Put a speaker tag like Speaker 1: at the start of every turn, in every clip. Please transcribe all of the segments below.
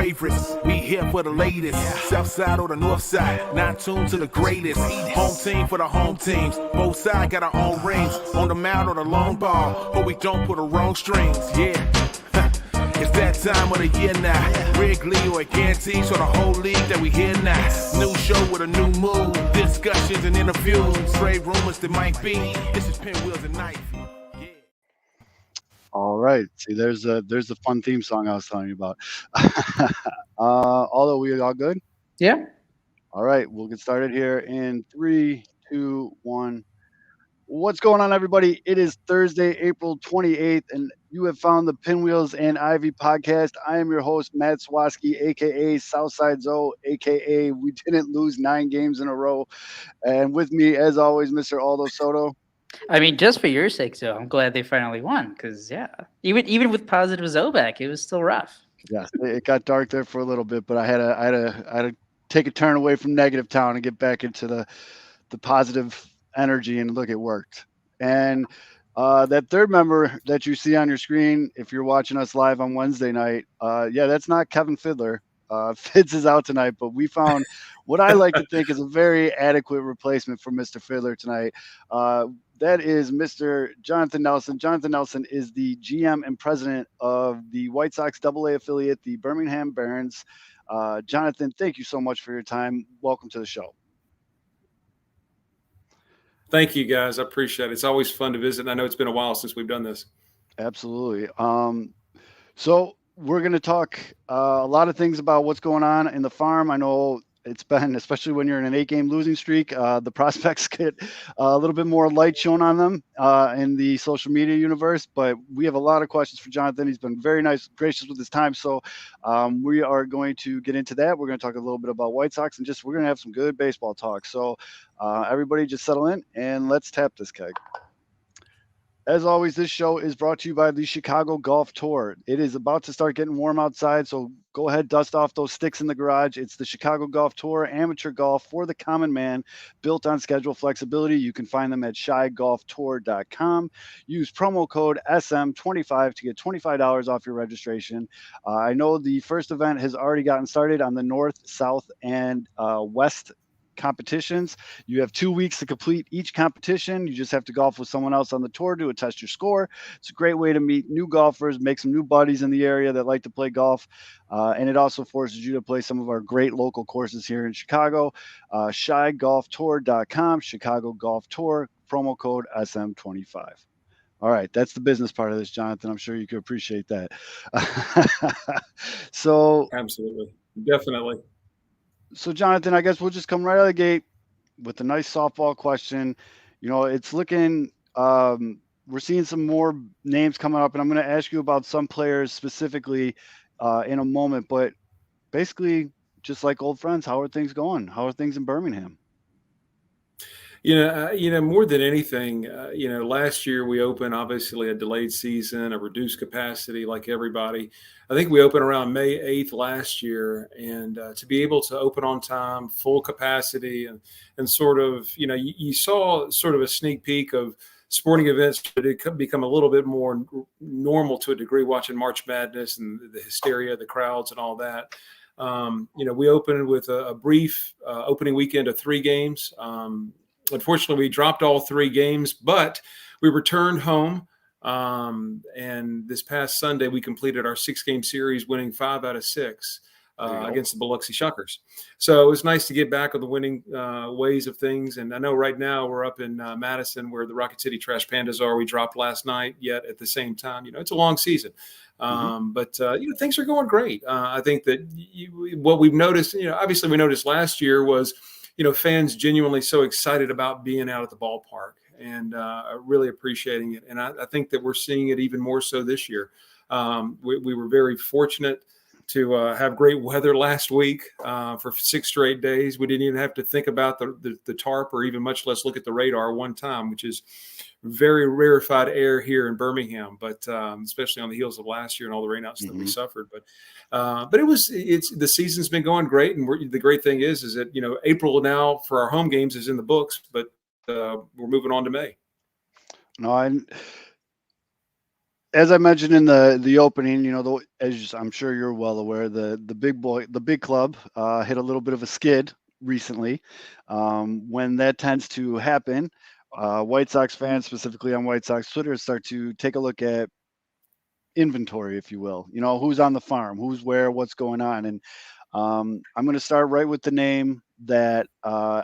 Speaker 1: favorites. We here for the latest. South side or the north side, not tuned to the greatest. Home team for the home teams. Both sides got our own rings. On the mound or the long ball, but we don't put the wrong strings. Yeah. It's that time of the year now. Wrigley or guarantees for the whole league that we hear now. New show with a new mood. Discussions and interviews. Straight rumors that might be. This is Pinwheels and Ivy. Yeah.
Speaker 2: All right. See, there's the fun theme song I was telling you about. Although we all good?
Speaker 3: Yeah.
Speaker 2: All right. We'll get started here in 3, 2, 1. What's going on, everybody? It is Thursday, April 28th, and you have found the Pinwheels and Ivy Podcast. I am your host, Matt Swaski, a.k.a. Southside Zoe, a.k.a. We didn't lose 9 games in a row. And with me, as always, Mr. Aldo Soto.
Speaker 3: I mean, just for your sake, Zoe, I'm glad they finally won because, yeah, even with positive Zoe back, it was still rough.
Speaker 2: Yes, it got dark there for a little bit, but I had to take a turn away from negative town and get back into the positive energy, and look, it worked. And that third member that you see on your screen, if you're watching us live on Wednesday night, that's not Kevin Fiddler. Fitz is out tonight, but we found what I like to think is a very adequate replacement for Mr. Fiddler tonight. That is Mr. Jonathan Nelson. Jonathan Nelson is the GM and president of the White Sox AA affiliate, the Birmingham Barons. Jonathan, thank you so much for your time. Welcome to the show.
Speaker 4: Thank you, guys. I appreciate it. It's always fun to visit. And I know it's been a while since we've done this.
Speaker 2: Absolutely. So we're going to talk a lot of things about what's going on in the farm. I know it's been, especially when you're in an 8-game losing streak, the prospects get a little bit more light shown on them in the social media universe. But we have a lot of questions for Jonathan. He's been very nice, gracious with his time. So we are going to get into that. We're going to talk a little bit about White Sox and we're going to have some good baseball talk. So everybody just settle in and let's tap this keg. As always, this show is brought to you by the Chicago Golf Tour. It is about to start getting warm outside, so go ahead, dust off those sticks in the garage. It's the Chicago Golf Tour, amateur golf for the common man, built on schedule flexibility. You can find them at shygolftour.com. Use promo code SM25 to get $25 off your registration. I know the first event has already gotten started on the north, south, and west competitions. You have 2 weeks to complete each competition. You just have to golf with someone else on the tour to test your score. It's a great way to meet new golfers, make some new buddies in the area that like to play golf. And it also forces you to play some of our great local courses here in Chicago. shygolftour.com, Chicago Golf Tour, promo code SM25. All right, that's the business part of this, Jonathan. I'm sure you could appreciate that. So
Speaker 4: absolutely, definitely.
Speaker 2: So, Jonathan, I guess we'll just come right out of the gate with a nice softball question. You know, it's looking we're seeing some more names coming up, and I'm going to ask you about some players specifically in a moment. But basically, just like old friends, how are things going? How are things in Birmingham?
Speaker 4: More than anything, last year we opened obviously a delayed season, a reduced capacity like everybody. I think we opened around May 8th last year, and to be able to open on time, full capacity, and sort of, you saw sort of a sneak peek of sporting events that it could become a little bit more normal to a degree, watching March Madness and the hysteria, the crowds and all that. We opened with a brief opening weekend of 3 games. Unfortunately, we dropped all 3 games, but we returned home. And this past Sunday, we completed our 6-game series, winning 5 out of 6 against the Biloxi Shuckers. So it was nice to get back on the winning ways of things. And I know right now we're up in Madison where the Rocket City Trash Pandas are. We dropped last night, yet at the same time, it's a long season. But things are going great. I think that what we've noticed, obviously we noticed last year was, fans genuinely so excited about being out at the ballpark and really appreciating it. And I think that we're seeing it even more so this year. We were very fortunate to have great weather last week for 6 straight days. We didn't even have to think about the tarp or even much less look at the radar one time, which is very rarefied air here in Birmingham, but especially on the heels of last year and all the rainouts that we suffered. But the season's been going great. And the great thing is that, April now for our home games is in the books, but we're moving on to May.
Speaker 2: No, as I mentioned in the opening, as I'm sure you're well aware, the big club hit a little bit of a skid recently. When that tends to happen, White Sox fans, specifically on White Sox Twitter, start to take a look at inventory, if you will. Who's on the farm, who's where, what's going on, and I'm going to start right with the name that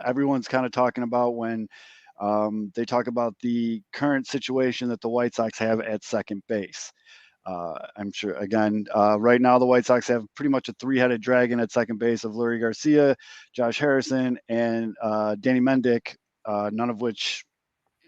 Speaker 2: everyone's kind of talking about when they talk about the current situation that the White Sox have at second base. I'm sure, again, right now the White Sox have pretty much a three-headed dragon at second base of Leury Garcia, Josh Harrison, and Danny Mendick, none of which,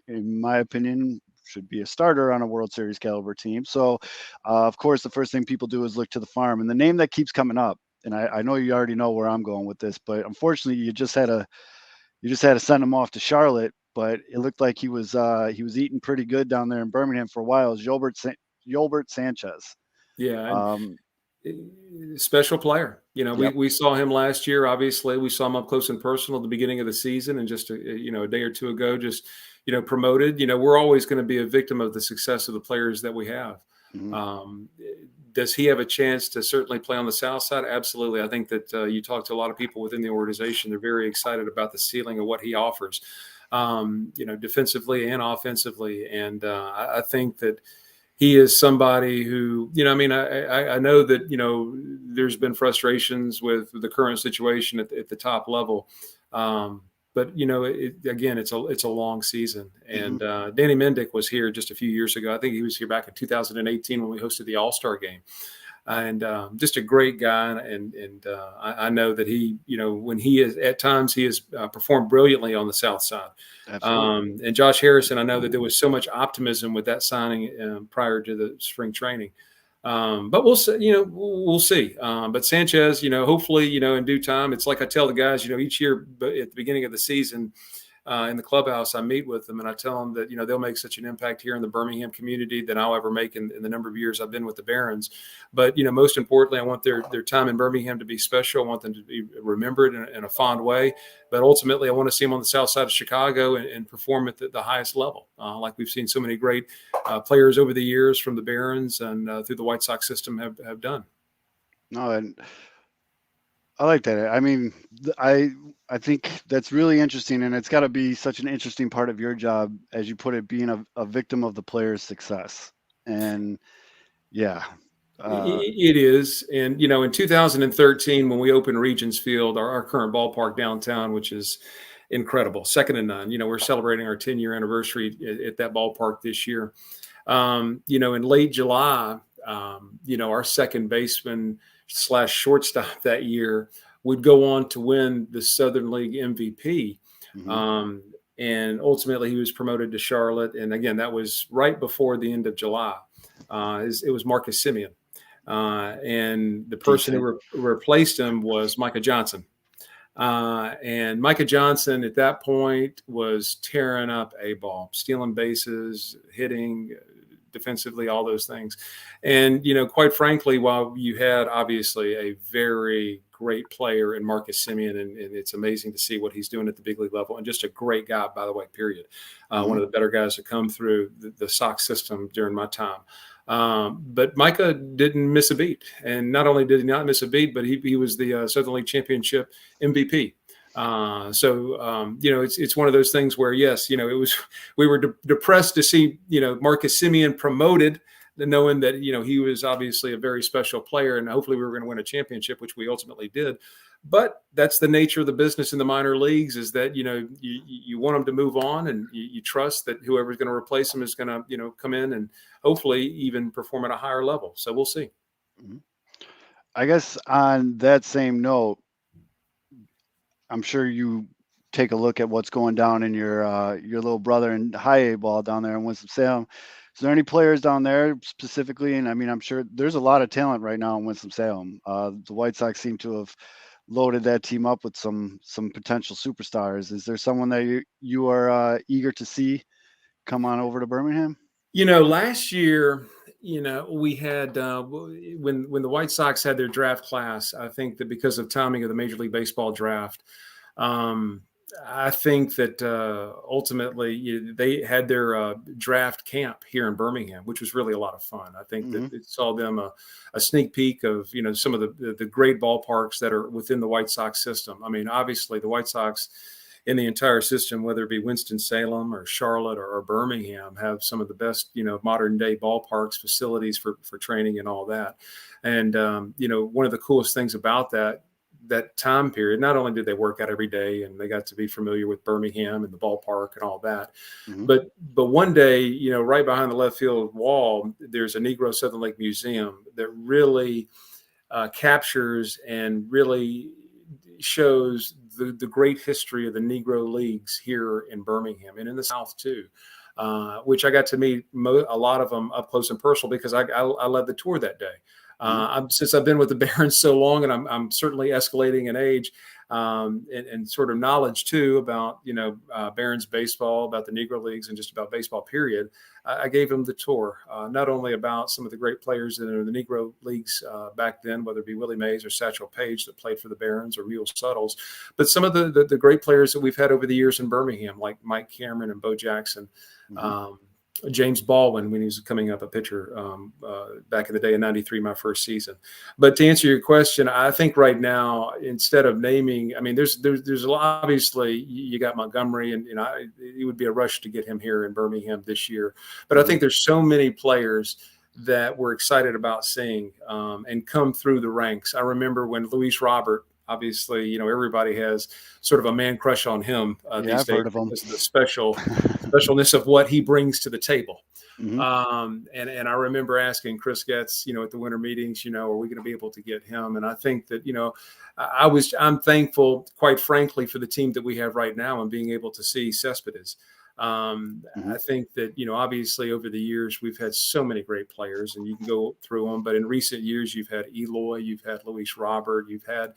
Speaker 2: in my opinion, should be a starter on a World Series caliber team. So, of course, the first thing people do is look to the farm. And the name that keeps coming up, and I know you already know where I'm going with this, but unfortunately, you just had to send him off to Charlotte. But it looked like he was eating pretty good down there in Birmingham for a while. Is Yolbert Sanchez.
Speaker 4: Yeah. Special player.
Speaker 2: Yep.
Speaker 4: We saw him last year. Obviously, we saw him up close and personal at the beginning of the season, and just a day or two ago, just promoted. We're always going to be a victim of the success of the players that we have.
Speaker 2: Mm-hmm.
Speaker 4: Does he have a chance to certainly play on the south side? Absolutely. I think that you talk to a lot of people within the organization. They're very excited about the ceiling of what he offers, defensively and offensively. And I think that he is somebody who, I know that, there's been frustrations with the current situation at the top level. But again, it's a long season, and Danny Mendick was here just a few years ago. I think he was here back in 2018 when we hosted the All-Star game, and just a great guy. And I know that he, when he is at times, he has performed brilliantly on the South Side. And Josh Harrison, I know that there was so much optimism with that signing prior to the spring training. But we'll see, we'll see. But Sanchez, hopefully, in due time, it's like I tell the guys, each year at the beginning of the season in the clubhouse, I meet with them and I tell them that, they'll make such an impact here in the Birmingham community than I'll ever make in the number of years I've been with the Barons. But, most importantly, I want their time in Birmingham to be special. I want them to be remembered in a fond way. But ultimately, I want to see them on the south side of Chicago and perform at the highest level, like we've seen so many great players over the years from the Barons and through the White Sox system have done.
Speaker 2: No, and I like that. I mean, I think that's really interesting, and it's got to be such an interesting part of your job, as you put it, being a victim of the player's success. And yeah.
Speaker 4: It is. And, in 2013, when we opened Regions Field, our current ballpark downtown, which is incredible, second to none, we're celebrating our 10-year anniversary at that ballpark this year. In late July, our second baseman / shortstop that year would go on to win the Southern League MVP.
Speaker 2: Mm-hmm.
Speaker 4: And ultimately he was promoted to Charlotte. And again, that was right before the end of July. It was Marcus Semien. And the person who replaced him was Micah Johnson. And Micah Johnson at that point was tearing up a ball, stealing bases, hitting defensively, all those things. And, quite frankly, while you had obviously a very great player in Marcus Semien, and it's amazing to see what he's doing at the big league level, and just a great guy, by the way, period. One of the better guys to come through the Sox system during my time. But Micah didn't miss a beat. And not only did he not miss a beat, but he was the Southern League Championship MVP. It's one of those things where, yes, we were depressed to see, Marcus Semien promoted, knowing that, he was obviously a very special player and hopefully we were going to win a championship, which we ultimately did. But that's the nature of the business in the minor leagues, is that, you want them to move on, and you trust that whoever's going to replace them is going to, come in and hopefully even perform at a higher level. So we'll see.
Speaker 2: I guess on that same note, I'm sure you take a look at what's going down in your little brother in high A ball down there in Winston-Salem. Is there any players down there specifically? And I mean, I'm sure there's a lot of talent right now in Winston-Salem. The White Sox seem to have loaded that team up with some potential superstars. Is there someone that you are eager to see come on over to Birmingham?
Speaker 4: Last year, we had when the White Sox had their draft class, I think that because of timing of the Major League Baseball draft, I think that ultimately they had their draft camp here in Birmingham, which was really a lot of fun. I think that it saw them a sneak peek of some of the great ballparks that are within the White Sox system. I mean, obviously the White Sox in the entire system, whether it be Winston-Salem or Charlotte or Birmingham, have some of the best modern day ballparks, facilities for training and all that. And one of the coolest things about that time period, not only did they work out every day and they got to be familiar with Birmingham and the ballpark and all that, but one day, right behind the left field wall, there's a Negro Southern Lake Museum that really captures and really shows the great history of the Negro Leagues here in Birmingham and in the South too, which I got to meet a lot of them up close and personal because I led the tour that day. Since I've been with the Barons so long, and I'm certainly escalating in age and sort of knowledge too about Barons baseball, about the Negro Leagues, and just about baseball period. I gave them the tour, not only about some of the great players that are in the Negro Leagues back then, whether it be Willie Mays or Satchel Paige that played for the Barons or Mule Suttles, but some of the great players that we've had over the years in Birmingham, like Mike Cameron and Bo Jackson. James Baldwin when he was coming up a pitcher back in the day in '93, my first season. But to answer your question, I think right now, instead of naming, I mean, there's a lot. Obviously, you got Montgomery, and it would be a rush to get him here in Birmingham this year. But I think there's so many players that we're excited about seeing and come through the ranks. I remember when Luis Robert. Obviously, everybody has sort of a man crush on him these days because of the specialness of what he brings to the table. And I remember asking Chris Getz, at the winter meetings, are we going to be able to get him? And I think that, I'm thankful, quite frankly, for the team that we have right now and being able to see Cespedes. I think that, obviously over the years, we've had so many great players and you can go through them. But in recent years, you've had Eloy, you've had Luis Robert, you've had,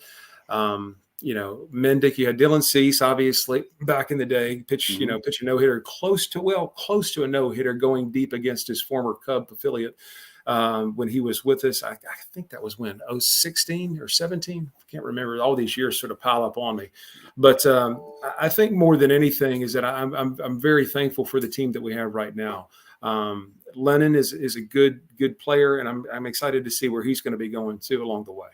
Speaker 4: Mendick, you had Dylan Cease, obviously back in the day, pitch a no-hitter close to a no-hitter going deep against his former Cub affiliate. When he was with us, I think that was when 16 or 17. I can't remember. All these years sort of pile up on me, but I think more than anything is that I'm very thankful for the team that we have right now. Lennon is a good player, and I'm excited to see where he's going to be going too along the way.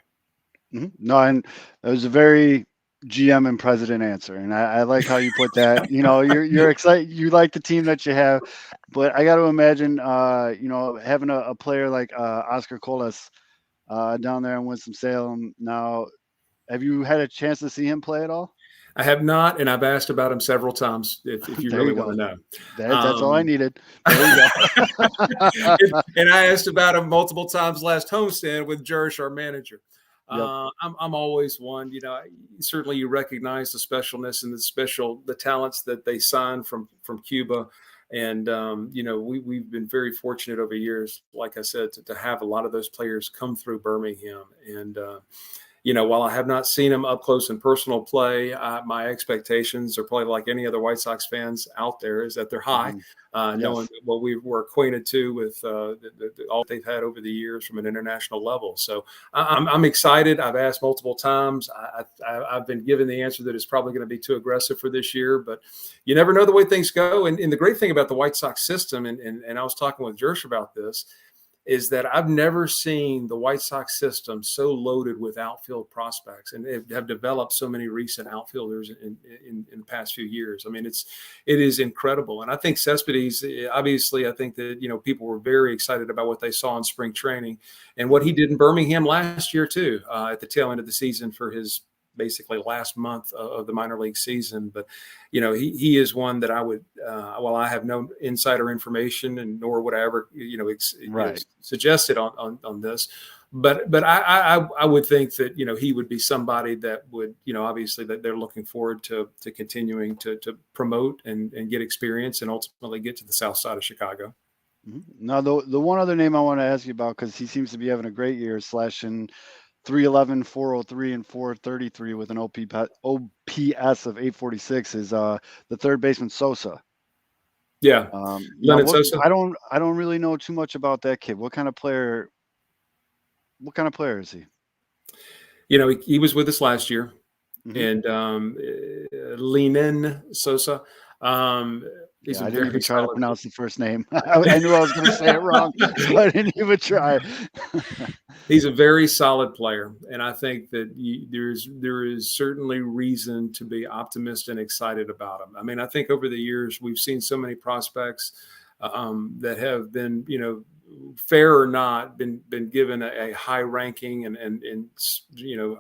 Speaker 2: No, and it was a very GM and president answer, and I like how you put that. You're excited. You like the team that you have, but I got to imagine, having a player like Oscar Colas down there in Winston-Salem. Now, have you had a chance to see him play at all?
Speaker 4: I have not, and I've asked about him several times. If you really want to know,
Speaker 2: that's all I needed. There you
Speaker 4: go. and I asked about him multiple times last homestand with Jersh, our manager. Yep. I'm always one, certainly you recognize the specialness and the talents that they signed from Cuba. And, we've been very fortunate over years, like I said, to have a lot of those players come through Birmingham. And, while I have not seen them up close and personal play, my expectations are probably like any other White Sox fans out there is that they're high, knowing what we were acquainted to with all they've had over the years from an international level. So I'm excited. I've asked multiple times. I've been given the answer that it's probably going to be too aggressive for this year, but you never know the way things go. And the great thing about the White Sox system, and I was talking with Jersh about this, is that I've never seen the White Sox system so loaded with outfield prospects, and they have developed so many recent outfielders in the past few years. I mean, it is incredible. And I think Cespedes, obviously, I think that, people were very excited about what they saw in spring training and what he did in Birmingham last year too, at the tail end of the season for his basically last month of the minor league season. But, he is one that I would, while I have no insider information and nor would I ever, suggest it on this, but I would think that, he would be somebody that would, obviously that they're looking forward to continuing to promote and get experience and ultimately get to the south side of Chicago.
Speaker 2: Now, the one other name I want to ask you about, because he seems to be having a great year, slashing 311, 403, and 433 with an OPS of 846 is the third baseman Sosa.
Speaker 4: Yeah, Sosa.
Speaker 2: I don't really know too much about that kid. What kind of player is he?
Speaker 4: He was with us last year, and Linen Sosa. He's
Speaker 2: I
Speaker 4: a
Speaker 2: didn't
Speaker 4: very
Speaker 2: even try to
Speaker 4: solid.
Speaker 2: pronounce the first name. I knew I was going to say it wrong, so I didn't even try.
Speaker 4: He's a very solid player, and I think that there is certainly reason to be optimistic and excited about him. I mean, I think over the years we've seen so many prospects that have been, fair or not, been given a high ranking and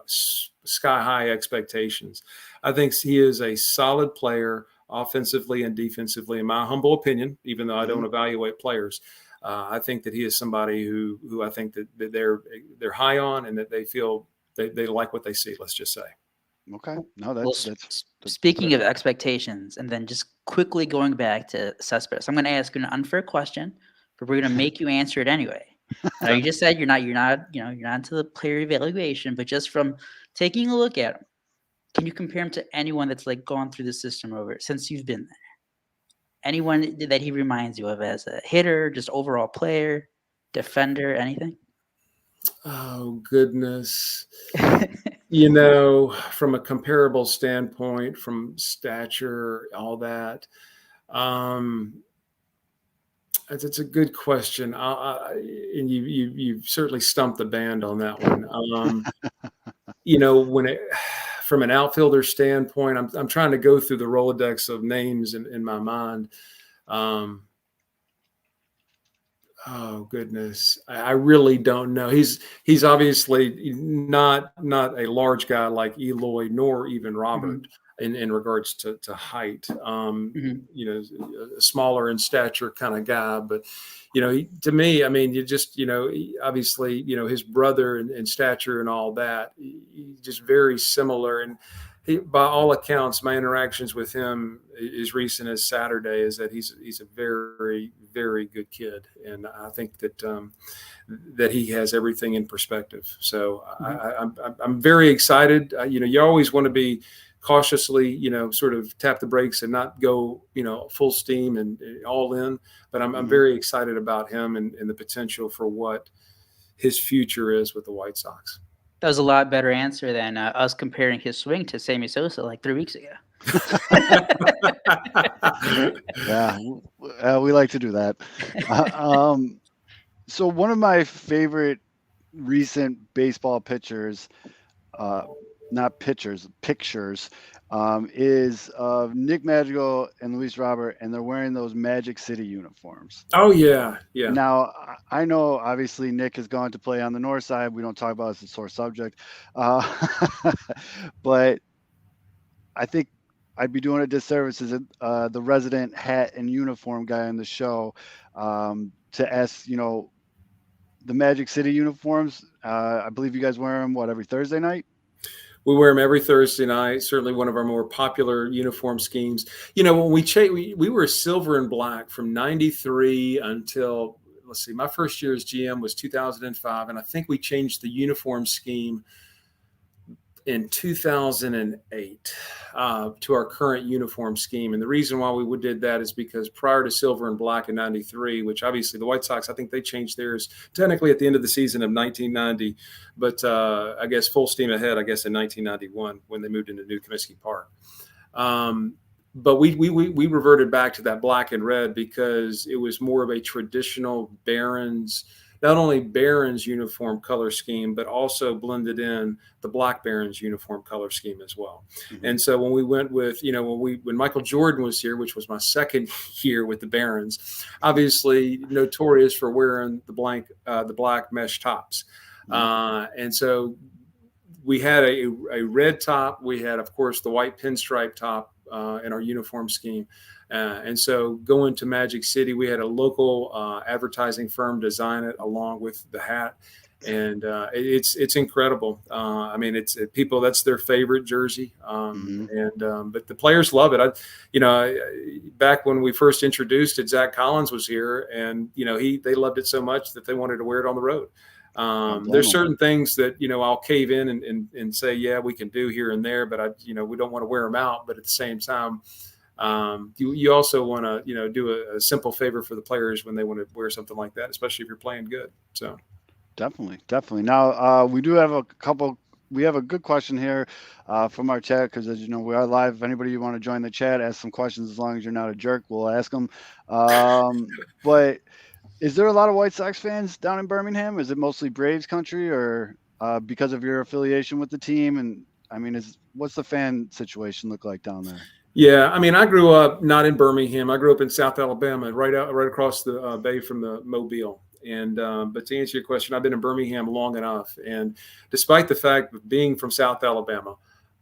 Speaker 4: sky high expectations. I think he is a solid player, offensively and defensively, in my humble opinion, even though I don't evaluate players. I think that he is somebody who I think that they're high on, and that they feel they like what they see. Let's just say.
Speaker 2: Okay. No, that's
Speaker 3: speaking of expectations, and then just quickly going back to Cespedes, I'm going to ask you an unfair question, but we're going to make you answer it anyway. I know you just said you're not into the player evaluation, but just from taking a look at him, can you compare him to anyone that's like gone through the system over since you've been there? Anyone that he reminds you of as a hitter, just overall player, defender, anything?
Speaker 4: Oh, goodness. From a comparable standpoint, from stature, all that. It's a good question. And you've certainly stumped the band on that one. From an outfielder standpoint, I'm trying to go through the Rolodex of names in my mind. Oh goodness, I really don't know. He's obviously not a large guy like Eloy nor even Robert in regards to height. A smaller in stature kind of guy, but to me, I mean, obviously, his brother in stature and all that, just very similar. And by all accounts, my interactions with him as recent as Saturday is that he's a very, very good kid. And I think that he has everything in perspective. So I'm very excited. You always want to be cautiously, sort of tap the brakes and not go, full steam and all in. But I'm very excited about him and the potential for what his future is with the White Sox.
Speaker 3: That was a lot better answer than us comparing his swing to Sammy Sosa like 3 weeks ago.
Speaker 2: Yeah, we like to do that. So one of my favorite recent baseball pitchers, not pitchers, pictures, is of Nick Madrigal and Luis Robert, and they're wearing those Magic City uniforms.
Speaker 4: Oh, yeah.
Speaker 2: Now, I know, obviously, Nick has gone to play on the north side. We don't talk about it as a sore subject. But I think I'd be doing a disservice as the resident hat and uniform guy on the show to ask, the Magic City uniforms. I believe you guys wear them, every Thursday night?
Speaker 4: We wear them every Thursday night. Certainly one of our more popular uniform schemes. When we were silver and black from 93 until, let's see, my first year as GM was 2005. And I think we changed the uniform scheme in 2008 to our current uniform scheme. And the reason why we did that is because prior to silver and black in 93, which obviously the White Sox, I think they changed theirs technically at the end of the season of 1990, but I guess full steam ahead, in 1991 when they moved into New Comiskey Park. But we reverted back to that black and red because it was more of a traditional Barons, not only Barons uniform color scheme, but also blended in the Black Barons uniform color scheme as well. And so when we went with, when Michael Jordan was here, which was my second year with the Barons, obviously notorious for wearing the black mesh tops. And so we had a red top. We had, of course, the white pinstripe top in our uniform scheme. And so going to Magic City, we had a local advertising firm design it along with the hat. And it's incredible. It's people, that's their favorite jersey. But the players love it. Back when we first introduced it, Zach Collins was here, and, they loved it so much that they wanted to wear it on the road. There's certain things that, I'll cave in and say, yeah, we can do here and there, but we don't want to wear them out. But at the same time, you also want to, do a simple favor for the players when they want to wear something like that, especially if you're playing good. So
Speaker 2: definitely. Now, we do have a couple we have a good question here from our chat because, as you know, we are live. If anybody you want to join the chat, ask some questions. As long as you're not a jerk, we'll ask them. But is there a lot of White Sox fans down in Birmingham? Is it mostly Braves country, or because of your affiliation with the team? And I mean, what's the fan situation look like down there?
Speaker 4: Yeah, I mean, I grew up not in Birmingham. I grew up in South Alabama, right across the bay from the Mobile. And but to answer your question, I've been in Birmingham long enough, and despite the fact of being from South Alabama,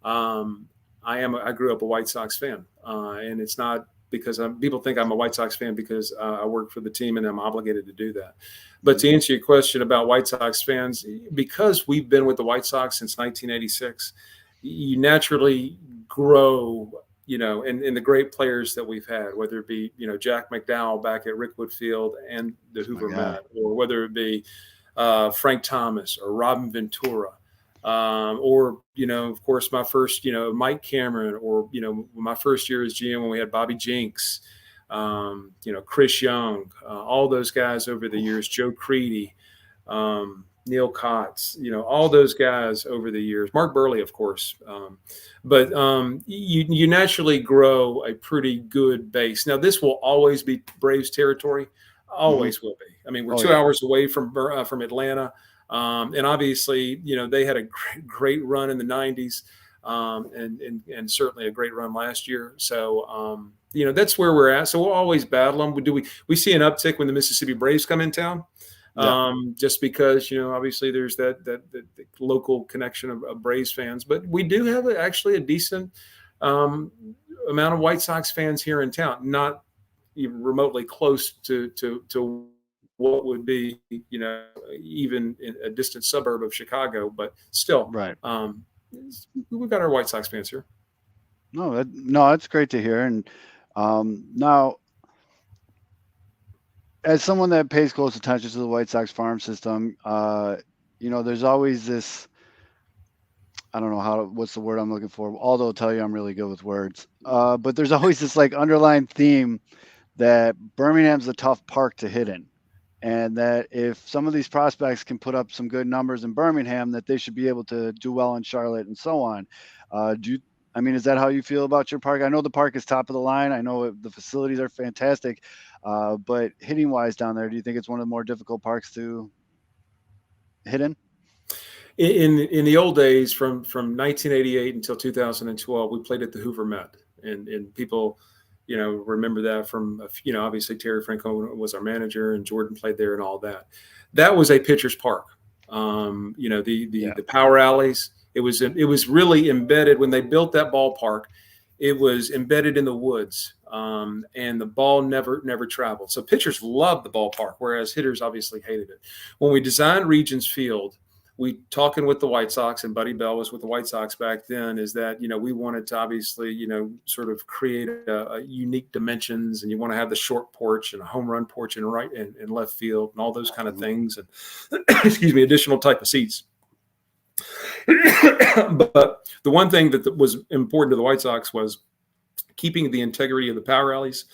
Speaker 4: I grew up a White Sox fan, and it's not because people think I'm a White Sox fan because I work for the team and I'm obligated to do that. But to answer your question about White Sox fans, because we've been with the White Sox since 1986, you naturally grow. And the great players that we've had, whether it be, Jack McDowell back at Rickwood Field and the Hoover Met, or whether it be Frank Thomas or Robin Ventura, or, of course, my first, Mike Cameron, or, my first year as GM when we had Bobby Jinks, Chris Young, all those guys over the years, Joe Creedy, Neil Kotz, all those guys over the years, Mark Burley, of course. But you naturally grow a pretty good base. Now, this will always be Braves territory. Always will be. I mean, we're 2 hours away from Atlanta. And obviously, they had a great run in the 90s and certainly a great run last year. So, that's where we're at. So we'll always battle them. We see an uptick when the Mississippi Braves come in town. Just because, obviously there's that local connection of Braves fans, but we do have actually a decent amount of White Sox fans here in town, not even remotely close to what would be, even in a distant suburb of Chicago, but still,
Speaker 2: right.
Speaker 4: We've got our White Sox fans here.
Speaker 2: No, that's great to hear. And now, as someone that pays close attention to the White Sox farm system, there's always this, I don't know what's the word I'm looking for, although I'll tell you I'm really good with words. But there's always this like underlying theme that Birmingham's a tough park to hit in. And that if some of these prospects can put up some good numbers in Birmingham, that they should be able to do well in Charlotte and so on. Is that how you feel about your park? I know the park is top of the line. I know the facilities are fantastic. But hitting wise down there, do you think it's one of the more difficult parks to hit in?
Speaker 4: In the old days, from 1988 until 2012, we played at the Hoover Met, and people, remember that from, obviously Terry Francona was our manager and Jordan played there and all that. That was a pitcher's park. The power alleys. It was really embedded when they built that ballpark. It was embedded in the woods, and the ball never traveled. So pitchers loved the ballpark, whereas hitters obviously hated it. When we designed Regions Field, we talking with the White Sox, and Buddy Bell was with the White Sox back then, is that, we wanted to obviously, sort of create a unique dimensions, and you want to have the short porch and a home run porch in right and left field and all those kind of things. And additional type of seats. But the one thing that was important to the White Sox was keeping the integrity of the power alleys,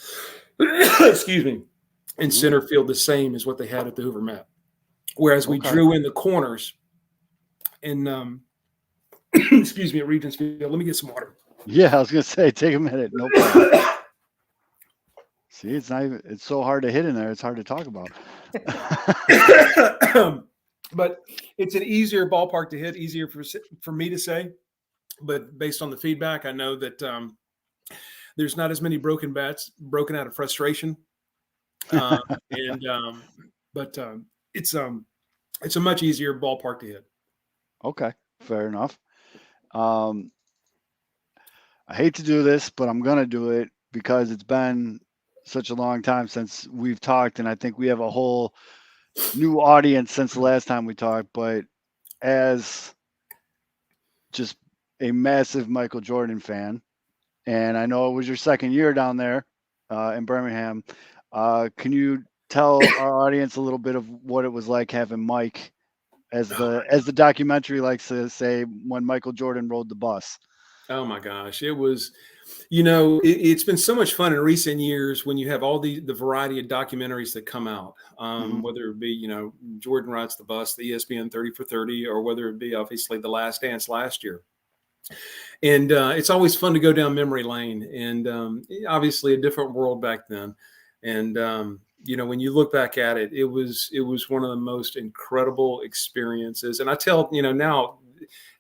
Speaker 4: in center field the same as what they had at the Hoover Met. Whereas we drew in the corners in, at Regions Field. Let me get some water.
Speaker 2: Yeah, I was going to say, take a minute. No problem. See, it's so hard to hit in there. It's hard to talk about.
Speaker 4: But it's an easier ballpark to hit, easier for me to say. But based on the feedback, I know that there's not as many broken bats, broken out of frustration. But it's a much easier ballpark to hit.
Speaker 2: Okay, fair enough. I hate to do this, but I'm going to do it because it's been such a long time since we've talked, and I think we have a whole new audience since the last time we talked. But as just a massive Michael Jordan fan, and I know it was your second year down there in Birmingham, can you tell our audience a little bit of what it was like having Mike, as the documentary likes to say, when Michael Jordan rode the bus?
Speaker 4: Oh my gosh. It was, it's been so much fun in recent years when you have all the variety of documentaries that come out, whether it be, Jordan Rides the Bus, the ESPN 30 for 30, or whether it be obviously The Last Dance last year. And it's always fun to go down memory lane, and obviously a different world back then. And, when you look back at it, it was one of the most incredible experiences. And I tell, now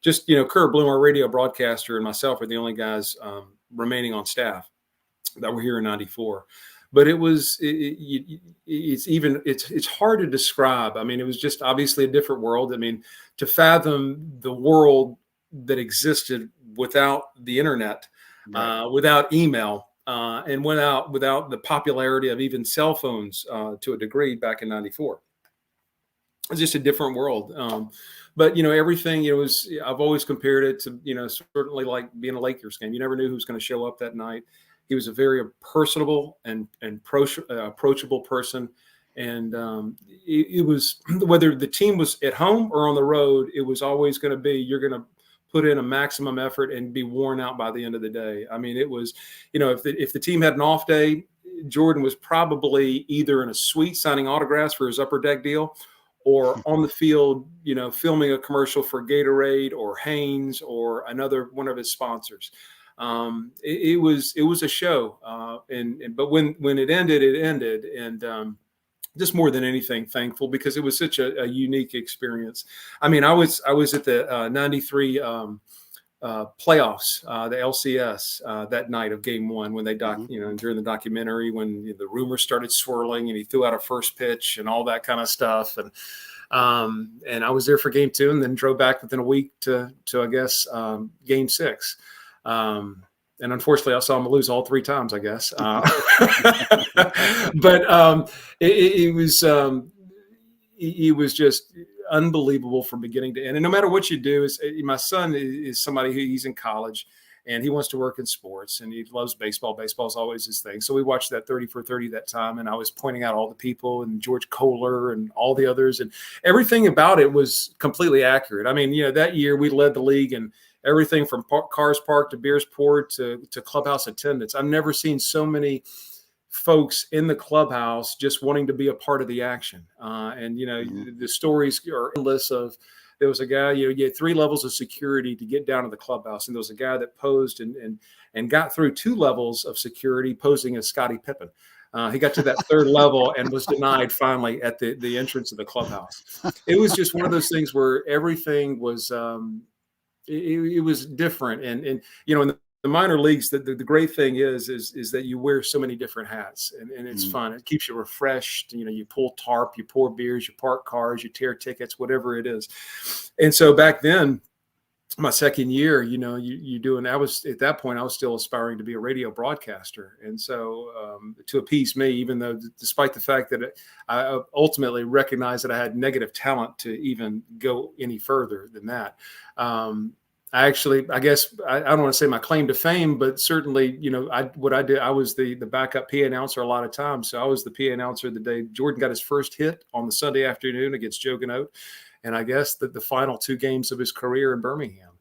Speaker 4: just, Kurt Bloom, our radio broadcaster, and myself are the only guys remaining on staff that were here in '94. But it's hard to describe. I mean, it was just obviously a different world. I mean, to fathom the world that existed without the internet,
Speaker 2: Right.
Speaker 4: without email, and without the popularity of even cell phones to a degree back in '94. It's just a different world. But everything, I've always compared it to, certainly like being a Lakers game. You never knew who was going to show up that night. He was a very personable and approachable person. And it was, whether the team was at home or on the road, it was always going to be, you're going to put in a maximum effort and be worn out by the end of the day. I mean, it was, if the team had an off day, Jordan was probably either in a suite signing autographs for his upper deck deal, or on the field, filming a commercial for Gatorade or Hanes or another one of his sponsors. It was a show, but when it ended, and just more than anything, thankful, because it was such a unique experience. I mean, I was at the '93 playoffs, the LCS, that night of Game 1 when they during the documentary, when the rumors started swirling and he threw out a first pitch and all that kind of stuff, and I was there for Game 2 and then drove back within a week to I guess Game 6. And unfortunately, I saw him lose all 3 times, I guess. But it was just unbelievable from beginning to end. And no matter what you do, my son is somebody he's in college and he wants to work in sports and he loves baseball. Baseball is always his thing. So we watched that 30 for 30 that time. And I was pointing out all the people and George Kohler and all the others, and everything about it was completely accurate. I mean, that year we led the league and everything from cars parked to beers poured to clubhouse attendance. I've never seen so many folks in the clubhouse just wanting to be a part of the action. The stories are endless of, there was a guy, you had 3 levels of security to get down to the clubhouse. And there was a guy that posed and got through 2 levels of security posing as Scottie Pippen. He got to that 3rd level and was denied finally at the entrance of the clubhouse. It was just one of those things where everything was, it was different. And in the minor leagues, the great thing is that you wear so many different hats, and it's fun. It keeps you refreshed. You pull tarp, you pour beers, you park cars, you tear tickets, whatever it is. And so back then, my second year, I was at that point, I was still aspiring to be a radio broadcaster. And so to appease me, even though despite the fact that I ultimately recognized that I had negative talent to even go any further than that. I guess I don't want to say my claim to fame, but certainly, what I did, I was the backup PA announcer a lot of times. So I was the PA announcer the day Jordan got his first hit on the Sunday afternoon against Joe Ganote. And I guess the final 2 games of his career in Birmingham,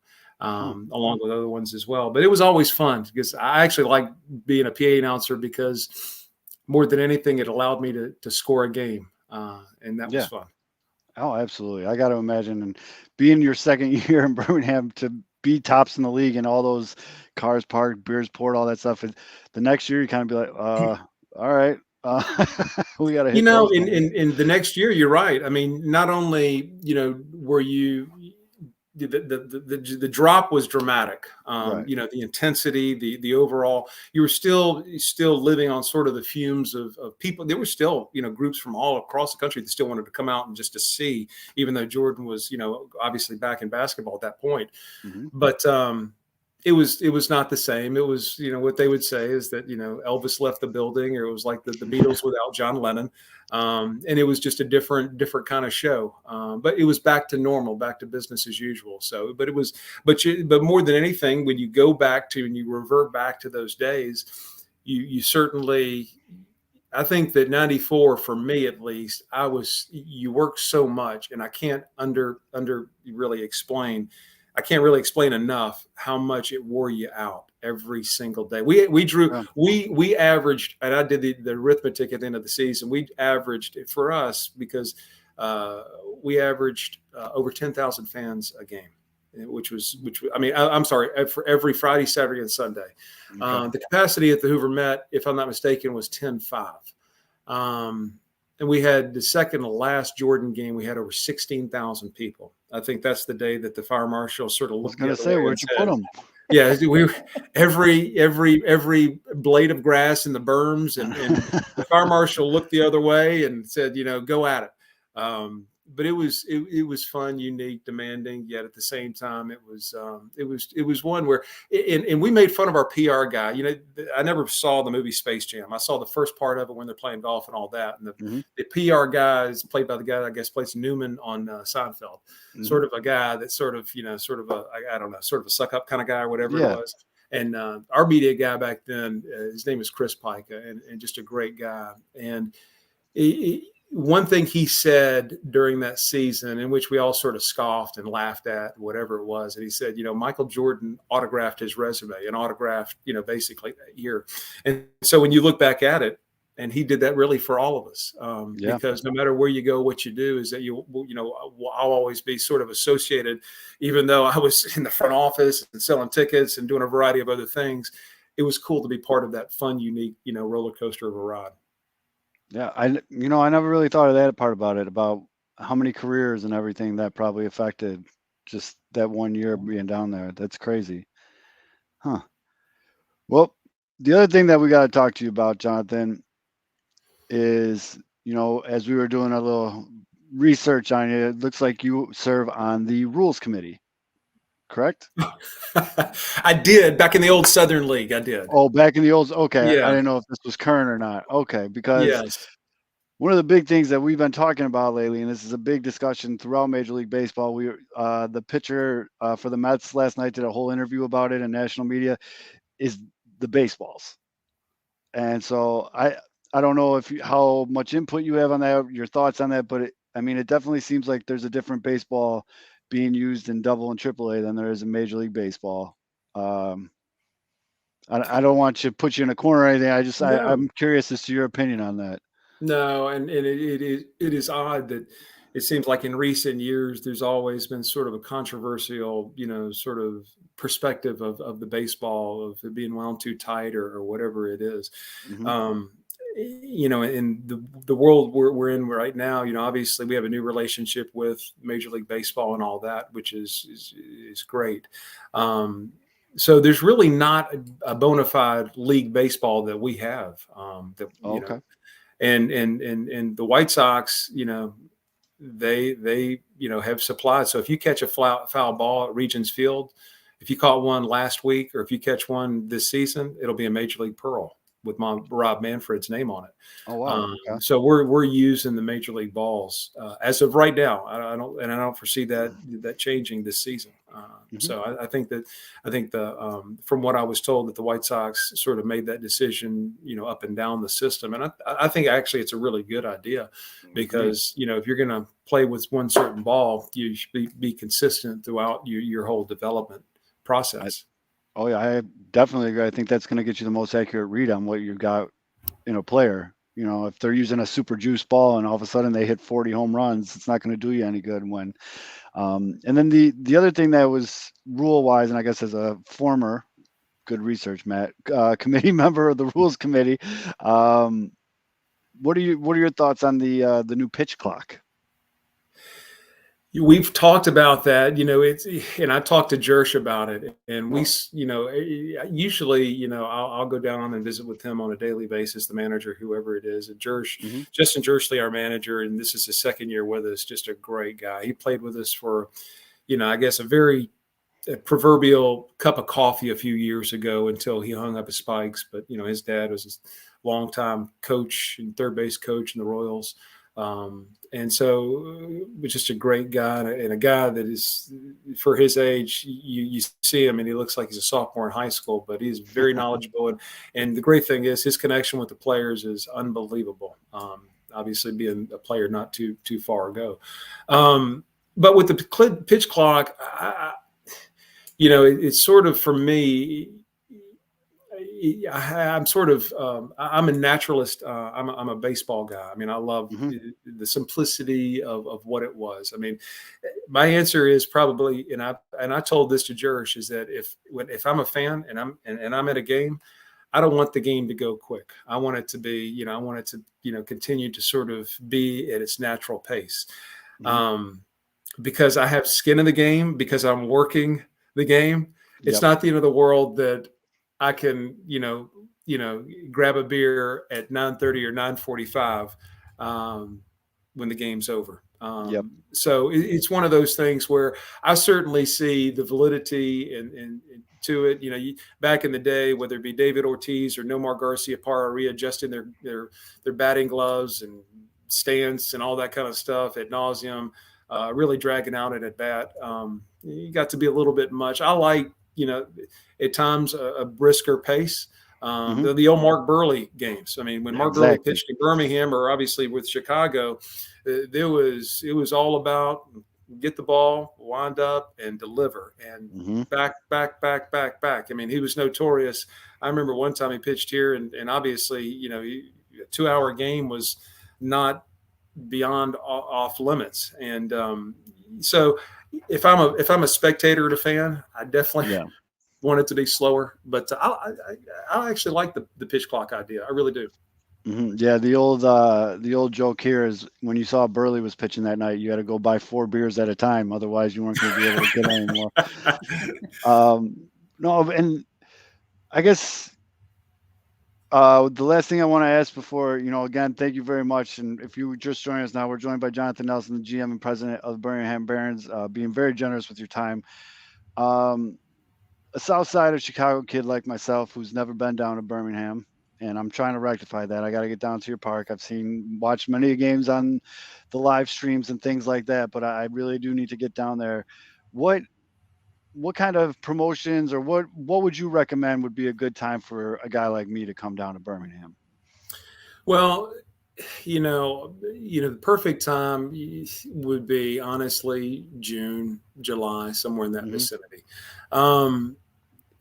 Speaker 4: along with other ones as well. But it was always fun because I actually like being a PA announcer because more than anything, it allowed me to score a game. And that was fun.
Speaker 2: Oh, absolutely. I got to imagine, and being your second year in Birmingham to be tops in the league and all those cars parked, beers poured, all that stuff. The next year you kind of be like, all right, we got to hit
Speaker 4: in the next year, you're right. I mean, not only, were you, the drop was dramatic.
Speaker 2: Right.
Speaker 4: The intensity, the overall, you were still living on sort of the fumes of people. There were still, groups from all across the country that still wanted to come out and just to see, even though Jordan was, obviously back in basketball at that point. Mm-hmm. But it was not the same. It was, what they would say is that, Elvis left the building, or it was like the Beatles without John Lennon. And it was just a different kind of show. But it was back to normal, back to business as usual. So, but more than anything, when you go back to, and you revert back to those days, you certainly, I think that '94, for me at least, you worked so much, and I can't under really explain. I can't really explain enough how much it wore you out every single day. We averaged, and I did the arithmetic at the end of the season. We averaged for us because we averaged over 10,000 fans a game, I'm sorry, for every Friday, Saturday, and Sunday.
Speaker 2: Okay.
Speaker 4: The capacity at the Hoover Met, if I'm not mistaken, was 10,500. And we had the second to last Jordan game. We had over 16,000 people. I think that's the day that the fire marshal sort of looked.
Speaker 2: I was going to say, where'd you put them?
Speaker 4: Yeah, every blade of grass in the berms, and the fire marshal looked the other way and said, go at it. But it was fun, unique, demanding. Yet at the same time, it was one where, and we made fun of our PR guy. I never saw the movie Space Jam. I saw the first part of it when they're playing golf and all that. And the PR guy is played by the guy that I guess plays Newman on Seinfeld. Sort of a guy that's sort of a suck up kind of guy or whatever it was. And our media guy back then, his name is Chris Pica, and just a great guy. And one thing he said during that season, in which we all sort of scoffed and laughed at, whatever it was, and he said, Michael Jordan autographed his resume and autographed, basically that year. And so when you look back at it, and he did that really for all of us, because no matter where you go, what you do is that I'll always be sort of associated, even though I was in the front office and selling tickets and doing a variety of other things. It was cool to be part of that fun, unique, roller coaster of a ride.
Speaker 2: Yeah, I never really thought of that part about it, about how many careers and everything that probably affected just that 1 year being down there. That's crazy. Huh. Well, the other thing that we got to talk to you about, Jonathan, is, as we were doing a little research on you, it looks like you serve on the rules committee, correct?
Speaker 4: I did back in the old Southern League. I did.
Speaker 2: Oh, back in the old. Okay.
Speaker 4: Yeah.
Speaker 2: I didn't know if this was current or not. Okay. Because one of the big things that we've been talking about lately, and this is a big discussion throughout Major League Baseball, the pitcher for the Mets last night did a whole interview about it in national media, is the baseballs. And so I don't know how much input you have on that, your thoughts on that, but it definitely seems like there's a different baseball being used in Double and Triple A than there is in Major League Baseball. I don't want to put you in a corner or anything. I'm curious as to your opinion on that.
Speaker 4: No, and it is odd that it seems like in recent years there's always been sort of a controversial, sort of perspective of the baseball, of it being wound too tight or whatever it is. In the world we're in right now, obviously we have a new relationship with Major League Baseball and all that, which is great. So there's really not a bona fide league baseball that we have. And the White Sox, they have supplied. So if you catch a foul ball at Regions Field, if you caught one last week, or if you catch one this season, it'll be a Major League Pearl with Rob Manfred's name on it. Oh wow! Okay. So we're using the Major League balls as of right now. I don't foresee that changing this season. So I think from what I was told, that the White Sox sort of made that decision, up and down the system, and I think actually it's a really good idea, because if you're going to play with one certain ball, you should be consistent throughout your whole development process.
Speaker 2: Oh yeah, I definitely agree. I think that's going to get you the most accurate read on what you've got in a player. If they're using a super juice ball and all of a sudden they hit 40 home runs, it's not going to do you any good. And then the other thing that was rule wise, and I guess as a former good research, Matt, committee member of the rules committee, what are your thoughts on the new pitch clock?
Speaker 4: We've talked about that, and I talked to Jersh about it, and we, usually, I'll go down and visit with him on a daily basis, the manager, whoever it is, and Jersh, Justin Jersley, our manager, and this is his second year with us, just a great guy. He played with us for, I guess a very proverbial cup of coffee a few years ago until he hung up his spikes. But, his dad was his longtime coach and third base coach in the Royals. And so was just a great guy, and a guy that is, for his age, you see him and he looks like he's a sophomore in high school, but he's very knowledgeable. And the great thing is his connection with the players is unbelievable. Obviously being a player not too far ago. But with the pitch clock, it's sort of, for me, I'm sort of, I'm a naturalist. I'm a baseball guy. I mean, I love the simplicity of what it was. I mean, my answer is probably, and I told this to Jersh, is that if I'm a fan and I'm at a game, I don't want the game to go quick. I want it to be, I want it to, continue to sort of be at its natural pace. Because I have skin in the game, because I'm working the game. It's not the end of the world that I can, grab a beer at 9:30 or 9:45 when the game's over. So it's one of those things where I certainly see the validity and to it. Back in the day, whether it be David Ortiz or Nomar Garcia-Parra readjusting their batting gloves and stance and all that kind of stuff ad nauseum, really dragging out it at bat. You got to be a little bit much. I like, at times a brisker pace. The old Mark Burley games. I mean, when Mark Burley pitched in Birmingham, or obviously with Chicago, it was all about get the ball, wind up, and deliver, and back. I mean, he was notorious. I remember one time he pitched here, and obviously, a 2-hour game was not beyond off limits. And so if I'm a spectator and a fan, I definitely want it to be slower. But I actually like the pitch clock idea. I really do.
Speaker 2: Yeah, the old joke here is when you saw Burley was pitching that night, you had to go buy 4 beers at a time, otherwise you weren't going to be able to get anymore. No, and I guess the last thing I want to ask before, again, thank you very much. And if you just joining us now, we're joined by Jonathan Nelson, the GM and president of the Birmingham Barons, being very generous with your time. A South Side of Chicago kid like myself who's never been down to Birmingham, and I'm trying to rectify that. I got to get down to your park. I've watched many games on the live streams and things like that, but I really do need to get down there. What kind of promotions, or what would you recommend would be a good time for a guy like me to come down to Birmingham?
Speaker 4: Well, the perfect time would be honestly June, July, somewhere in that vicinity.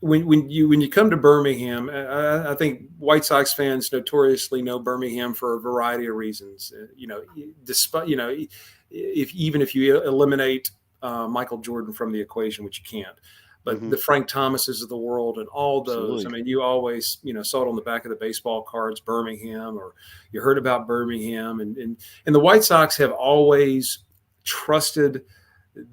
Speaker 4: When you come to Birmingham, I think White Sox fans notoriously know Birmingham for a variety of reasons. Despite if you eliminate Michael Jordan from the equation, which you can't, but the Frank Thomases of the world and all those. Absolutely. I mean, you always saw it on the back of the baseball cards, Birmingham, or you heard about Birmingham, and the White Sox have always trusted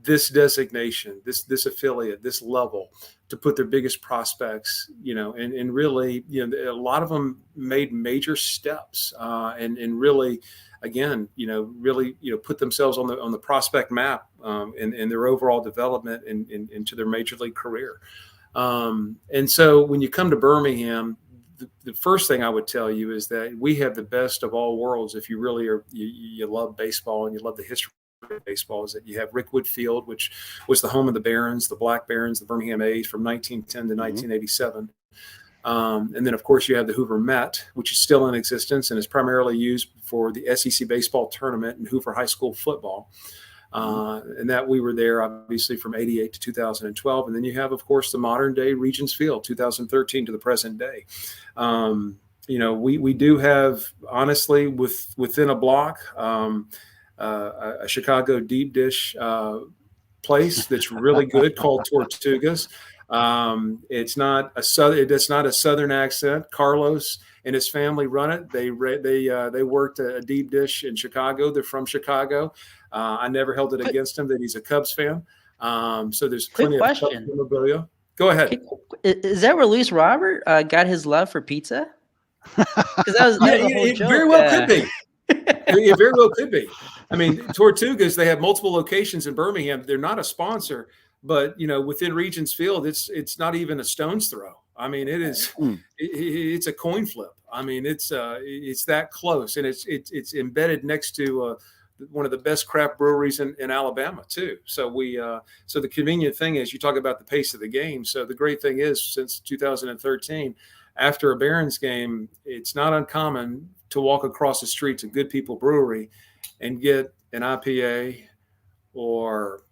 Speaker 4: this designation, this affiliate, this level, to put their biggest prospects, and really, a lot of them made major steps, and really, again, really, put themselves on the prospect map, in their overall development and into their major league career. And so when you come to Birmingham, the first thing I would tell you is that we have the best of all worlds. If you really you love baseball and you love the history of baseball, is that you have Rickwood Field, which was the home of the Barons, the Black Barons, the Birmingham A's from 1910 to 1987. And then, of course, you have the Hoover Met, which is still in existence and is primarily used for the SEC baseball tournament and Hoover High School football. And that we were there, obviously, from 88 to 2012. And then you have, of course, the modern day Regions Field, 2013 to the present day. We do have, honestly, within a block, a Chicago deep dish place that's really good called Tortugas. It's not a Southern accent. Carlos and his family run it. They worked a deep dish in Chicago. They're from Chicago. I never held it against him that he's a Cubs fan. So there's plenty of Cubs memorabilia. Go ahead.
Speaker 3: Is that where Luis Robert got his love for pizza? Because that was a whole joke.
Speaker 4: Very well could be. It very well could be. I mean, Tortugas, they have multiple locations in Birmingham. They're not a sponsor, but within Regions Field, it's not even a stone's throw. I mean, it is. It's a coin flip. I mean, it's that close, and it's embedded next to one of the best craft breweries in Alabama too. So so the convenient thing is, you talk about the pace of the game. So the great thing is, since 2013, after a Barons game, it's not uncommon to walk across the street to Good People Brewery and get an IPA or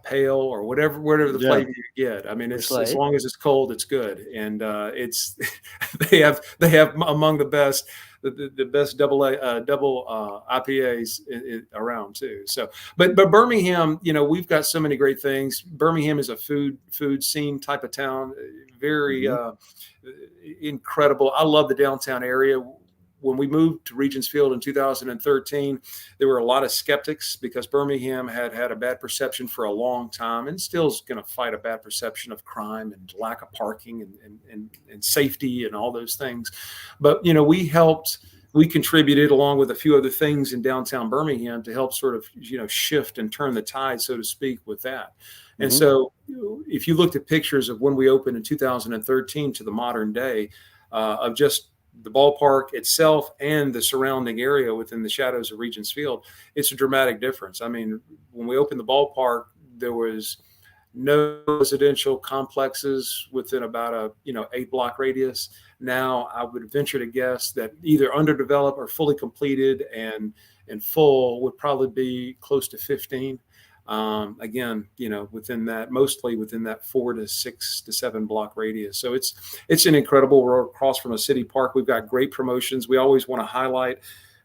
Speaker 4: pale or whatever the
Speaker 2: Yeah.
Speaker 4: flavor you get. I mean,
Speaker 3: Bush
Speaker 4: it's as
Speaker 3: Light.
Speaker 4: long as it's cold, it's good, and it's they have among the best. The best double IPAs around too. So, but Birmingham, we've got so many great things. Birmingham is a food scene type of town, very incredible. I love the downtown area. When we moved to Regents Field in 2013, there were a lot of skeptics because Birmingham had a bad perception for a long time and still is going to fight a bad perception of crime and lack of parking and safety and all those things. But, we contributed along with a few other things in downtown Birmingham to help sort of, shift and turn the tide, so to speak, with that. And so if you looked at pictures of when we opened in 2013 to the modern day of just the ballpark itself and the surrounding area within the shadows of Regents Field, it's a dramatic difference. I mean, when we opened the ballpark, there was no residential complexes within about a 8-block radius. Now I would venture to guess that either underdeveloped or fully completed and full would probably be close to 15. Again, mostly within that 4 to 6 to 7 block radius. So it's an incredible. We're across from a city park. We've got great promotions. We always want to highlight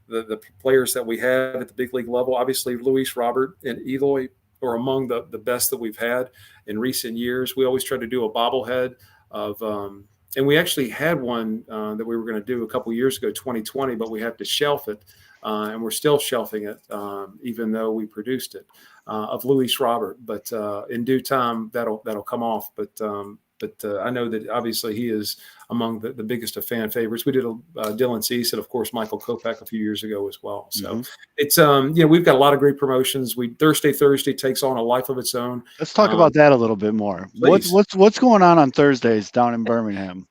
Speaker 4: the players that we have at the big league level. Obviously, Luis Robert and Eloy are among the best that we've had in recent years. We always try to do a bobblehead of, and we actually had one that we were going to do a couple years ago, 2020, but we have to shelf it. And we're still shelving it, even though we produced it, of Luis Robert. But in due time, that'll come off. But I know that obviously he is among the biggest of fan favorites. We did Dylan Cease and, of course, Michael Kopech a few years ago as well. So it's we've got a lot of great promotions. Thursday takes on a life of its own.
Speaker 2: Let's talk about that a little bit more.
Speaker 4: Please.
Speaker 2: What's going on Thursdays down in Birmingham?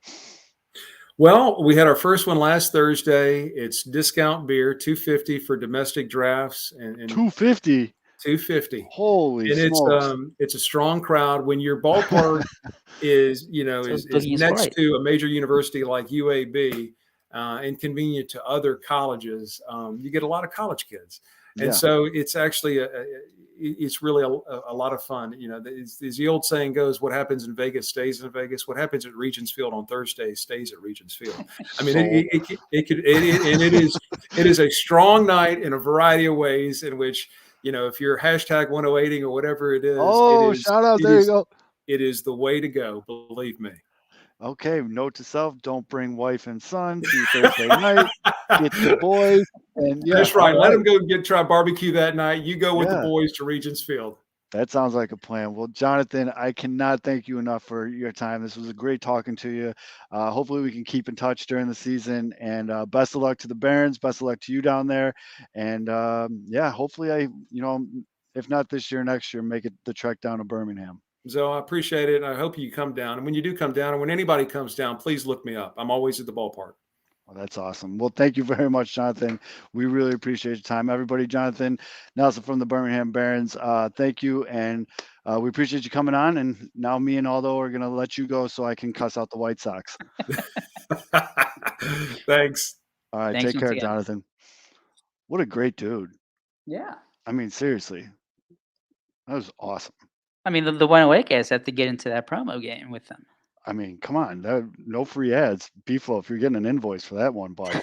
Speaker 4: Well, we had our first one last Thursday. It's discount beer, $2.50 for domestic drafts, and
Speaker 2: $2.50.
Speaker 4: $2.50.
Speaker 2: Holy smokes!
Speaker 4: It's a strong crowd. When your ballpark is next to a major university like UAB and convenient to other colleges, you get a lot of college kids, and so it's actually it's really a lot of fun. As the old saying goes, what happens in Vegas stays in Vegas. What happens at Regents Field on Thursday stays at Regents Field. I mean, it is a strong night in a variety of ways in which, if you're hashtag 108ing or whatever it is.
Speaker 2: Shout out. There you go.
Speaker 4: It is the way to go. Believe me.
Speaker 2: Okay. Note to self, don't bring wife and son to Thursday night. Get the boys. And
Speaker 4: that's right. Let them go try barbecue that night. You go with the boys to Regents Field.
Speaker 2: That sounds like a plan. Well, Jonathan, I cannot thank you enough for your time. This was a great talking to you. Hopefully we can keep in touch during the season, and best of luck to the Barons. Best of luck to you down there. And hopefully if not this year, next year, make it the trek down to Birmingham.
Speaker 4: So I appreciate it. And I hope you come down. And when you do come down, and when anybody comes down, please look me up. I'm always at the ballpark.
Speaker 2: Well, that's awesome. Well, thank you very much, Jonathan. We really appreciate your time. Everybody, Jonathan Nelson from the Birmingham Barons, thank you. And we appreciate you coming on. And now me and Aldo are going to let you go so I can cuss out the White Sox.
Speaker 4: Thanks.
Speaker 2: All right. Take care, Jonathan. What a great dude.
Speaker 3: Yeah.
Speaker 2: I mean, seriously. That was awesome.
Speaker 3: I mean, the 108 guys have to get into that promo game with them.
Speaker 2: I mean, come on. No free ads. Beeflo, if you're getting an invoice for that one, bud.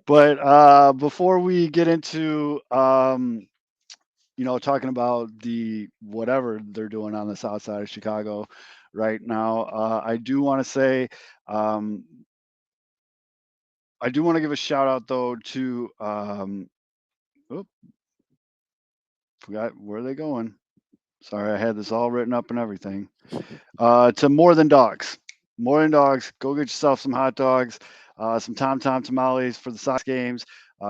Speaker 2: But before we get into, talking about the whatever they're doing on the south side of Chicago right now, I do want to say, I do want to give a shout out, though, to, forgot where they going. Sorry, I had this all written up and everything. To More Than Dogs. More Than Dogs. Go get yourself some hot dogs, some Tom Tom tamales for the Sox games.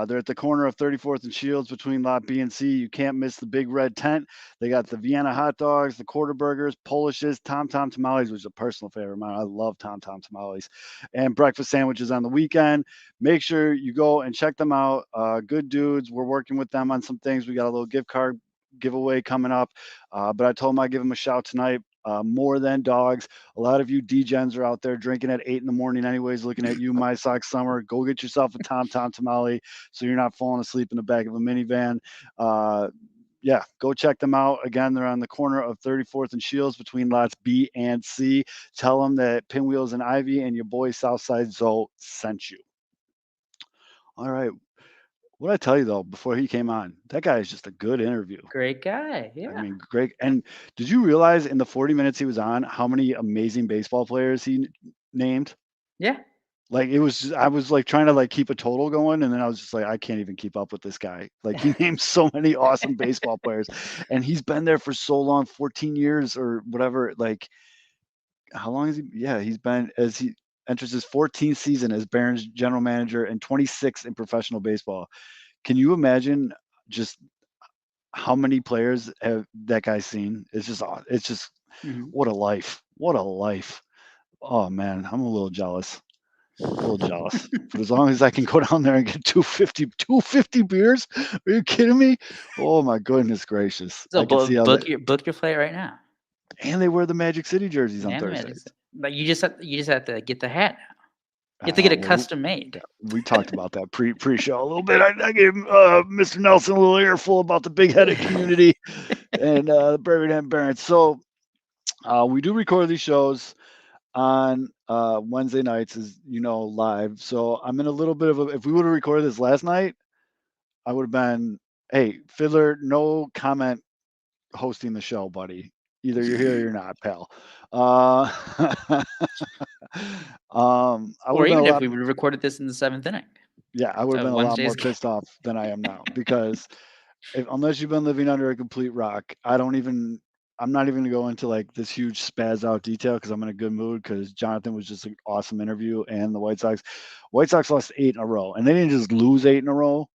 Speaker 2: They're at the corner of 34th and Shields between Lot B and C. You can't miss the big red tent. They got the Vienna hot dogs, the quarter burgers, Polishes, Tom Tom tamales, which is a personal favorite of mine. I love Tom Tom tamales. And breakfast sandwiches on the weekend. Make sure you go and check them out. Good dudes. We're working with them on some things. We got a little gift card giveaway coming up, but I told him I'd give him a shout tonight. More Than Dogs. A lot of you degens are out there drinking at 8 a.m. anyways, looking at you, My Sox Summer. Go get yourself a Tom Tom tamale so you're not falling asleep in the back of a minivan. yeah, go check them out. Again, they're on the corner of 34th and Shields between lots B and C. Tell them that Pinwheels and Ivy and your boy Southside Zoe sent you. All right. What I tell you though, before he came on, that guy is just a good interview.
Speaker 3: Great guy. Yeah.
Speaker 2: I mean, great. And did you realize in the 40 minutes he was on how many amazing baseball players he named?
Speaker 3: Yeah.
Speaker 2: Like I was like trying to like keep a total going, and then I was just like, I can't even keep up with this guy. Like he named so many awesome baseball players, and he's been there for so long, 14 years or whatever. Like, how long is he? Yeah, he's been as he enters his 14th season as Barons general manager and 26th in professional baseball. Can you imagine just how many players have that guy seen? It's just what a life. What a life. Oh man, I'm a little jealous. But as long as I can go down there and get 250 beers, are you kidding me? Oh my goodness gracious.
Speaker 3: So
Speaker 2: I can see how
Speaker 3: book your flight right now.
Speaker 2: and they wear the Magic City jerseys on
Speaker 3: And
Speaker 2: Thursdays.
Speaker 3: But you just have to get the hat now. You have to get it custom made.
Speaker 2: Yeah, we talked about that pre-show a little bit. I gave Mr. Nelson a little earful about the big-headed community and the Birmingham Barons. So we do record these shows on Wednesday nights, as you know, live. So I'm in a little bit of if we would have recorded this last night, I would have been, hey, Fiddler, no comment hosting the show, buddy. Either you're here or you're not, pal.
Speaker 3: Or even if we would have recorded this in the 7th inning.
Speaker 2: Yeah, I would have been a lot more pissed off than I am now because unless you've been living under a complete rock, I'm not even going to go into like this huge spaz out detail because I'm in a good mood because Jonathan was just an awesome interview, and the White Sox lost 8 in a row, and they didn't just lose 8 in a row.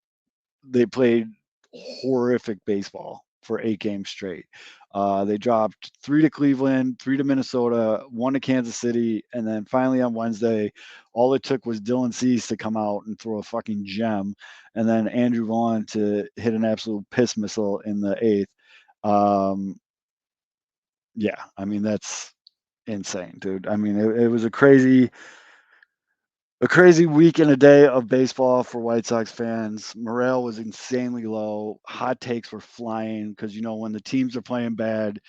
Speaker 2: They played horrific baseball for 8 games straight. They dropped 3 to Cleveland, 3 to Minnesota, 1 to Kansas City, and then finally on Wednesday, all it took was Dylan Cease to come out and throw a fucking gem, and then Andrew Vaughn to hit an absolute piss missile in the 8th. Yeah, I mean, that's insane, dude. I mean, it was a crazy week and a day of baseball for White Sox fans. Morale was insanely low. Hot takes were flying because, when the teams are playing bad,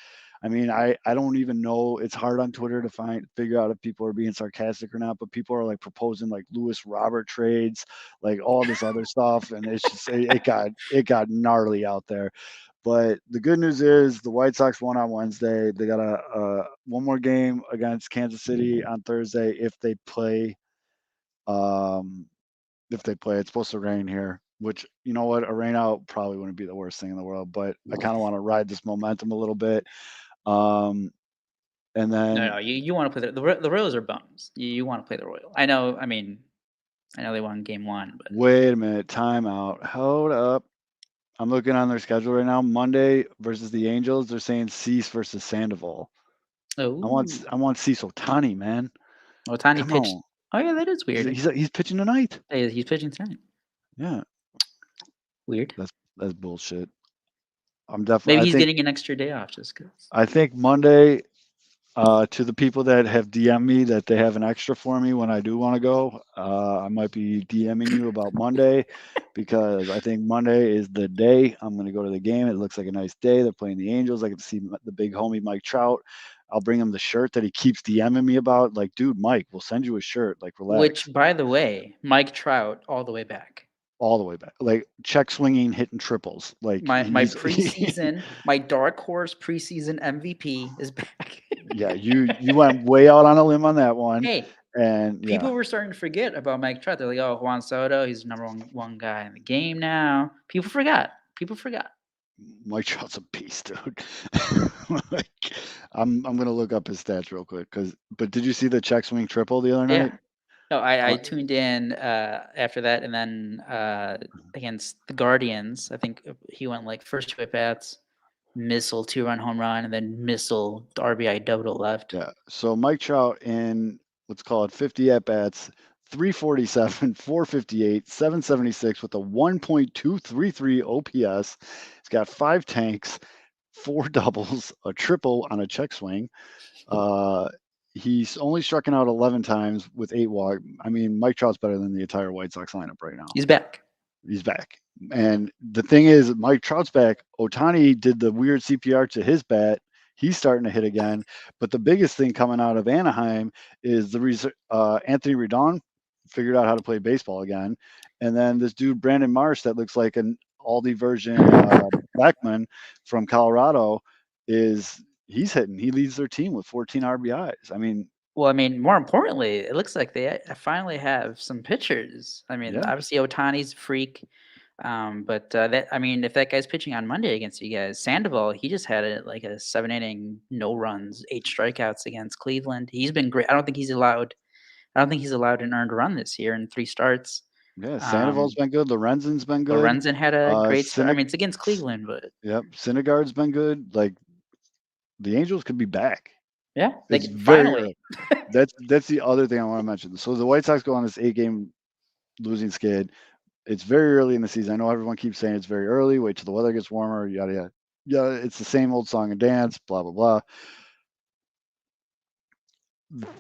Speaker 2: I mean, I don't even know. It's hard on Twitter to figure out if people are being sarcastic or not, but people are like proposing like Lewis Robert trades, like all this other stuff. And it's just, it got gnarly out there. But the good news is the White Sox won on Wednesday. They got a one more game against Kansas City on Thursday if they play. It's supposed to rain here, which, you know what, a rain out probably wouldn't be the worst thing in the world, but I kind of want to ride this momentum a little bit. And then
Speaker 3: no, you want to play the Royals are bums. You want to play the Royals. I know they won game 1, but
Speaker 2: wait a minute, timeout. Hold up. I'm looking on their schedule right now. Monday versus the Angels. They're saying Cease versus Sandoval.
Speaker 3: Oh,
Speaker 2: I want Cease Ohtani, man.
Speaker 3: Ohtani
Speaker 2: Come
Speaker 3: pitched.
Speaker 2: on.
Speaker 3: Oh yeah, that is weird.
Speaker 2: He's pitching tonight.
Speaker 3: Hey, he's pitching tonight.
Speaker 2: Yeah.
Speaker 3: Weird.
Speaker 2: That's bullshit. I'm definitely.
Speaker 3: Maybe he's getting an extra day off just because.
Speaker 2: I think Monday. To the people that have DM'd me that they have an extra for me when I do want to go, I might be DMing you about Monday because I think Monday is the day I'm going to go to the game. It looks like a nice day. They're playing the Angels. I get to see the big homie Mike Trout. I'll bring him the shirt that he keeps DMing me about. Like, dude, Mike, we'll send you a shirt. Like, relax.
Speaker 3: Which, by the way, Mike Trout all the way back.
Speaker 2: All the way back, like check swinging, hitting triples. Like
Speaker 3: my preseason, my dark horse preseason MVP is back.
Speaker 2: Yeah, you went way out on a limb on that one.
Speaker 3: Hey,
Speaker 2: and
Speaker 3: people were starting to forget about Mike Trout. They're like, "Oh, Juan Soto, he's the number one guy in the game now." People forgot.
Speaker 2: Mike Trout's a beast, dude. Like, I'm gonna look up his stats real quick. But did you see the check swing triple the other night?
Speaker 3: Yeah. No, I tuned in after that, and then against the Guardians, I think he went like first 2 at bats, missile 2-run home run, and then missile RBI double left.
Speaker 2: Yeah. So Mike Trout in let's call it 50 at bats, 347, 458, 776 with a 1.233 OPS. He's got 5 tanks, 4 doubles, a triple on a check swing. He's only struck out 11 times with 8 walks. I mean, Mike Trout's better than the entire White Sox lineup right now.
Speaker 3: He's back.
Speaker 2: He's back. And the thing is, Mike Trout's back. Ohtani did the weird CPR to his bat. He's starting to hit again. But the biggest thing coming out of Anaheim is Anthony Rendon figured out how to play baseball again. And then this dude, Brandon Marsh, that looks like an Aldi version Blackman from Colorado, he's hitting. He leads their team with 14 RBIs. I mean,
Speaker 3: Well, I mean, more importantly, it looks like they finally have some pitchers. I mean,
Speaker 2: Yeah.
Speaker 3: obviously Otani's a freak, but if that guy's pitching on Monday against you guys, Sandoval, he just had a 7 inning, no runs, 8 strikeouts against Cleveland. He's been great. I don't think he's allowed an earned run this year in 3 starts.
Speaker 2: yeah, Sandoval's been good. Lorenzen's been good.
Speaker 3: Lorenzen had a great start. I
Speaker 2: Syndergaard-
Speaker 3: mean, it's against Cleveland, but
Speaker 2: Yep, Syndergaard's been good. Like the Angels could be back.
Speaker 3: yeah,
Speaker 2: It's
Speaker 3: finally.
Speaker 2: That's the other thing I want to mention. So the White Sox go on this 8-game losing skid. It's very early in the season. I know everyone keeps saying it's very early. Wait till the weather gets warmer. Yada yada. Yeah, it's the same old song and dance. Blah blah blah.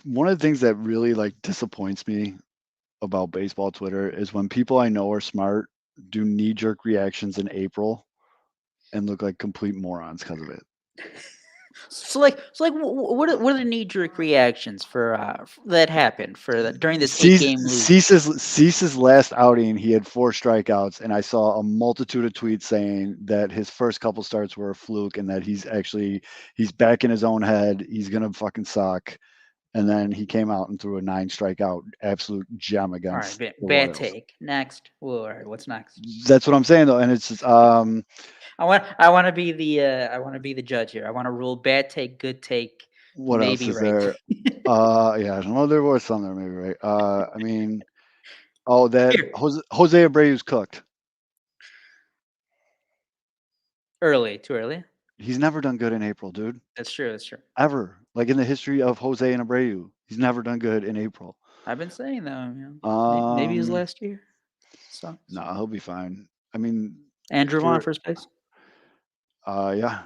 Speaker 2: One of the things that really disappoints me about baseball Twitter is when people I know are smart do knee-jerk reactions in April and look like complete morons because of it.
Speaker 3: What are the knee-jerk reactions for that happened during this 8-game losing?
Speaker 2: Cease's last outing, he had 4 strikeouts, and I saw a multitude of tweets saying that his first couple starts were a fluke and that he's back in his own head. He's gonna fucking suck. And then he came out and threw a 9 strikeout absolute gem against.
Speaker 3: All right,
Speaker 2: the
Speaker 3: bad
Speaker 2: Royals.
Speaker 3: take. Next. Well, all right, what's next?
Speaker 2: That's what I'm saying though, and it's just,
Speaker 3: I want to be the judge here. I want to rule bad take, good take.
Speaker 2: what
Speaker 3: maybe
Speaker 2: else is
Speaker 3: right.
Speaker 2: there? Yeah, I don't know. There was some there, maybe right. I mean, that
Speaker 3: Here.
Speaker 2: Jose Abreu's cooked.
Speaker 3: Too early.
Speaker 2: He's never done good in April, dude.
Speaker 3: That's true.
Speaker 2: Ever. Like in the history of Jose and Abreu, he's never done good in April.
Speaker 3: I've been saying though, maybe it was last year. So
Speaker 2: No, he'll be fine. I mean,
Speaker 3: Andrew Vaughn first base.
Speaker 2: Yeah.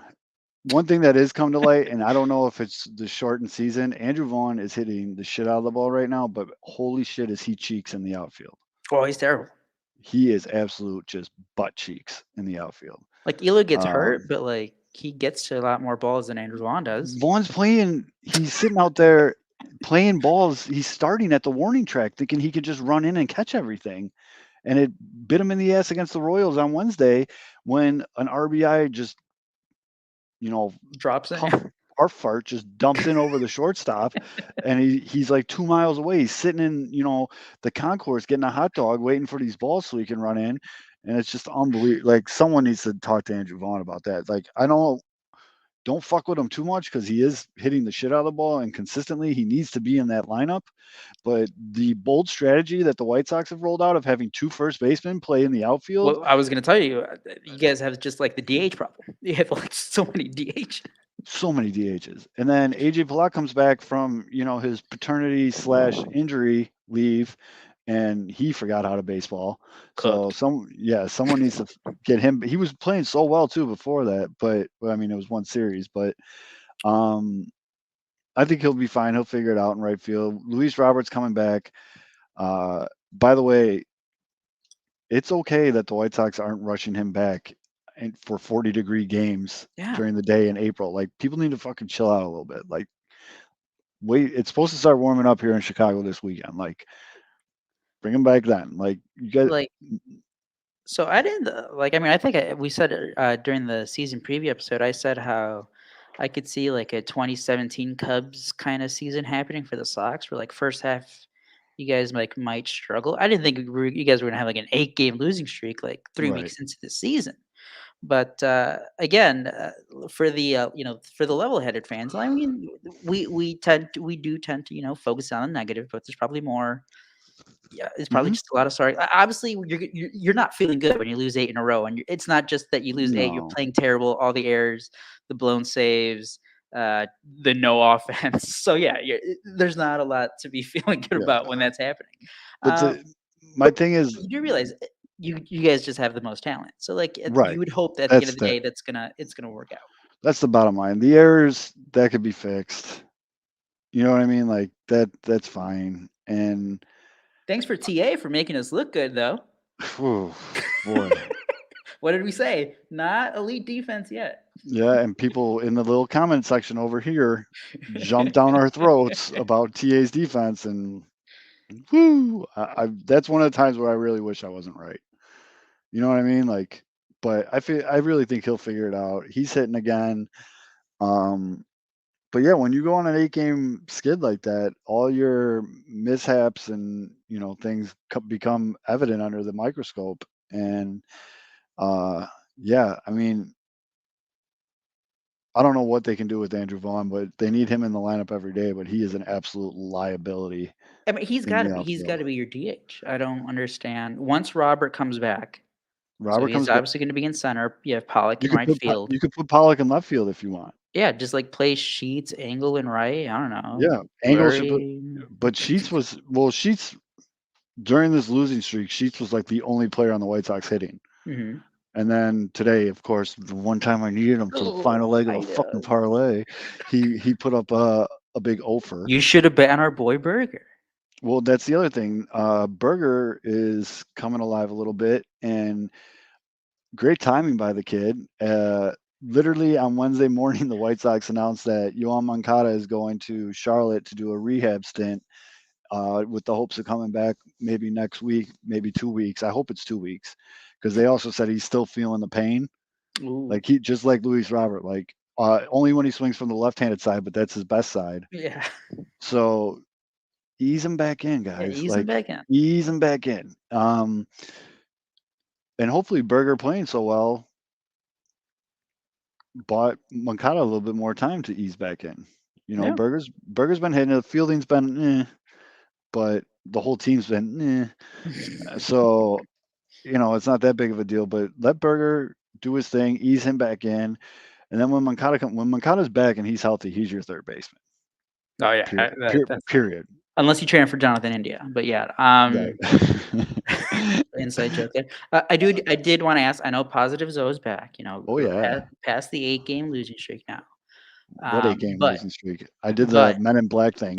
Speaker 2: One thing that is come to light, and I don't know if it's the shortened season, Andrew Vaughn is hitting the shit out of the ball right now, but holy shit is he cheeks in the outfield.
Speaker 3: Oh, he's terrible.
Speaker 2: He is absolute just butt cheeks in the outfield.
Speaker 3: Like Elo gets hurt, but he gets to a lot more balls than Andrew Vaughn does.
Speaker 2: Vaughn's he's sitting out there playing balls. He's starting at the warning track thinking he could just run in and catch everything. And it bit him in the ass against the Royals on Wednesday when an RBI just,
Speaker 3: drops in.
Speaker 2: Our fart just dumps in over the shortstop, and he's like 2 miles away. He's sitting in, the concourse getting a hot dog, waiting for these balls so he can run in. And it's just unbelievable. Like someone needs to talk to Andrew Vaughn about that. Like don't fuck with him too much because he is hitting the shit out of the ball and consistently he needs to be in that lineup. But the bold strategy that the White Sox have rolled out of having 2 first basemen play in the outfield.
Speaker 3: Well, I was going to tell you, you guys have just the DH problem. You have so many DH.
Speaker 2: So many DHs. And then AJ Pollock comes back from, his paternity/injury leave, and he forgot how to baseball.
Speaker 3: Cooked.
Speaker 2: So someone needs to get him. He was playing so well too before that, but I mean, it was one series, but I think he'll be fine. He'll figure it out in right field. Luis Roberts coming back. By the way, it's okay that the White Sox aren't rushing him back for 40-degree games during the day in April. Like people need to fucking chill out a little bit. Like wait, it's supposed to start warming up here in Chicago this weekend. Like bring him back then. Like you guys.
Speaker 3: So I didn't I think we said during the season preview episode, I said how I could see a 2017 Cubs kind of season happening for the Sox, where first half you guys might struggle. I didn't think you guys were gonna have an 8-game losing streak 3 weeks into the season. But again, for the level-headed fans, I mean, we do tend to focus on the negative, but there's probably more. Yeah, it's probably just a lot of sorry. Obviously, you're not feeling good when you lose 8 in a row, and it's not just that you lose 8. You're playing terrible. All the errors, the blown saves, the no offense. So yeah, there's not a lot to be feeling good about when that's happening.
Speaker 2: But my thing is,
Speaker 3: you do realize you guys just have the most talent. So you would hope that at the end of the day, it's gonna work out.
Speaker 2: That's the bottom line. The errors that could be fixed. You know what I mean? Like that's fine. And
Speaker 3: thanks for TA for making us look good, though.
Speaker 2: Whew, boy.
Speaker 3: What did we say? Not elite defense yet.
Speaker 2: Yeah, and people in the little comment section over here jump down our throats about TA's defense, and whoo, that's one of the times where I really wish I wasn't right. You know what I mean? Like, but I really think he'll figure it out. He's hitting again. But yeah, when you go on an 8-game skid like that, all your mishaps and things become evident under the microscope. And yeah, I mean, I don't know what they can do with Andrew Vaughn, but they need him in the lineup every day. But he is an absolute liability.
Speaker 3: I mean, he's
Speaker 2: in
Speaker 3: got
Speaker 2: the
Speaker 3: to be. He's
Speaker 2: outfield.
Speaker 3: got to be your DH. I don't understand. Once Robert comes back, so
Speaker 2: Robert
Speaker 3: he's
Speaker 2: comes back.
Speaker 3: obviously going to be in center. You have Pollock
Speaker 2: You
Speaker 3: in
Speaker 2: could
Speaker 3: right
Speaker 2: put
Speaker 3: field.
Speaker 2: you could put Pollock in left field if you want.
Speaker 3: Yeah, just like play Sheets, Angle, and right. I don't know.
Speaker 2: Yeah, Angle should put,
Speaker 3: Fleury.
Speaker 2: but Sheets during this losing streak. Sheets was like the only player on the White Sox hitting.
Speaker 3: Mhm.
Speaker 2: And then today, of course, the one time I needed him for the final leg of
Speaker 3: I
Speaker 2: a fucking
Speaker 3: know.
Speaker 2: parlay, he put up a big offer.
Speaker 3: You should have bet on our boy Burger.
Speaker 2: Well, that's the other thing. Berger is coming alive a little bit, and great timing by the kid. Literally on Wednesday morning, the White Sox announced that Yoan Moncada is going to Charlotte to do a rehab stint with the hopes of coming back maybe next week, maybe 2 weeks. I hope it's 2 weeks, because they also said he's still feeling the pain.
Speaker 3: Ooh.
Speaker 2: Like he just like Luis Robert, like only when he swings from the left-handed side, but that's his best side.
Speaker 3: Yeah.
Speaker 2: So ease him back in,
Speaker 3: Yeah,
Speaker 2: guys.
Speaker 3: ease him back in.
Speaker 2: Ease him back in. And hopefully Berger playing so well bought Moncada a little bit more time to ease back in.
Speaker 3: Yeah.
Speaker 2: Berger's been hitting. The fielding's been but the whole team's been so it's not that big of a deal. But let Berger do his thing, ease him back in, and then when Moncada's back and he's healthy, he's your third baseman.
Speaker 3: Oh yeah.
Speaker 2: Period.
Speaker 3: Unless you trade for Jonathan India, but yeah. Inside joke there. I did want to ask. I know Positive Zoe's back.
Speaker 2: Oh,
Speaker 3: we're
Speaker 2: yeah.
Speaker 3: past the 8-game losing streak now.
Speaker 2: What 8-game
Speaker 3: but-
Speaker 2: losing streak? I did the
Speaker 3: but-
Speaker 2: Men in Black thing.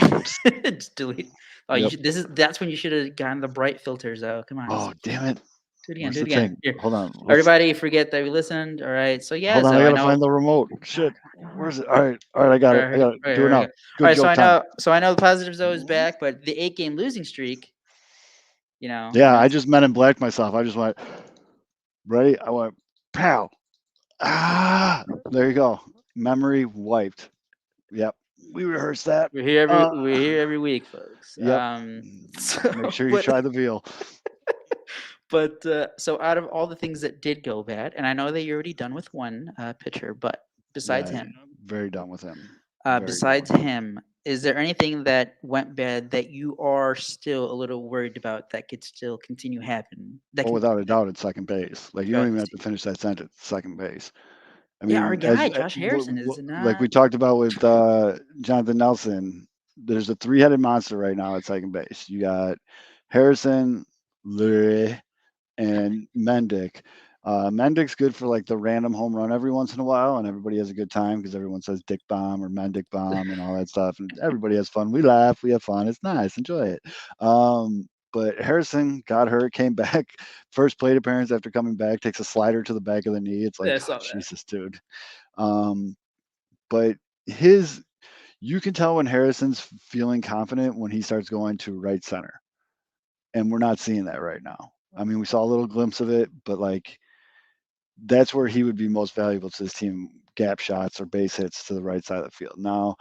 Speaker 3: Just delete. Oh,
Speaker 2: Yep.
Speaker 3: That's when you should have gotten the bright filters out. Come on.
Speaker 2: Oh, damn it.
Speaker 3: Do it again.
Speaker 2: Where's
Speaker 3: Do it
Speaker 2: the
Speaker 3: again.
Speaker 2: thing?
Speaker 3: Here.
Speaker 2: Hold on.
Speaker 3: Everybody, forget that we listened. All right. So yeah.
Speaker 2: Hold on,
Speaker 3: so
Speaker 2: I gotta
Speaker 3: know,
Speaker 2: find the remote. Shit. Where's it? All right, I got it. I got it. Do it now. Good
Speaker 3: All right,
Speaker 2: joke
Speaker 3: so I know the Positive Zoe is back, but the 8-game losing streak,
Speaker 2: Yeah, I just Men in Black myself. I just went, ready? I went, pow. There you go. Memory wiped. Yep. We rehearsed that.
Speaker 3: We're here every week, folks.
Speaker 2: Yep. Make sure you try the veal.
Speaker 3: But so out of all the things that did go bad, and I know that you're already done with one pitcher, but besides him,
Speaker 2: very done with him.
Speaker 3: Besides him, is there anything that went bad that you are still a little worried about that could still continue happening?
Speaker 2: Without a doubt, it's second base. Like you don't even have to finish that sentence. Second base. I mean,
Speaker 3: our guy Josh Harrison is not
Speaker 2: like we talked about with Jonathan Nelson. There's a 3-headed monster right now at second base. You got Harrison, Lurie, and Mendick. Mendick's good for like the random home run every once in a while, and everybody has a good time because everyone says Dick Bomb or Mendick Bomb and all that stuff, and everybody has fun. We laugh, we have fun. It's nice, enjoy it. But Harrison got hurt, came back, first plate appearance after coming back, takes a slider to the back of the knee. It's like, Jesus, dude. But you can tell when Harrison's feeling confident when he starts going to right center, and we're not seeing that right now. I mean, we saw a little glimpse of it, but like that's where he would be most valuable to his team, gap shots or base hits to the right side of the field. Now,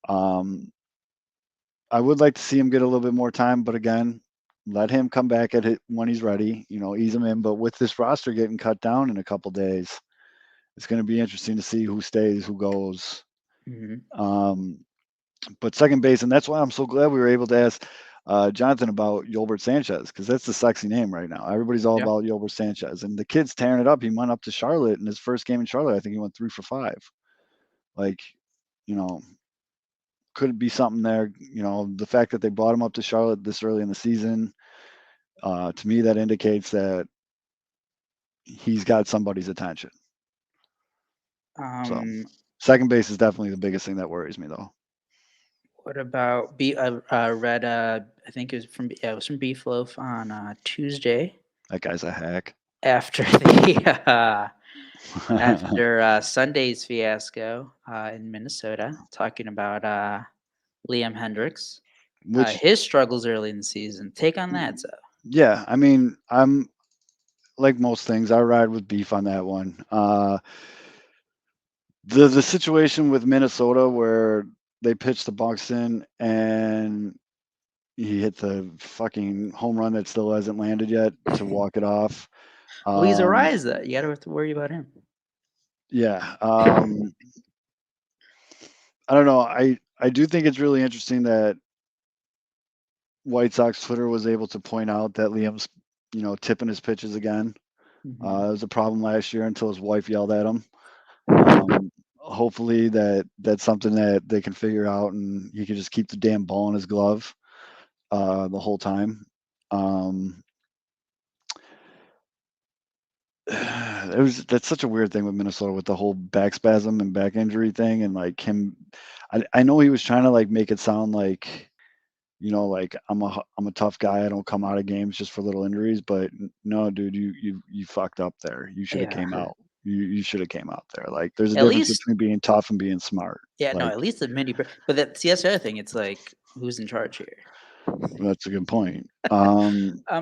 Speaker 2: I would like to see him get a little bit more time, but again, let him come back at it when he's ready, ease him in. But with this roster getting cut down in a couple days, it's going to be interesting to see who stays, who goes.
Speaker 3: Mm-hmm.
Speaker 2: But second base, and that's why I'm so glad we were able to ask Jonathan about Yolbert Sanchez, because that's the sexy name right now. Everybody's all about Yolbert Sanchez, and the kid's tearing it up. He went up to Charlotte in his first game in Charlotte. I think he went 3 for 5. Like, could it be something there? The fact that they brought him up to Charlotte this early in the season, to me, that indicates he's got somebody's attention. So second base is definitely the biggest thing that worries me, though.
Speaker 3: What about read? I think it was from Beef Loaf on Tuesday.
Speaker 2: That guy's a hack.
Speaker 3: after the after Sunday's fiasco in Minnesota, talking about Liam Hendricks,
Speaker 2: Which,
Speaker 3: his struggles early in the season. Take on that, so.
Speaker 2: yeah, I mean, I'm like most things, I ride with beef on that one. The situation with Minnesota where they pitched the Buxton and he hit the fucking home run that still hasn't landed yet to walk it off.
Speaker 3: Well, he's a rise, though. You got to have to worry about him.
Speaker 2: Yeah. I don't know. I do think it's really interesting that White Sox Twitter was able to point out that Liam's, tipping his pitches again. It was a problem last year until his wife yelled at him. Hopefully that's something that they can figure out and he can just keep the damn ball in his glove the whole time. That's such a weird thing with Minnesota with the whole back spasm and back injury thing and like him. I know he was trying to like make it sound like, like I'm a tough guy. I don't come out of games just for little injuries, but no, dude, you fucked up there. You should have came out. You should have came out there. Like there's a difference between being tough and being smart.
Speaker 3: Yeah,
Speaker 2: like,
Speaker 3: no, at least the mini. But that's the other thing. It's like, who's in charge here?
Speaker 2: That's a good point.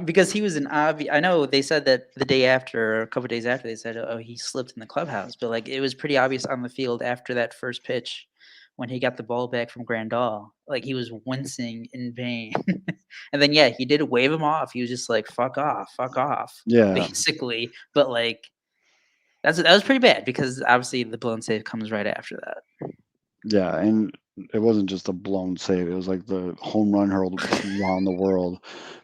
Speaker 3: Because he was an obvious. I know they said that the day after, or a couple of days after, they said, "Oh, he slipped in the clubhouse." But like, it was pretty obvious on the field after that first pitch, when he got the ball back from Grandal, like he was wincing in pain. And then he did wave him off. He was just like, "Fuck off, fuck off."
Speaker 2: Yeah,
Speaker 3: basically. But like, that was pretty bad because obviously the blown save comes right after that.
Speaker 2: Yeah, and it wasn't just a blown save. It was like the home run hurled around the world.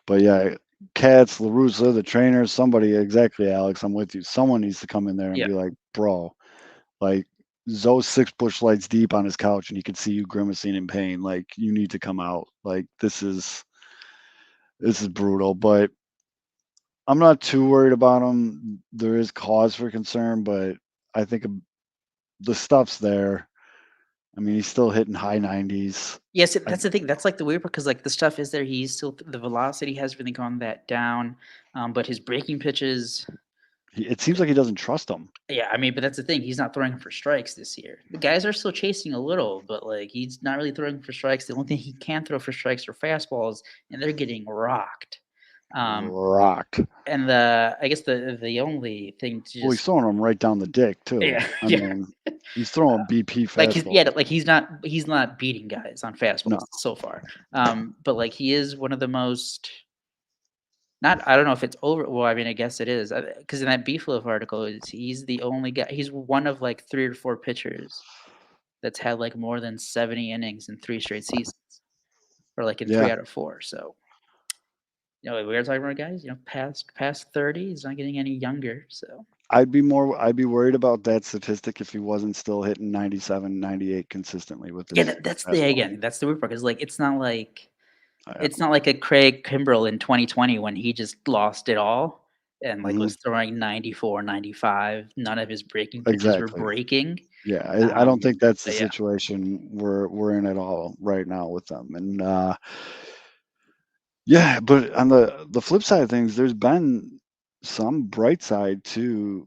Speaker 2: But yeah, Katz, LaRussa, the trainers, somebody, exactly, Alex, I'm with you. Someone needs to come in there and be like, bro, like Zoe's 6 bush lights deep on his couch and he can see you grimacing in pain. Like, you need to come out. Like, this is brutal. But I'm not too worried about him. There is cause for concern, but I think the stuff's there. I mean, he's still hitting high 90s.
Speaker 3: Yes, that's the thing. That's like the weird part because like the stuff is there. He's still the velocity has really gone that down, but his breaking pitches.
Speaker 2: It seems like he doesn't trust them.
Speaker 3: Yeah, I mean, but that's the thing. He's not throwing for strikes this year. The guys are still chasing a little, but like he's not really throwing for strikes. The only thing he can throw for strikes are fastballs, and they're getting rocked.
Speaker 2: Rocked.
Speaker 3: And I guess the only thing to just,
Speaker 2: he's throwing them right down the dick too.
Speaker 3: Yeah,
Speaker 2: I mean, he's throwing BP fastballs.
Speaker 3: He's not beating guys on fastballs so far. But like he is one of the most. I don't know if it's over. Well, I mean, I guess it is because in that Beefloaf article, he's the only guy. He's one of like 3 or 4 pitchers that's had like more than 70 innings in 3 straight seasons, or like in 3 out of 4. So. We were talking about guys, past 30, he's not getting any younger. So
Speaker 2: I'd be worried about that statistic if he wasn't still hitting 97, 98 consistently with his
Speaker 3: that's the weird part. Because like it's not like a Craig Kimbrell in 2020 when he just lost it all and like was throwing 94, 95. None of his breaking pitches were breaking.
Speaker 2: Yeah, I don't think that's the situation we're in at all right now with them. And yeah, but on the flip side of things, there's been some bright side to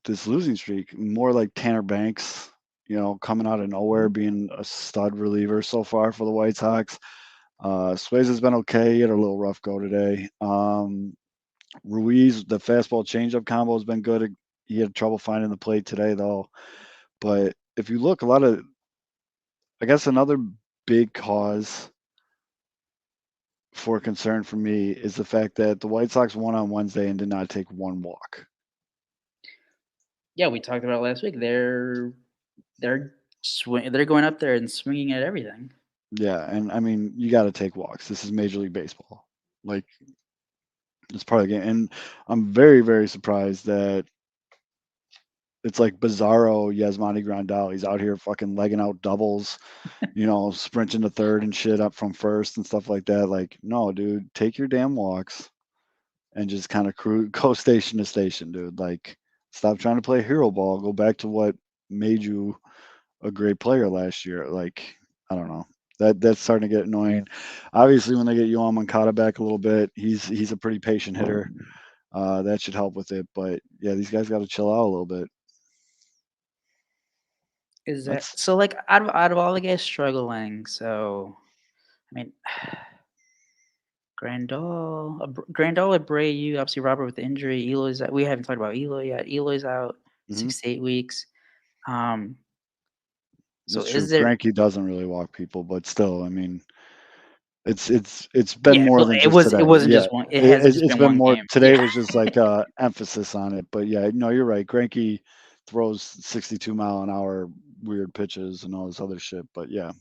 Speaker 2: this losing streak. More like Tanner Banks, coming out of nowhere, being a stud reliever so far for the White Sox. Swayze has been okay. He had a little rough go today. Ruiz, the fastball changeup combo has been good. He had trouble finding the plate today, though. But if you look, I guess another big cause for concern for me is the fact that the White Sox won on Wednesday and did not take one walk.
Speaker 3: Yeah, we talked about it last week. They're going up there and swinging at everything.
Speaker 2: Yeah, and I mean, you got to take walks. This is Major League Baseball. Like, it's part of the game. And I'm very, very surprised that it's like Bizarro Yasmani Grandal. He's out here fucking legging out doubles, sprinting to third and shit up from first and stuff like that. Like, no, dude, take your damn walks and just kind of go station to station, dude. Like, stop trying to play hero ball. Go back to what made you a great player last year. Like, I don't know. That's starting to get annoying. Obviously, when they get Yoan Moncada back a little bit, he's a pretty patient hitter. That should help with it. But yeah, these guys got to chill out a little bit.
Speaker 3: Is that
Speaker 2: That's
Speaker 3: so? Like out of all the guys struggling, so I mean, Grandal, Abreu, obviously Robert with the injury. Eloy's out. We haven't talked about Eloy yet. Eloy's out
Speaker 2: Mhm.
Speaker 3: 6 to 8 weeks. So
Speaker 2: That's true.
Speaker 3: is there?
Speaker 2: Greinke doesn't really walk people, but still, I mean, it's been
Speaker 3: Yeah,
Speaker 2: more
Speaker 3: well,
Speaker 2: than
Speaker 3: it
Speaker 2: just
Speaker 3: was. It
Speaker 2: today.
Speaker 3: wasn't
Speaker 2: Yeah,
Speaker 3: just one. It hasn't just
Speaker 2: it's
Speaker 3: been
Speaker 2: been
Speaker 3: one
Speaker 2: more.
Speaker 3: game.
Speaker 2: Today
Speaker 3: Yeah.
Speaker 2: was just like emphasis on it. But yeah, no, you're right. Greinke throws 62-mile-an-hour weird pitches and all this other shit. But yeah,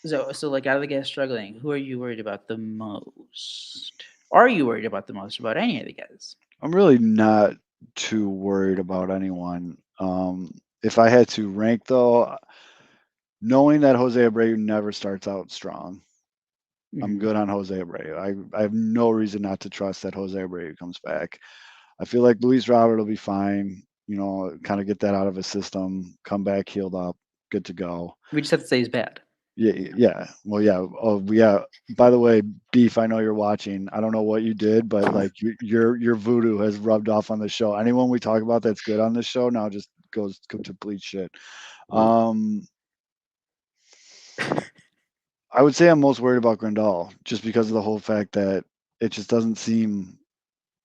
Speaker 3: So like out of the guys struggling, who are you worried about the most? Are you worried about the most about any of the guys?
Speaker 2: I'm really not too worried about anyone. If I had to rank though, knowing that Jose Abreu never starts out strong, I'm
Speaker 3: Mhm.
Speaker 2: good on Jose Abreu. I have no reason not to trust that Jose Abreu comes back. I feel like Luis Robert will be fine. You know, kind of get that out of his system, come back healed up, good to go.
Speaker 3: We just have to say he's bad.
Speaker 2: Yeah, yeah. Well, yeah. Oh, yeah. By the way, Beef, I know you're watching. I don't know what you did, but like your voodoo has rubbed off on the show. Anyone we talk about that's good on this show now just goes to complete shit. Um, I would say I'm most worried about Grandal just because of the whole fact that it just doesn't seem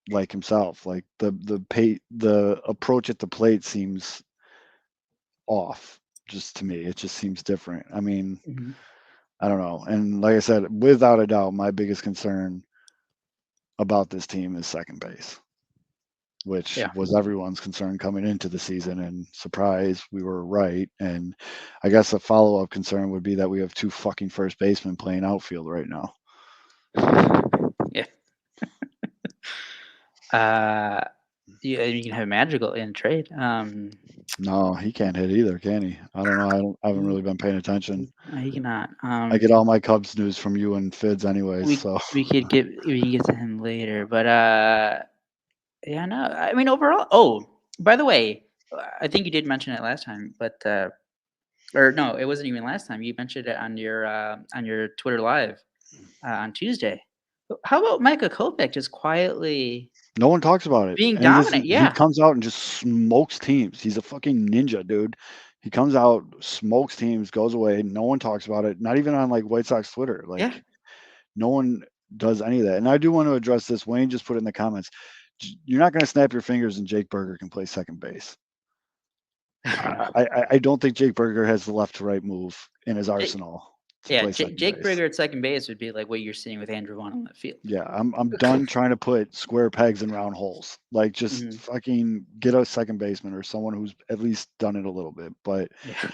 Speaker 2: like himself. Like the approach at the plate seems off. Just to me, it just seems different. I mean,
Speaker 3: Mhm.
Speaker 2: I don't know. And like I said, without a doubt, my biggest concern about this team is second base, which
Speaker 3: Yeah.
Speaker 2: was everyone's concern coming into the season. And surprise, we were right. And I guess a follow up concern would be that we have two fucking first basemen playing outfield right now.
Speaker 3: Yeah. You can have Madrigal in trade.
Speaker 2: No, he can't hit either, can he? I don't know. I haven't really been paying attention.
Speaker 3: No, he cannot.
Speaker 2: I get all my Cubs news from you and Fids anyways.
Speaker 3: we
Speaker 2: So
Speaker 3: we could get to him later, but yeah, no. I mean, overall. Oh, by the way, I think you did mention it last time, but or no, it wasn't even last time. You mentioned it on your Twitter live on Tuesday. How about Micah Kopech just quietly
Speaker 2: no one talks about it.
Speaker 3: being
Speaker 2: And
Speaker 3: dominant?
Speaker 2: he
Speaker 3: Yeah,
Speaker 2: comes out and just smokes teams. He's a fucking ninja, dude. He comes out, smokes teams, goes away. No one talks about it. Not even on like White Sox Twitter.
Speaker 3: yeah.
Speaker 2: Like no one does any of that. And I do want to address this. Wayne just put it in the comments. You're not going to snap your fingers and Jake Berger can play second base. I don't think Jake Berger has the left to right move in his arsenal to
Speaker 3: Yeah,
Speaker 2: play second
Speaker 3: Jake
Speaker 2: base.
Speaker 3: Berger at second base would be like what you're seeing with Andrew Vaughn on that field.
Speaker 2: Yeah, I'm done trying to put square pegs in round holes. Like just
Speaker 3: Mhm.
Speaker 2: fucking get a second baseman or someone who's at least done it a little bit. But
Speaker 3: Yeah.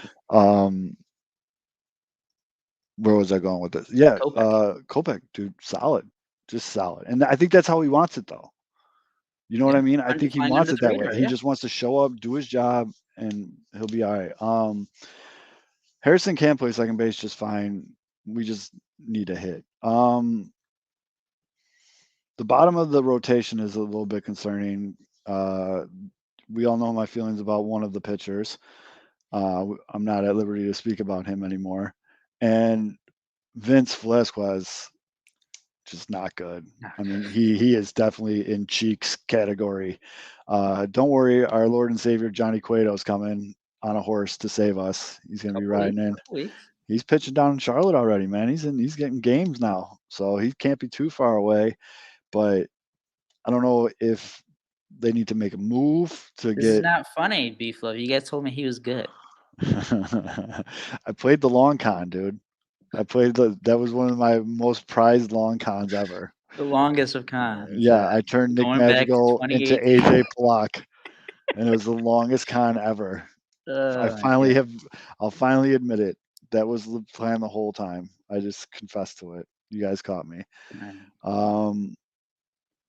Speaker 2: where was I going with this? Yeah, Kopech, dude, solid. Just solid. And I think that's how he wants it though. You know what I mean? I think he
Speaker 3: Flying
Speaker 2: wants
Speaker 3: under
Speaker 2: it
Speaker 3: the
Speaker 2: that way.
Speaker 3: radar,
Speaker 2: He
Speaker 3: yeah.
Speaker 2: just wants to show up, do his job, and he'll be all right. Harrison can play second base just fine. We just need a hit. The bottom of the rotation is a little bit concerning. We all know my feelings about one of the pitchers. I'm not at liberty to speak about him anymore. And Vince Velasquez, just not good. I mean, he is definitely in Cheeks category. Don't worry, our Lord and Savior Johnny Cueto's coming on a horse to save us. He's going to be riding in.
Speaker 3: Weeks.
Speaker 2: He's pitching down in Charlotte already, man. He's getting games now, so he can't be too far away. But I don't know if they need to make a move to
Speaker 3: This is
Speaker 2: get.
Speaker 3: not funny, Beef Love. You guys told me he was good.
Speaker 2: I played the long con, dude. That was one of my most prized long cons ever.
Speaker 3: The longest of cons.
Speaker 2: Yeah, I turned Nick
Speaker 3: going back to
Speaker 2: Madrigal into
Speaker 3: 2018.
Speaker 2: AJ Pollock, and it was the longest con ever. I'll finally admit it. That was the plan the whole time. I just confessed to it. You guys caught me.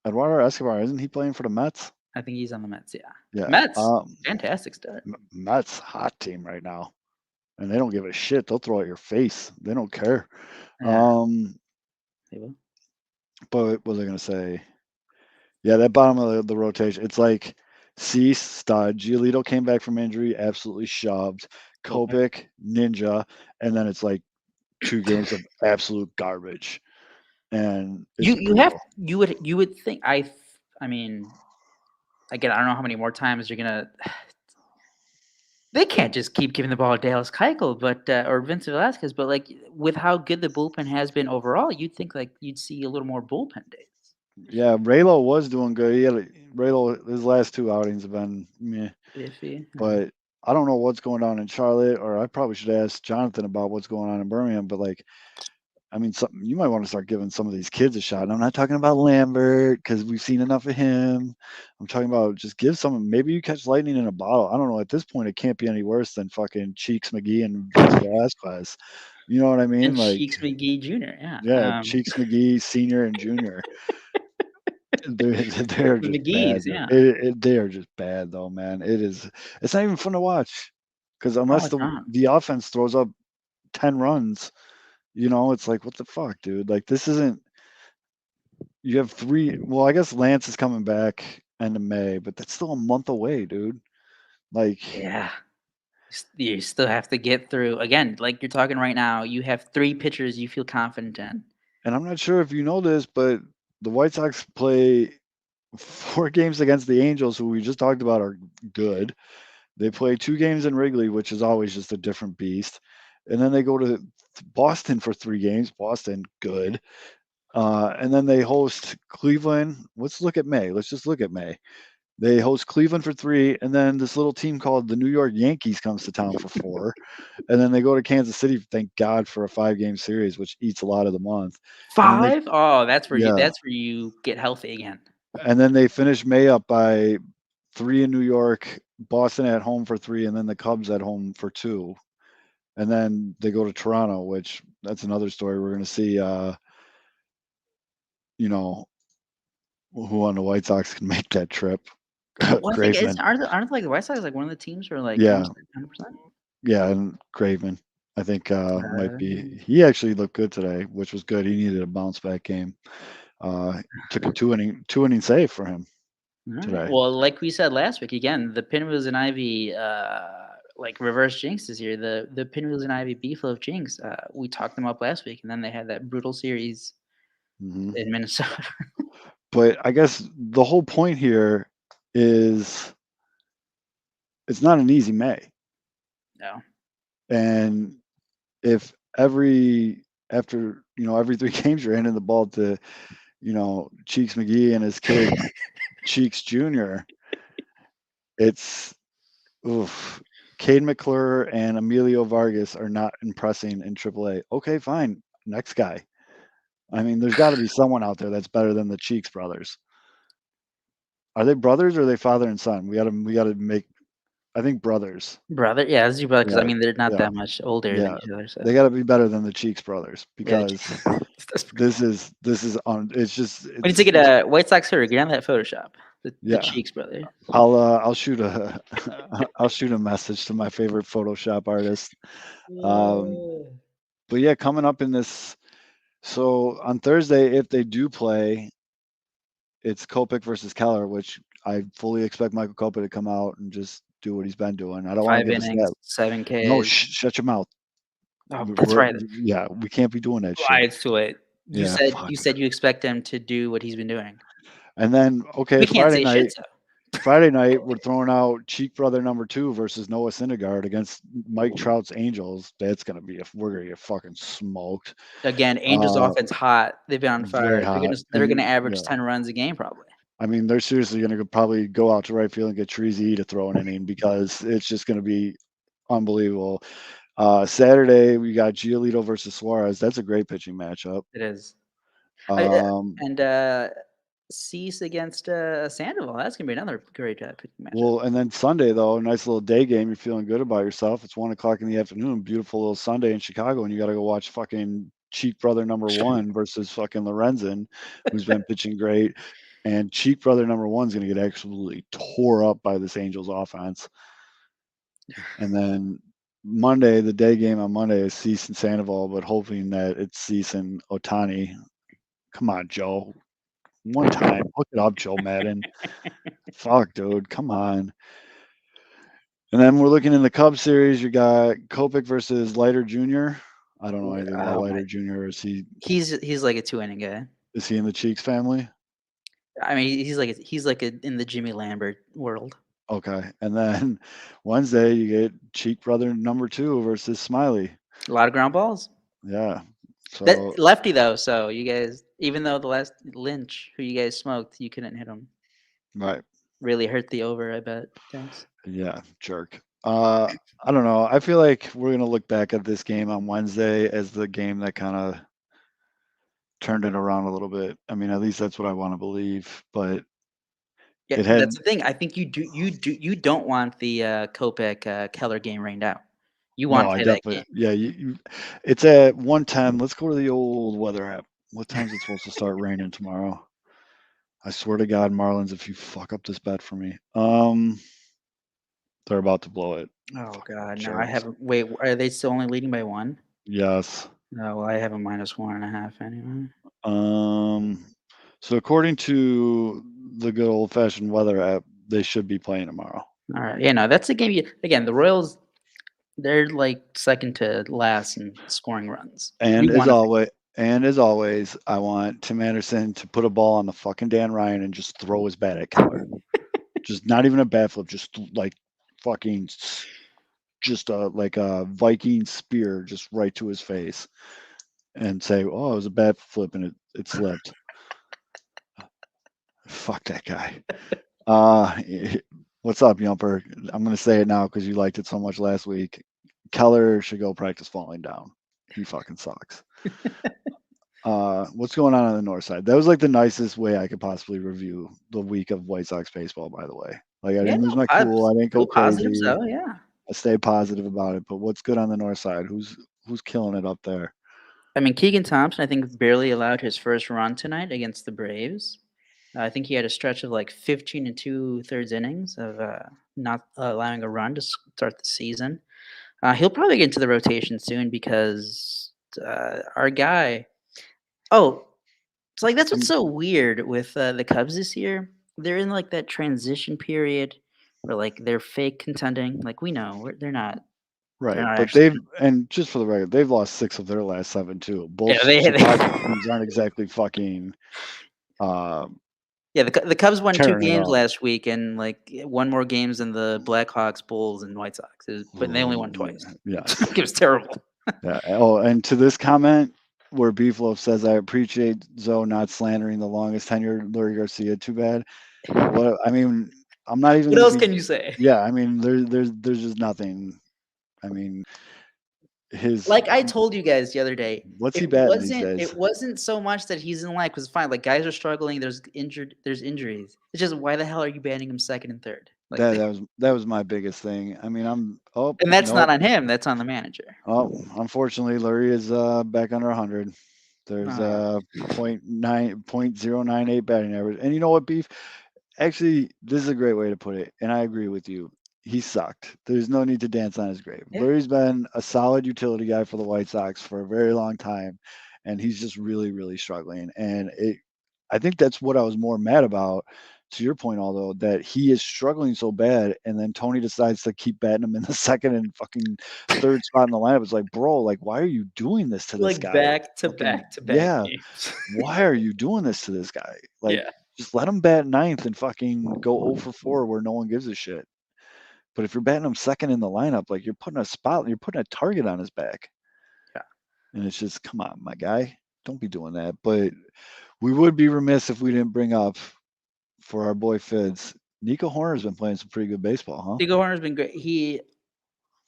Speaker 2: Eduardo Escobar, isn't he playing for the Mets?
Speaker 3: I think he's on the Mets. Yeah.
Speaker 2: Yeah.
Speaker 3: Mets. Fantastic start.
Speaker 2: Mets hot team right now, and they don't give a shit. They'll throw at your face. They don't care.
Speaker 3: Yeah. They will.
Speaker 2: But what was I gonna say? Yeah, that bottom of the rotation. It's like Cease, stud. Giolito came back from injury, absolutely shoved. Kopech, ninja, and then it's like 2 games of absolute garbage. And
Speaker 3: you would think I mean, again, I don't know how many more times you're gonna. They can't just keep giving the ball to Dallas Keuchel, but or Vince Velasquez. But like with how good the bullpen has been overall, you'd think like you'd see a little more bullpen days.
Speaker 2: Yeah, Raylo was doing good. Raylo, his last 2 outings have been meh.
Speaker 3: Iffy.
Speaker 2: But I don't know what's going on in Charlotte, or I probably should ask Jonathan about what's going on in Birmingham. But like, I mean, you might want to start giving some of these kids a shot. And I'm not talking about Lambert because we've seen enough of him. I'm talking about just give some. Maybe you catch lightning in a bottle. I don't know. At this point, it can't be any worse than fucking Cheeks McGee and Vince Velasquez. You know what I mean?
Speaker 3: And
Speaker 2: Like
Speaker 3: Cheeks McGee Jr.
Speaker 2: Yeah, Cheeks McGee Senior and Junior. They're just
Speaker 3: McGee's,
Speaker 2: bad.
Speaker 3: yeah.
Speaker 2: They are just bad though, man. It's not even fun to watch because
Speaker 3: Oh,
Speaker 2: unless
Speaker 3: it's not.
Speaker 2: the offense throws up 10 runs, it's like what the fuck, dude. Like this isn't. You have 3. Well, I guess Lance is coming back end of May, but that's still a month away, dude. Like
Speaker 3: Yeah. You still have to get through again. Like you're talking right now, you have 3 pitchers you feel confident in.
Speaker 2: And I'm not sure if you know this, but the White Sox play 4 games against the Angels, who we just talked about are good. They play 2 games in Wrigley, which is always just a different beast. And then they go to Boston for 3 games. Boston, good. And then they host Cleveland. Let's look at May. Let's just look at May. They host Cleveland for 3, and then this little team called the New York Yankees comes to town for 4. And then they go to Kansas City, thank God, for a 5-game series, which eats a lot of the month.
Speaker 3: 5? Oh, that's where
Speaker 2: Yeah.
Speaker 3: you get healthy again.
Speaker 2: And then they finish May up by 3 in New York, Boston at home for 3, and then the Cubs at home for 2. And then they go to Toronto, which that's another story. We're going to see, who on the White Sox can make that trip.
Speaker 3: Well, I think
Speaker 2: Graveman.
Speaker 3: aren't like the White Sox like one of the teams who are like
Speaker 2: Yeah.
Speaker 3: 100%?
Speaker 2: Yeah, and Graveman, I think, might be. He actually looked good today, which was good. He needed a bounce back game. Took a 2-inning save for him today.
Speaker 3: Well, like we said last week, again, the Pinwheels and Ivy like reverse jinx this year. The Pinwheels and Ivy beef of jinx. We talked them up last week, and then they had that brutal series in Minnesota.
Speaker 2: But I guess the whole point here is it's not an easy May.
Speaker 3: No.
Speaker 2: And if every 3 games you're handing the ball to, Cheeks McGee and his kid Cheeks Jr., it's Cade McClure and Emilio Vargas are not impressing in AAA. Okay, fine. Next guy. I mean, there's got to be someone out there that's better than the Cheeks brothers. Are they brothers or are they father and son? We got to make. I think brothers.
Speaker 3: Brother, yeah, it's your brother because
Speaker 2: Yeah,
Speaker 3: I mean they're not
Speaker 2: yeah.
Speaker 3: that much older
Speaker 2: Yeah.
Speaker 3: than each other. So.
Speaker 2: They got to be better than the Cheeks brothers because
Speaker 3: That's
Speaker 2: this is on. It's just.
Speaker 3: we need to get a White Sox hitter. Get on that Photoshop. The Cheeks brother.
Speaker 2: I'll shoot a message to my favorite Photoshop artist. But yeah, coming up in this. So on Thursday, if they do play, it's Kopech versus Keller, which I fully expect Michael Kopech to come out and just do what he's been doing. I don't want to
Speaker 3: 5 innings, 7 Ks.
Speaker 2: No, shut your mouth.
Speaker 3: Oh, that's right.
Speaker 2: Yeah, we can't be doing that shit.
Speaker 3: Right, it's too late. You
Speaker 2: Yeah,
Speaker 3: said you expect him to do what he's been doing.
Speaker 2: And then
Speaker 3: We can't say shit, so.
Speaker 2: Friday night, we're throwing out Cheek Brother number 2 versus Noah Syndergaard against Mike Trout's Angels. That's gonna be we're gonna get fucking smoked.
Speaker 3: Again, Angels offense hot. They've been on fire. They're gonna average 10 runs a game probably.
Speaker 2: I mean, they're seriously gonna probably go out to right field and get Treasy to throw an inning because it's just gonna be unbelievable. Saturday we got Giolito versus Suarez. That's a great pitching matchup.
Speaker 3: It is.
Speaker 2: And
Speaker 3: Cease against Sandoval. That's gonna be another great pitching matchup.
Speaker 2: Well, and then Sunday though, a nice little day game. You're feeling good about yourself. It's 1:00 in the afternoon. Beautiful little Sunday in Chicago, and you got to go watch fucking Cheek Brother number 1 versus fucking Lorenzen, who's been pitching great. And Cheek Brother number 1 is going to get absolutely tore up by this Angels offense. And then Monday, the day game on Monday is Cease and Sandoval, but hoping that it's Cease and Ohtani. Come on, Joe. One time. Look it up, Joe Madden. Fuck, dude. Come on. And then we're looking in the Cubs series. You got Kopech versus Leiter Jr. I don't know anything about Leiter Jr. Is he?
Speaker 3: He's like a 2-inning guy.
Speaker 2: Is he in the Cheeks family?
Speaker 3: I mean, he's like in the Jimmy Lambert world.
Speaker 2: Okay. And then Wednesday, you get Cheek Brother number 2 versus Smiley.
Speaker 3: A lot of ground balls.
Speaker 2: Yeah. So
Speaker 3: That lefty though, so you guys, even though the last Lynch, who you guys smoked, you couldn't hit him.
Speaker 2: right.
Speaker 3: Really hurt the over, I bet. Thanks.
Speaker 2: Yeah, jerk. I don't know. I feel like we're gonna look back at this game on Wednesday as the game that kind of turned it around a little bit. I mean, at least that's what I want to believe. But
Speaker 3: Yeah,
Speaker 2: it had
Speaker 3: that's the thing. I think you don't want the Kopech Keller game rained out. You want to play that game.
Speaker 2: yeah. It's at 1:10. Let's go to the old weather app. What time is it supposed to start raining tomorrow? I swear to God, Marlins, if you fuck up this bet for me, they're about to blow it.
Speaker 3: Oh God, no!
Speaker 2: jerks.
Speaker 3: I haven't. Wait, are they still only leading by 1?
Speaker 2: Yes.
Speaker 3: No, well, I have a -1.5 anyway.
Speaker 2: So according to the good old fashioned weather app, they should be playing tomorrow.
Speaker 3: All right, yeah, no, that's a game. Again, the Royals, they're like second to last in scoring runs.
Speaker 2: And as always, I want Tim Anderson to put a ball on the fucking Dan Ryan and just throw his bat at Keller. Just not even a bat flip, just like fucking, just like a Viking spear, just right to his face, and say, "Oh, it was a bat flip and it slipped." Fuck that guy. What's up, Yumper? I'm gonna say it now because you liked it so much last week. Keller should go practice falling down. He fucking sucks. What's going on the north side? That was like the nicest way I could possibly review the week of White Sox baseball, by the way. Like I didn't lose my cool. I didn't go crazy.
Speaker 3: So yeah,
Speaker 2: I stayed positive about it. But what's good on the north side? Who's killing it up there?
Speaker 3: I mean, Keegan Thompson, I think, barely allowed his first run tonight against the Braves. I think he had a stretch of like 15 2/3 innings of not allowing a run to start the season. He'll probably get into the rotation soon because our guy. Oh, it's like that's what's so weird with the Cubs this year. They're in like that transition period where like they're fake contending. Like we know they're not.
Speaker 2: Right,
Speaker 3: they're not
Speaker 2: but
Speaker 3: actually-
Speaker 2: and just for the record, they've lost 6 of their last 7 too. Both
Speaker 3: Yeah,
Speaker 2: Chicago teams aren't exactly fucking.
Speaker 3: Yeah, the Cubs won 2
Speaker 2: tearing it
Speaker 3: games
Speaker 2: up.
Speaker 3: last week and like won more games than the Blackhawks, Bulls, and White Sox. But they only won twice.
Speaker 2: Yeah.
Speaker 3: It was terrible.
Speaker 2: Yeah. Oh, and to this comment where Beefloaf says, "I appreciate Zoe not slandering the longest tenured Lurie Garcia. Too bad." What I mean, I'm not even.
Speaker 3: What else can you say?
Speaker 2: Yeah, I mean, there's just nothing. I mean,
Speaker 3: Like I told you guys the other day.
Speaker 2: What's he batting these
Speaker 3: It
Speaker 2: days?
Speaker 3: wasn't so much that he's in line because fine. Like guys are struggling. There's injuries. It's just why the hell are you banning him second and third? Like
Speaker 2: that was my biggest thing. I mean,
Speaker 3: and that's not on him. That's on the manager.
Speaker 2: Oh, unfortunately, Lurie is back under 100. There's 0.098 batting average. And you know what, Beef? Actually, this is a great way to put it, and I agree with you. He sucked. There's no need to dance on his grave.
Speaker 3: Yeah.
Speaker 2: Lurie's been a solid utility guy for the White Sox for a very long time, and he's just really, really struggling. And I think that's what I was more mad about. To your point, although, that he is struggling so bad, and then Tony decides to keep batting him in the second and fucking third spot in the lineup. It's like, bro, like, why are you doing this to this guy?
Speaker 3: Back to back to back.
Speaker 2: Yeah.
Speaker 3: games.
Speaker 2: Why are you doing this to this guy? Like,
Speaker 3: Yeah.
Speaker 2: just let him bat ninth and fucking go 0 for 4 where no one gives a shit. But if you're batting him second in the lineup, like you're putting a target on his back.
Speaker 3: Yeah.
Speaker 2: And it's just, come on, my guy, don't be doing that. But we would be remiss if we didn't bring up for our boy Fids. Nico Horner's been playing some pretty good baseball, huh?
Speaker 3: Nico Horner's been great.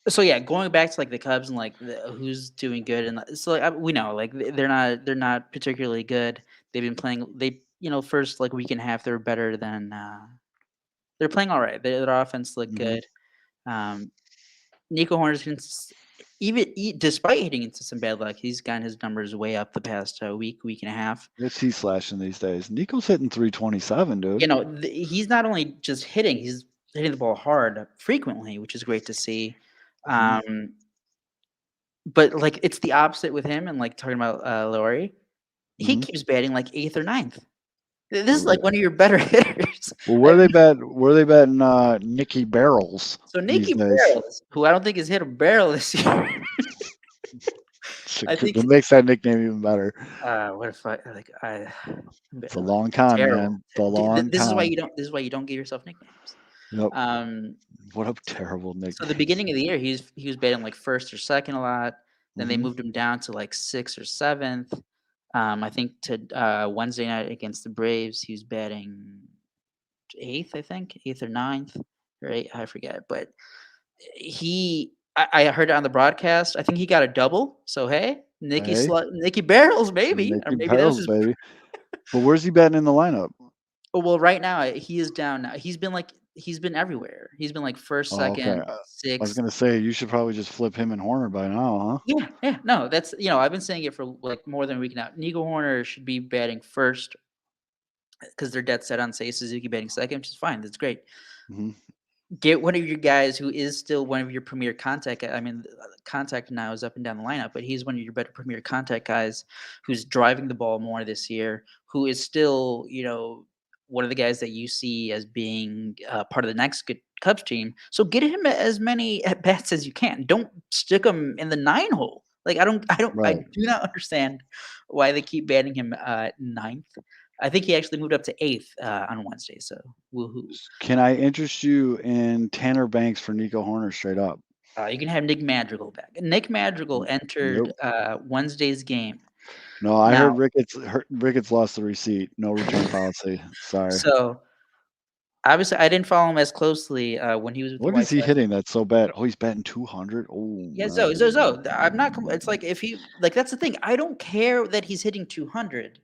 Speaker 3: So yeah, going back to like the Cubs and like who's doing good, and so like, we know like they're not particularly good. They've been playing. First like week and a half they're better than. They're playing all right. Their offense looked good. Nico Horner's even despite hitting into some bad luck, he's gotten his numbers way up the past week and a half.
Speaker 2: What's he slashing these days? Nico's hitting 327, dude.
Speaker 3: He's not only just hitting; he's hitting the ball hard frequently, which is great to see. But like it's the opposite with him, and like talking about Laurie, he keeps batting like 8th or 9th. This is like one of your better hitters.
Speaker 2: Well, where they betting Nicky Barrels?
Speaker 3: So Nicky Barrels, who I don't think has hit a barrel this year. I think
Speaker 2: That makes that nickname even better.
Speaker 3: what if
Speaker 2: It's a long con,
Speaker 3: terrible.
Speaker 2: man. The long
Speaker 3: This is why
Speaker 2: con.
Speaker 3: you don't give yourself nicknames.
Speaker 2: Yep.
Speaker 3: Um,
Speaker 2: What a terrible nickname.
Speaker 3: so the beginning of the year, he was batting like first or second a lot. Then they
Speaker 2: Mhm.
Speaker 3: moved him down to like sixth or seventh. I think to Wednesday night against the Braves, he was batting eighth, I think, eighth or ninth, or eight, I forget. But I heard it on the broadcast. I think he got a double. So hey,
Speaker 2: Hey,
Speaker 3: Nicky Barrels, maybe, or
Speaker 2: Nicky
Speaker 3: maybe that was
Speaker 2: Barrels,
Speaker 3: his.
Speaker 2: baby. But where's he batting in the lineup?
Speaker 3: Oh, well, right now he is down. Now. He's been everywhere. He's been like first,
Speaker 2: Oh, okay.
Speaker 3: second,
Speaker 2: I was
Speaker 3: sixth.
Speaker 2: gonna say you should probably just flip him and Horner by now, huh?
Speaker 3: Yeah. No, that's I've been saying it for like more than a week now. Nico Horner should be batting first because they're dead set on say Suzuki batting second, which is fine. That's great.
Speaker 2: Hmm.
Speaker 3: Get one of your guys who is still one of your premier contact. I mean, contact now is up and down the lineup, but he's one of your better premier contact guys who's driving the ball more this year, who is still, one of the guys that you see as being part of the next good Cubs team. So get him as many at bats as you can. Don't stick him in the 9 hole. Like I
Speaker 2: Right.
Speaker 3: do not understand why they keep batting him ninth. I think he actually moved up to eighth on Wednesday. So woohoo!
Speaker 2: Can I interest you in Tanner Banks for Nico Horner straight up?
Speaker 3: You can have Nick Madrigal back. Nick Madrigal entered Wednesday's game.
Speaker 2: No, I
Speaker 3: Now,
Speaker 2: heard Ricketts lost the receipt. No return policy. Sorry.
Speaker 3: so obviously I didn't follow him as closely when he was with the
Speaker 2: What
Speaker 3: White
Speaker 2: is he
Speaker 3: Sox.
Speaker 2: hitting that's so bad? Oh, he's batting 200. Oh,
Speaker 3: Yeah,
Speaker 2: my
Speaker 3: so I'm not. It's like if he like that's the thing. I don't care that he's hitting 200.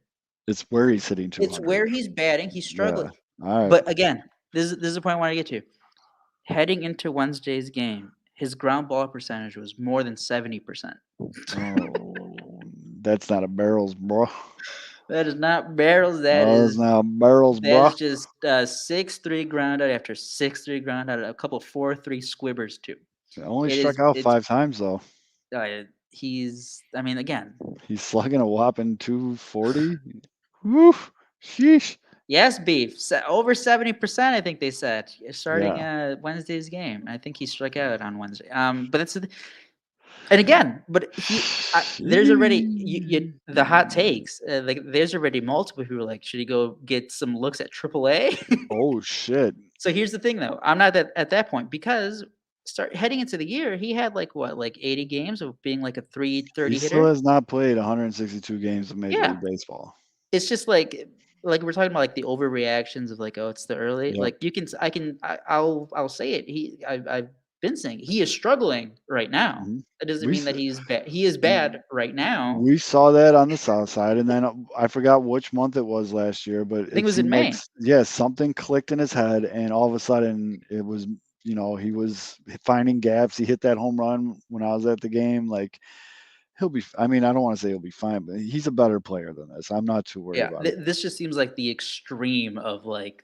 Speaker 2: It's where he's hitting 200.
Speaker 3: It's where he's batting. He's struggling.
Speaker 2: All right.
Speaker 3: But again, this is the point I want to get to. Heading into Wednesday's game, his ground ball percentage was more than 70%.
Speaker 2: Oh, that's not a barrels, bro.
Speaker 3: That is not barrels. That
Speaker 2: That's
Speaker 3: is
Speaker 2: not barrels, bro.
Speaker 3: just 6-3 ground out after 6-3 ground out. A couple 4-3 squibbers too.
Speaker 2: Only
Speaker 3: It
Speaker 2: struck
Speaker 3: is.
Speaker 2: out
Speaker 3: It's
Speaker 2: 5 times though.
Speaker 3: he's. I mean, again,
Speaker 2: He's slugging a whopping 240. Woo, sheesh.
Speaker 3: yes, beef. Over 70%, I think they said, starting
Speaker 2: Yeah.
Speaker 3: Wednesday's game. I think he struck out on Wednesday. But it's and again, but there's already the hot takes. Like there's already multiple who are like, should he go get some looks at AAA?
Speaker 2: Oh shit.
Speaker 3: So here's the thing, though. I'm not at that point because heading into the year, he had like 80 games of being like a 330
Speaker 2: He
Speaker 3: hitter.
Speaker 2: still has not played 162 games of Major
Speaker 3: Yeah.
Speaker 2: League Baseball.
Speaker 3: It's just like we're talking about like the overreactions of like, oh, it's the early.
Speaker 2: Yep.
Speaker 3: Like I'll say it. I've been saying he is struggling right now.
Speaker 2: Mhm.
Speaker 3: That doesn't
Speaker 2: We
Speaker 3: mean that
Speaker 2: s-
Speaker 3: he's bad. He is bad right now.
Speaker 2: We saw that on the south side, and then I forgot which month it was last year, but
Speaker 3: think it was in
Speaker 2: seemed like,
Speaker 3: May.
Speaker 2: yeah, something clicked in his head, and all of a sudden it was, he was finding gaps. He hit that home run when I was at the game. Like he'll be. I mean, I don't want to say he'll be fine, but he's a better player than this. I'm not too worried
Speaker 3: Yeah,
Speaker 2: about it.
Speaker 3: this just seems like the extreme of like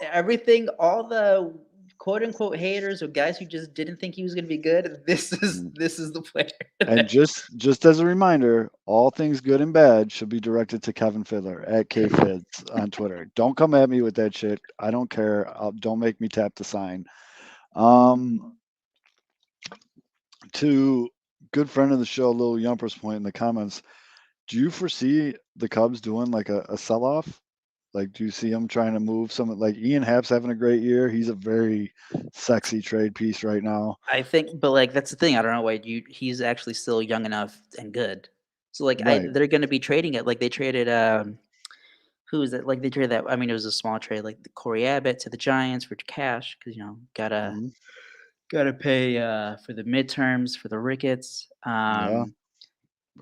Speaker 3: everything, all the quote unquote haters or guys who just didn't think he was going to be good. This is the player.
Speaker 2: And just as a reminder, all things good and bad should be directed to Kevin Fiddler at KFids on Twitter. Don't come at me with that shit. I don't care. Don't make me tap the sign. To good friend of the show, Lil Yumper's point in the comments, do you foresee the Cubs doing like a sell-off? Like, do you see them trying to move some? Like Ian Happ's having a great year. He's a very sexy trade piece right now.
Speaker 3: I think, but like that's the thing. I don't know why he's actually still young enough and good. So like
Speaker 2: Right.
Speaker 3: they're going to be trading it. Like they traded who is it? Like they traded that. I mean, it was a small trade, like the Corey Abbott to the Giants for cash because gotta pay for the midterms for the Ricketts.
Speaker 2: Yeah.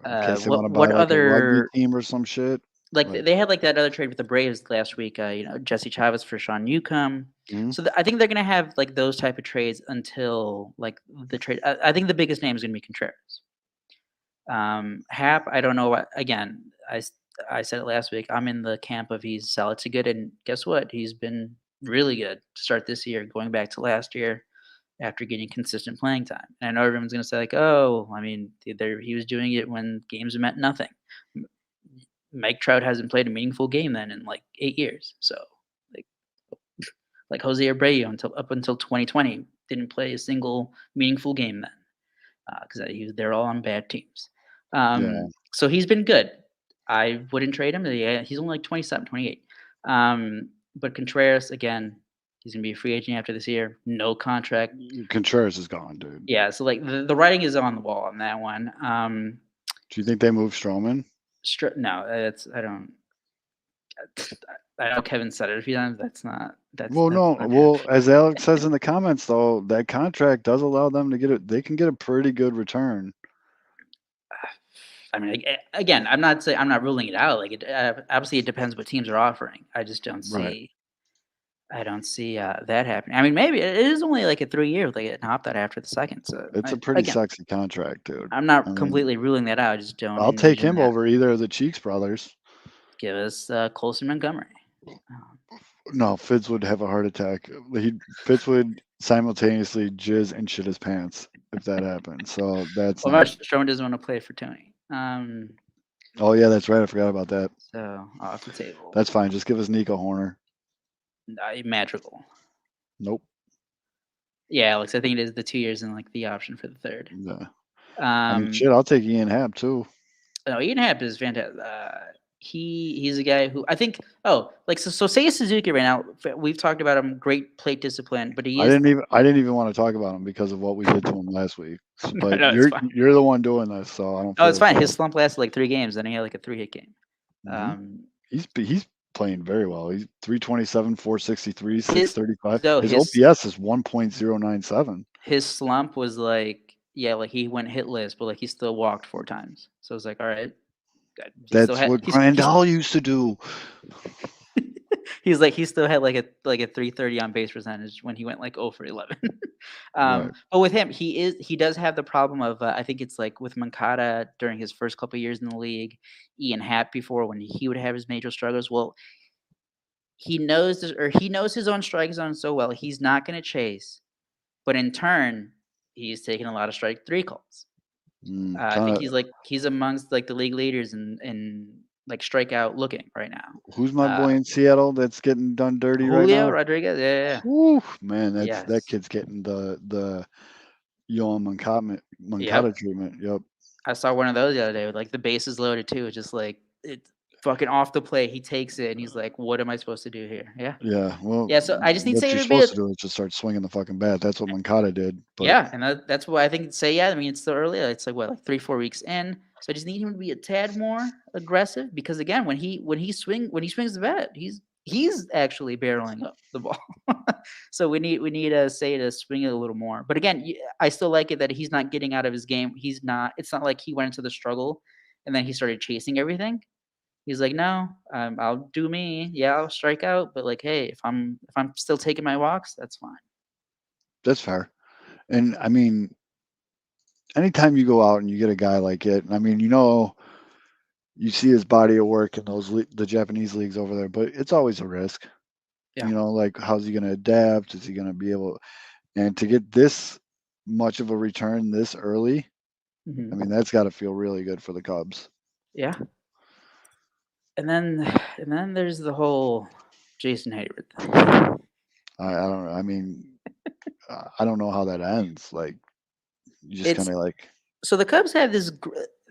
Speaker 2: In case they want to buy
Speaker 3: What
Speaker 2: like a rugby
Speaker 3: other
Speaker 2: team or some shit.
Speaker 3: like they had like that other trade with the Braves last week? Jesse Chavez for Sean Newcomb.
Speaker 2: Mhm.
Speaker 3: So I think they're gonna have like those type of trades until like the trade. I think the biggest name is gonna be Contreras. Hap, I don't know what. Again, I said it last week. I'm in the camp of he's solid to good, and guess what? He's been really good to start this year, going back to last year after getting consistent playing time. And I know everyone's gonna say like, oh, I mean, he was doing it when games meant nothing. Mike Trout hasn't played a meaningful game then in like 8 years. So like Jose Abreu up until 2020 didn't play a single meaningful game then because they're all on bad teams. So he's been good. I wouldn't trade him. He's only like 27, 28. But Contreras, again, he's going to be a free agent after this year. No contract.
Speaker 2: Contreras is gone, dude.
Speaker 3: Yeah, so like the writing is on the wall on that one.
Speaker 2: Do you think they move Stroman?
Speaker 3: No, I know Kevin said it a few times. That's not.
Speaker 2: As Alex says in the comments, though, that contract does allow them to get it. They can get a pretty good return.
Speaker 3: I mean, again, I'm not ruling it out. Like, obviously, it depends what teams are offering. I just don't see.
Speaker 2: Right.
Speaker 3: I don't see that happening. I mean, maybe it is only like a 3-year. They get opt out after the second. So
Speaker 2: it's a pretty sexy contract, dude.
Speaker 3: I'm not completely ruling that out. I just don't.
Speaker 2: I'll take him over either of the Cheeks brothers.
Speaker 3: Give us Colson Montgomery.
Speaker 2: No, Fitz would have a heart attack. Fitz would simultaneously jizz and shit his pants if that happened. So that's.
Speaker 3: Well, Stroman doesn't want to play for Tony.
Speaker 2: Oh yeah, that's right. I forgot about that.
Speaker 3: So off the table.
Speaker 2: That's fine. Just give us Nico Horner.
Speaker 3: Madrigal.
Speaker 2: Nope.
Speaker 3: Yeah, Alex. I think it is the 2 years and like the option for the third.
Speaker 2: Yeah. I mean, shit. I'll take Ian Happ too.
Speaker 3: No, Ian Happ is fantastic. He's a guy who I think. So Seiya Suzuki right now. We've talked about him. Great plate discipline, but
Speaker 2: I didn't even want to talk about him because of what we did to him last week. But
Speaker 3: no,
Speaker 2: you're the one doing this, so I don't.
Speaker 3: Oh, it's fine. His slump lasted like 3 games, then he had like a 3-hit game.
Speaker 2: Mm-hmm. He's playing very well. He's 327, 463, 635. His OPS is 1.097.
Speaker 3: His slump was like he went hitless, but like he still walked 4 times. So it's like, all right.
Speaker 2: That's what Grandal used to do.
Speaker 3: He still had like a 330 on base percentage when he went like 0 for 11.
Speaker 2: Right.
Speaker 3: But with him, he does have the problem of I think it's like with Moncada during his first couple of years in the league, Ian Happ before when he would have his major struggles. Well, he knows his own strike zone so well. He's not going to chase, but in turn, he's taking a lot of strike 3 calls. I think he's amongst like the league leaders in like strikeout looking right now.
Speaker 2: Who's my boy in Seattle that's getting done dirty right now?
Speaker 3: Julio Rodriguez, yeah.
Speaker 2: Woo, man, that kid's getting the Yohan Moncada treatment. Yep.
Speaker 3: I saw one of those the other day with like the bases loaded too. It's just like it's fucking off the plate. He takes it and he's like, "What am I supposed to do here?" Yeah.
Speaker 2: Yeah. Well.
Speaker 3: Yeah. So I just need to say
Speaker 2: what you're supposed to do is just start swinging the fucking bat. That's what Moncada did. But.
Speaker 3: Yeah, and that's what I think. I mean, it's still early. It's like 3-4 weeks in. So I just need him to be a tad more aggressive because again, when he swings the bat, he's actually barreling up the ball. So we need to swing it a little more. But again, I still like it that he's not getting out of his game. It's not like he went into the struggle and then he started chasing everything. He's like, no, I'll do me. Yeah, I'll strike out. But like, hey, if I'm still taking my walks, that's fine.
Speaker 2: That's fair. And I mean, anytime you go out and you get a guy like it, I mean, you see his body of work in the Japanese leagues over there, but it's always a risk. Yeah. Like how's he going to adapt? Is he going to be able? And to get this much of a return this early, I mean, that's got to feel really good for the Cubs.
Speaker 3: Yeah. And then there's the whole Jason Hayward thing.
Speaker 2: I don't know. I mean, I don't know how that ends. Like, you just kind of like.
Speaker 3: So the Cubs have this.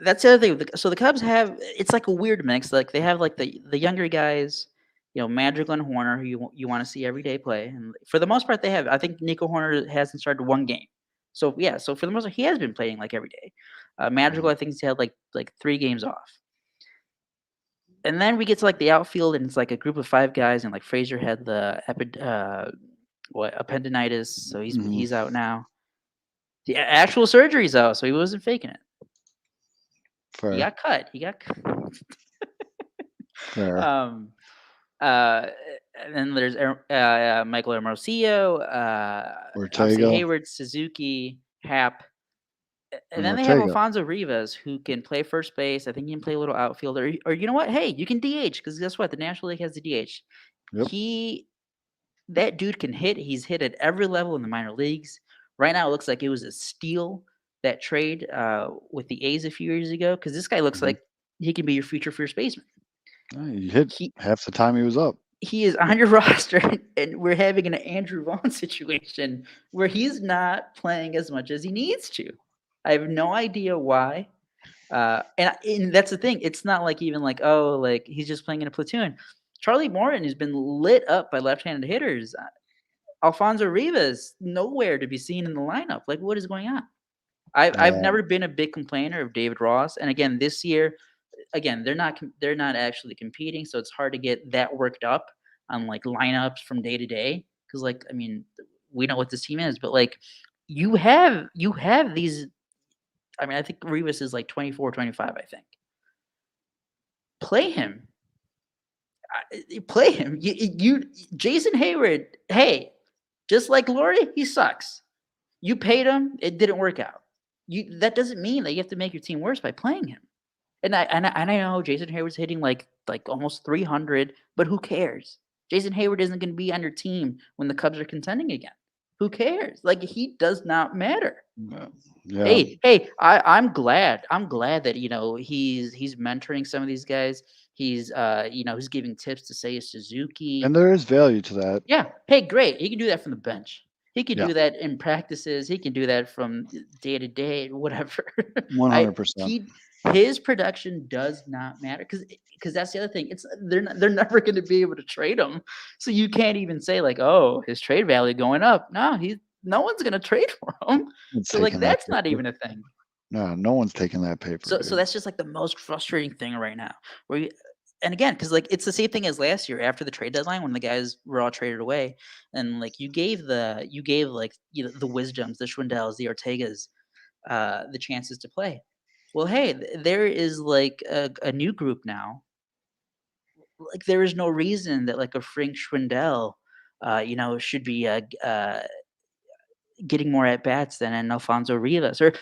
Speaker 3: That's the other thing. So the Cubs have. It's like a weird mix. Like they have like the younger guys, Madrigal and Horner, who you want to see every day play, and for the most part they have. I think Nico Horner hasn't started 1 game. So yeah. So for the most part he has been playing like every day. Madrigal, I think he's had like 3 games off. And then we get to like the outfield, and it's like a group of 5 guys, and like Frazier had the appendicitis, so he's out now. The actual surgery's out, so he wasn't faking it.
Speaker 2: Fair.
Speaker 3: He got cut.
Speaker 2: Fair.
Speaker 3: And then there's Michael Hermosillo,
Speaker 2: Ortega,
Speaker 3: Hayward, Suzuki, Happ. And then they have Alfonso Rivas, who can play first base. I think he can play a little outfield. Or you know what? Hey, you can DH, because guess what? The National League has the DH. Yep. That dude can hit. He's hit at every level in the minor leagues. Right now, it looks like it was a steal, that trade with the A's a few years ago, because this guy looks like he can be your future first baseman.
Speaker 2: He hit half the time he was up.
Speaker 3: He is on your roster, and we're having an Andrew Vaughn situation where he's not playing as much as he needs to. I have no idea why. And that's the thing. It's not like even like, oh, like he's just playing in a platoon. Charlie Morton has been lit up by left-handed hitters. Alfonso Rivas nowhere to be seen in the lineup. Like, what is going on? I've
Speaker 2: Yeah.
Speaker 3: never been a big complainer of David Ross, and again this year, again they're not actually competing, so it's hard to get that worked up on like lineups from day to day. Because like I mean, we know what this team is, but like you have these. I mean, I think Rivas is like 24, 25, I think. Play him. Play him. Jason Hayward, hey, just like Laurie, he sucks. You paid him, it didn't work out. That doesn't mean that you have to make your team worse by playing him. And I know Jason Hayward's hitting like almost 300, but who cares? Jason Hayward isn't going to be on your team when the Cubs are contending again. Who cares? Like he does not matter.
Speaker 2: Yeah.
Speaker 3: Hey, I'm glad that he's mentoring some of these guys. He's he's giving tips to Seiya Suzuki.
Speaker 2: And there is value to that.
Speaker 3: Yeah. Hey, great. He can do that from the bench. He can
Speaker 2: Yeah.
Speaker 3: do that in practices. He can do that from day to day, whatever.
Speaker 2: 100%.
Speaker 3: His production does not matter because that's the other thing. It's they're never going to be able to trade him, so you can't even say like, oh, his trade value going up. No, no one's going to trade for him. So like that's not even a thing.
Speaker 2: No one's taking that paper.
Speaker 3: So that's just like the most frustrating thing right now. And again, because like it's the same thing as last year after the trade deadline when the guys were all traded away, and like you gave like the Wisdoms, the Schwindels, the Ortegas, the chances to play. Well, hey, there is like a new group now. Like there is no reason that like a Frank Schwindel, should be getting more at bats than an Alfonso Rivas or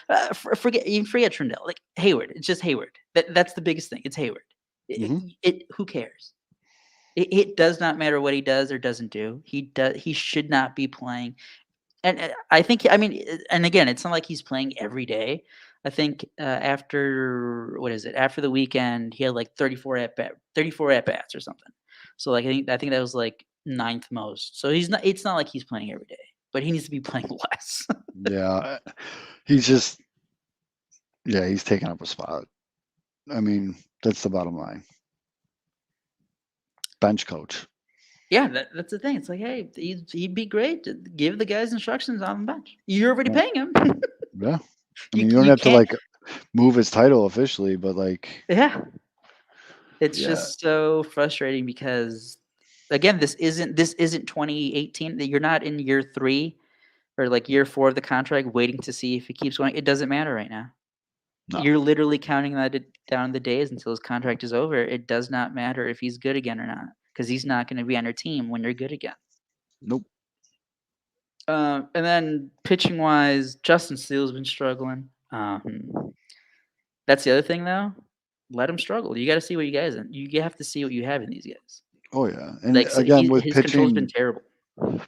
Speaker 3: forget Schwindel. Like Hayward, it's just Hayward. That's the biggest thing. It's Hayward. Who cares? It does not matter what he does or doesn't do. He should not be playing. And I think and again, it's not like he's playing every day. I think after the weekend, he had like 34 at bats or something. So like I think that was like 9th most. So it's not like he's playing every day, but he needs to be playing less.
Speaker 2: Yeah. He's taking up a spot. I mean, that's the bottom line. Bench coach.
Speaker 3: Yeah, that's the thing. It's like, hey, he'd be great to give the guys instructions on the bench. You're already paying him.
Speaker 2: Yeah. I mean, you don't have to like move his title officially, but like.
Speaker 3: Yeah. It's just so frustrating because, again, this isn't 2018. You're not in year 3 or like year 4 of the contract waiting to see if he keeps going. It doesn't matter right now. No. You're literally counting down the days until his contract is over. It does not matter if he's good again or not because he's not going to be on your team when you're good again.
Speaker 2: Nope.
Speaker 3: And then pitching wise, Justin Steele's been struggling. That's the other thing though. Let him struggle. You got to see what you have to see what you have in these guys.
Speaker 2: Oh yeah, and
Speaker 3: like, so
Speaker 2: again with
Speaker 3: his
Speaker 2: pitching,
Speaker 3: control's been terrible.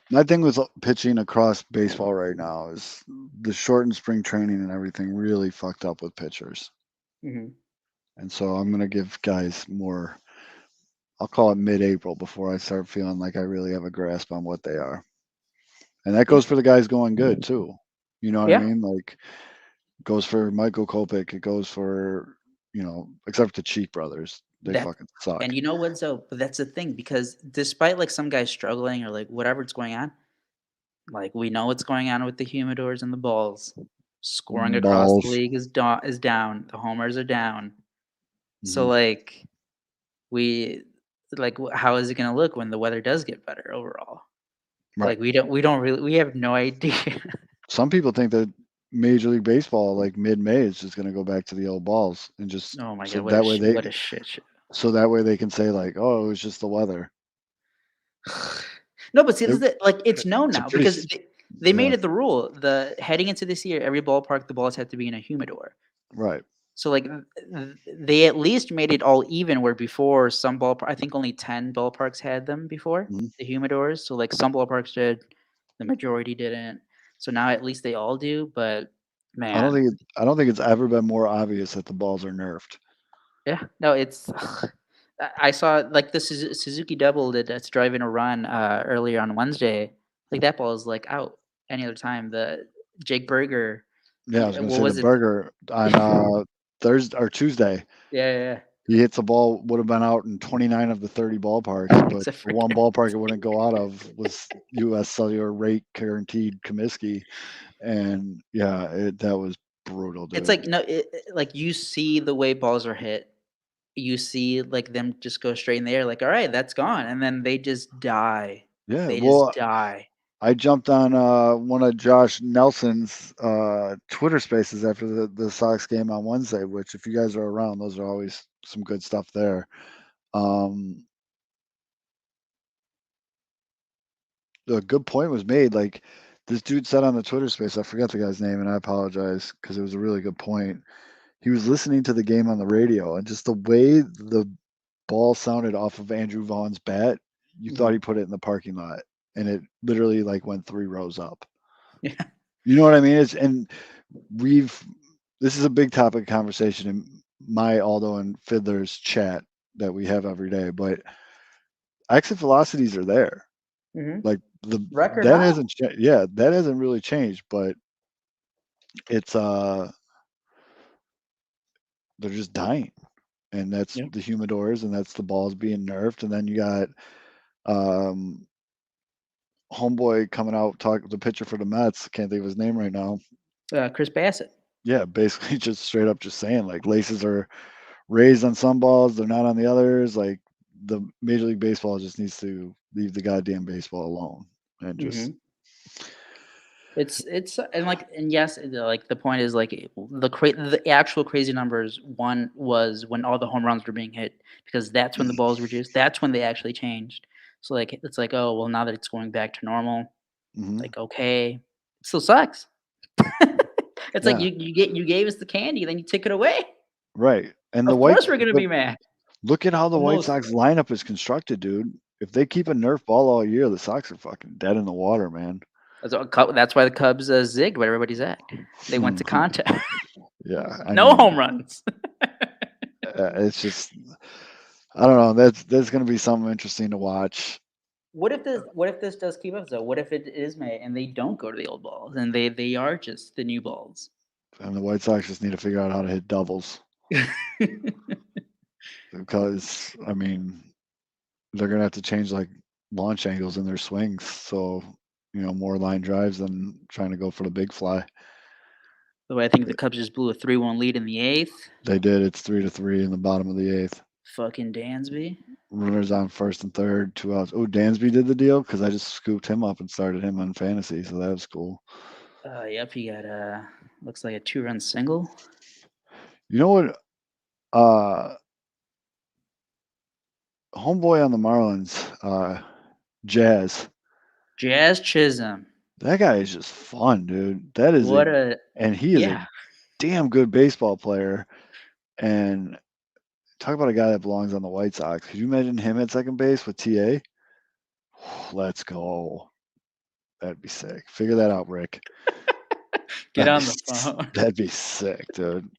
Speaker 2: My thing with pitching across baseball right now is the shortened spring training and everything really fucked up with pitchers.
Speaker 3: Mm-hmm.
Speaker 2: And so I'm gonna give guys more. I'll call it mid-April before I start feeling like I really have a grasp on what they are. And that goes for the guys going good too. You know what I mean? Like goes for Michael Kopech. It goes for, except the Cheek brothers. They fucking suck.
Speaker 3: And you know what, Zoe? But that's the thing, because despite like some guys struggling or like whatever's going on, like we know what's going on with the humidors and the balls. Scoring across the league is down. The homers are down. Mm-hmm. So like how is it going to look when the weather does get better overall? Right. Like we have no idea.
Speaker 2: Some people think that Major League Baseball, like mid-May, is just going to go back to the old balls and just.
Speaker 3: Oh my
Speaker 2: so
Speaker 3: god! What a shit show.
Speaker 2: So that way they can say like, "Oh, it was just the weather."
Speaker 3: No, but see, it's known now because they made it the rule. The heading into this year, every ballpark, the balls had to be in a humidor.
Speaker 2: Right.
Speaker 3: So like they at least made it all even. Where before some ballpark, I think only 10 ballparks had them before the humidors. So like some ballparks did, the majority didn't. So now at least they all do. But man,
Speaker 2: I don't think it's ever been more obvious that the balls are nerfed.
Speaker 3: Yeah, no, it's. I saw like the Suzuki double that's driving a run earlier on Wednesday. Like that ball is like out any other time. The Jake Berger.
Speaker 2: Yeah, I was going to say the Berger on Thursday or Tuesday.
Speaker 3: Yeah.
Speaker 2: He hits a ball, would have been out in 29 of the 30 ballparks, but
Speaker 3: It's a
Speaker 2: the one
Speaker 3: freaking-
Speaker 2: ballpark it wouldn't go out of was U.S. Cellular rate guaranteed Comiskey. And yeah, that was brutal, dude.
Speaker 3: It's like like you see the way balls are hit. You see like them just go straight in the air, like, all right, that's gone, and then they just die.
Speaker 2: Yeah,
Speaker 3: They
Speaker 2: well,
Speaker 3: just die.
Speaker 2: I jumped on one of Josh Nelson's Twitter Spaces after the Sox game on Wednesday. Which, if you guys are around, those are always some good stuff there. A good point was made. Like this dude said on the Twitter Space, I forgot the guy's name, and I apologize because it was a really good point. He was listening to the game on the radio, and just the way the ball sounded off of Andrew Vaughn's bat, you thought he put it in the parking lot, and it literally like went 3 rows up.
Speaker 3: Yeah.
Speaker 2: You know what I mean? This is a big topic of conversation in my Aldo and Fiddler's chat that we have every day, but exit velocities are there. Like the
Speaker 3: record
Speaker 2: that
Speaker 3: high.
Speaker 2: hasn't changed. Yeah, that hasn't really changed, but it's they're just dying. And that's the humidors, and that's the balls being nerfed. And then you got homeboy coming out, the pitcher for the Mets. Can't think of his name right now.
Speaker 3: Chris Bassett.
Speaker 2: Yeah, basically just straight up just saying like laces are raised on some balls, they're not on the others. Like the Major League Baseball just needs to leave the goddamn baseball alone and just.
Speaker 3: It's and yes, like the point is like the actual crazy numbers. One was when all the home runs were being hit, because that's when the balls reduced. That's when they actually changed. So like it's like, oh well, now that it's going back to normal, like okay, it still sucks. It's like you gave us the candy, then you took it away.
Speaker 2: Right, and
Speaker 3: of course we're gonna be mad.
Speaker 2: Look at how the White Sox lineup is constructed, dude. If they keep a Nerf ball all year, the Sox are fucking dead in the water, man.
Speaker 3: That's why the Cubs zigged where everybody's at. They went to contact.
Speaker 2: Yeah.
Speaker 3: No home runs.
Speaker 2: It's just, I don't know. That's going to be something interesting to watch.
Speaker 3: What if this does keep up though? What if it is May and they don't go to the old balls and they are just the new balls?
Speaker 2: And the White Sox just need to figure out how to hit doubles. Because I mean, they're going to have to change like launch angles in their swings. So, more line drives than trying to go for the big fly.
Speaker 3: The way I think the Cubs just blew a 3-1 lead in the 8th.
Speaker 2: They did. It's 3-3 in the bottom of the 8th.
Speaker 3: Fucking Dansby.
Speaker 2: Runners on first and third, 2 outs. Oh, Dansby did the deal because I just scooped him up and started him on fantasy, so that was cool.
Speaker 3: Yep, he got looks like a 2-run single.
Speaker 2: You know what? Homeboy on the Marlins, Jazz
Speaker 3: Chisholm.
Speaker 2: That guy is just fun, dude. That is and he is a damn good baseball player. And talk about a guy that belongs on the White Sox. Could you imagine him at second base with TA? Let's go. That'd be sick. Figure that out, Rick.
Speaker 3: Get on the phone.
Speaker 2: That'd be sick, dude.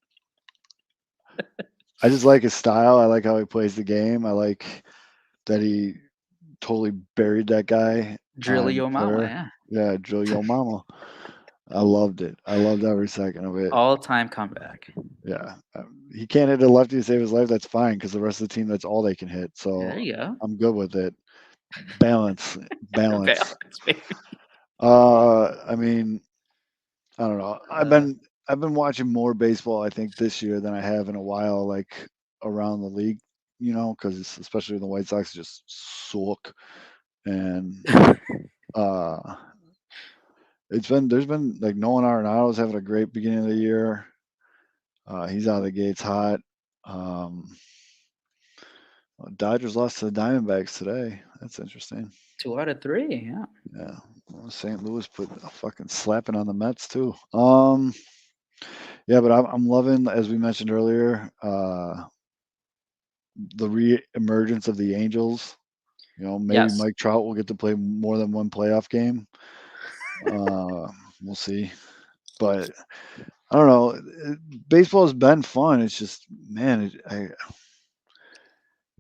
Speaker 2: I just like his style. I like how he plays the game. I like that he totally buried that guy.
Speaker 3: Drill Yo Mama, yeah.
Speaker 2: Yeah, Drill Yo Mama. I loved it. I loved every second of it.
Speaker 3: All-time comeback.
Speaker 2: Yeah. He can't hit a lefty to save his life. That's fine because the rest of the team, that's all they can hit. So
Speaker 3: there you go.
Speaker 2: I'm good with it. Balance.
Speaker 3: Balance, baby.
Speaker 2: I mean, I don't know. I've been watching more baseball, I think, this year than I have in a while, like around the league, because especially the White Sox just suck. And there's been like Nolan Arenado's having a great beginning of the year. He's out of the gates hot. Dodgers lost to the Diamondbacks today. That's interesting.
Speaker 3: 2 out of 3, yeah.
Speaker 2: Yeah. Well, St. Louis put a fucking slapping on the Mets too. Yeah, but I'm loving, as we mentioned earlier, the re-emergence of the Angels. Maybe Mike Trout will get to play more than one playoff game. We'll see. But I don't know. Baseball has been fun. It's just, man,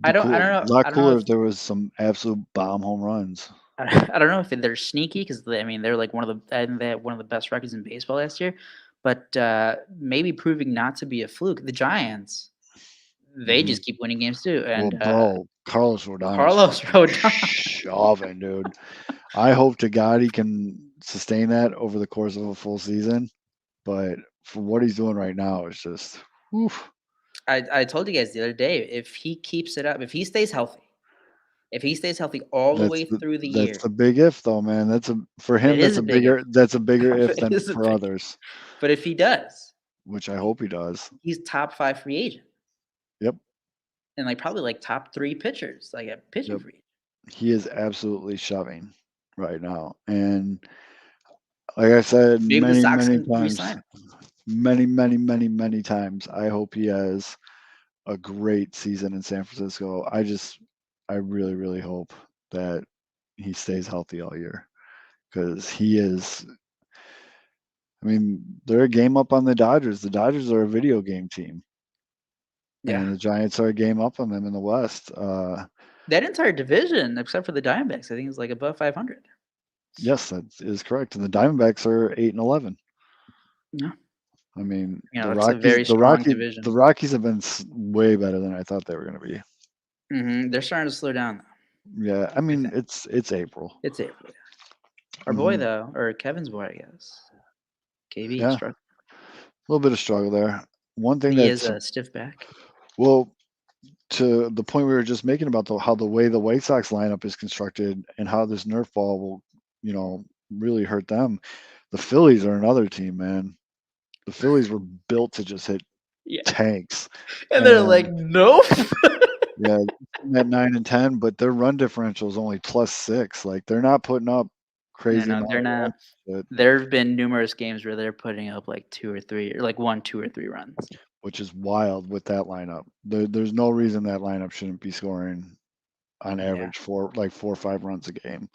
Speaker 3: I don't know.
Speaker 2: A lot cooler if there was some absolute bomb home runs.
Speaker 3: I don't know if they're sneaky because they have one of the best records in baseball last year. but maybe proving not to be a fluke. The Giants, they just keep winning games too. And
Speaker 2: bro, Carlos Rodon.
Speaker 3: Carlos Rodon.
Speaker 2: Shoving, dude. I hope to God he can sustain that over the course of a full season. But for what he's doing right now, it's just, oof.
Speaker 3: I told you guys the other day, if he keeps it up, if he stays healthy all the way through the year.
Speaker 2: That's a big if, though, man. For him. That's a bigger if than for others.
Speaker 3: But if he does,
Speaker 2: which I hope he does,
Speaker 3: he's top 5 free agent.
Speaker 2: Yep.
Speaker 3: And probably top 3 pitchers, like a pitching free agent.
Speaker 2: He is absolutely shoving right now, and like I said many times, I hope he has a great season in San Francisco. I really, really hope that he stays healthy all year, because he is. I mean, they're a game up on the Dodgers. The Dodgers are a video game team. Yeah. And the Giants are a game up on them in the West.
Speaker 3: That entire division, except for the Diamondbacks, I think is above 500.
Speaker 2: Yes, that is correct. And the Diamondbacks are 8-11.
Speaker 3: Yeah.
Speaker 2: I mean,
Speaker 3: the Rockies, a very strong division.
Speaker 2: The Rockies have been way better than I thought they were going to be.
Speaker 3: Mm-hmm. They're starting to slow down.
Speaker 2: Yeah, I mean, it's April.
Speaker 3: It's April. Our boy, though, or Kevin's boy, I guess. KB, struggle.
Speaker 2: A little bit of struggle there. One thing
Speaker 3: he is a stiff back.
Speaker 2: Well, to the point we were just making about how the way the White Sox lineup is constructed and how this Nerf ball will, really hurt them. The Phillies are another team, man. The Phillies were built to just hit tanks.
Speaker 3: And they're like, nope.
Speaker 2: Yeah, at 9 and 10, but their run differential is only +6. Like, they're not putting up crazy.
Speaker 3: No, they're not. There have been numerous games where they're putting up 2 or 3, or 1, 2 or 3 runs,
Speaker 2: which is wild with that lineup. There's no reason that lineup shouldn't be scoring on average 4 or 5 runs a game.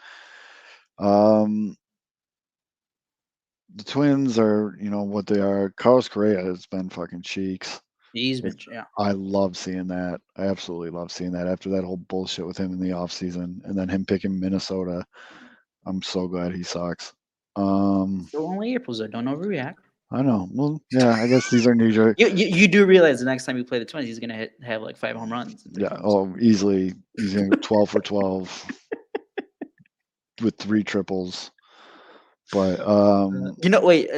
Speaker 2: The Twins are, what they are. Carlos Correa has been fucking cheeks.
Speaker 3: He's been,
Speaker 2: I love seeing that. I absolutely love seeing that after that whole bullshit with him in the offseason and then him picking Minnesota. I'm so glad he sucks.
Speaker 3: Still only April, so don't overreact.
Speaker 2: I know. Well, yeah, I guess these are New York.
Speaker 3: You do realize the next time you play the Twins, he's gonna have 5 home runs.
Speaker 2: Yeah. Oh, easily. He's going to 12 for 12 with 3 triples. But
Speaker 3: wait.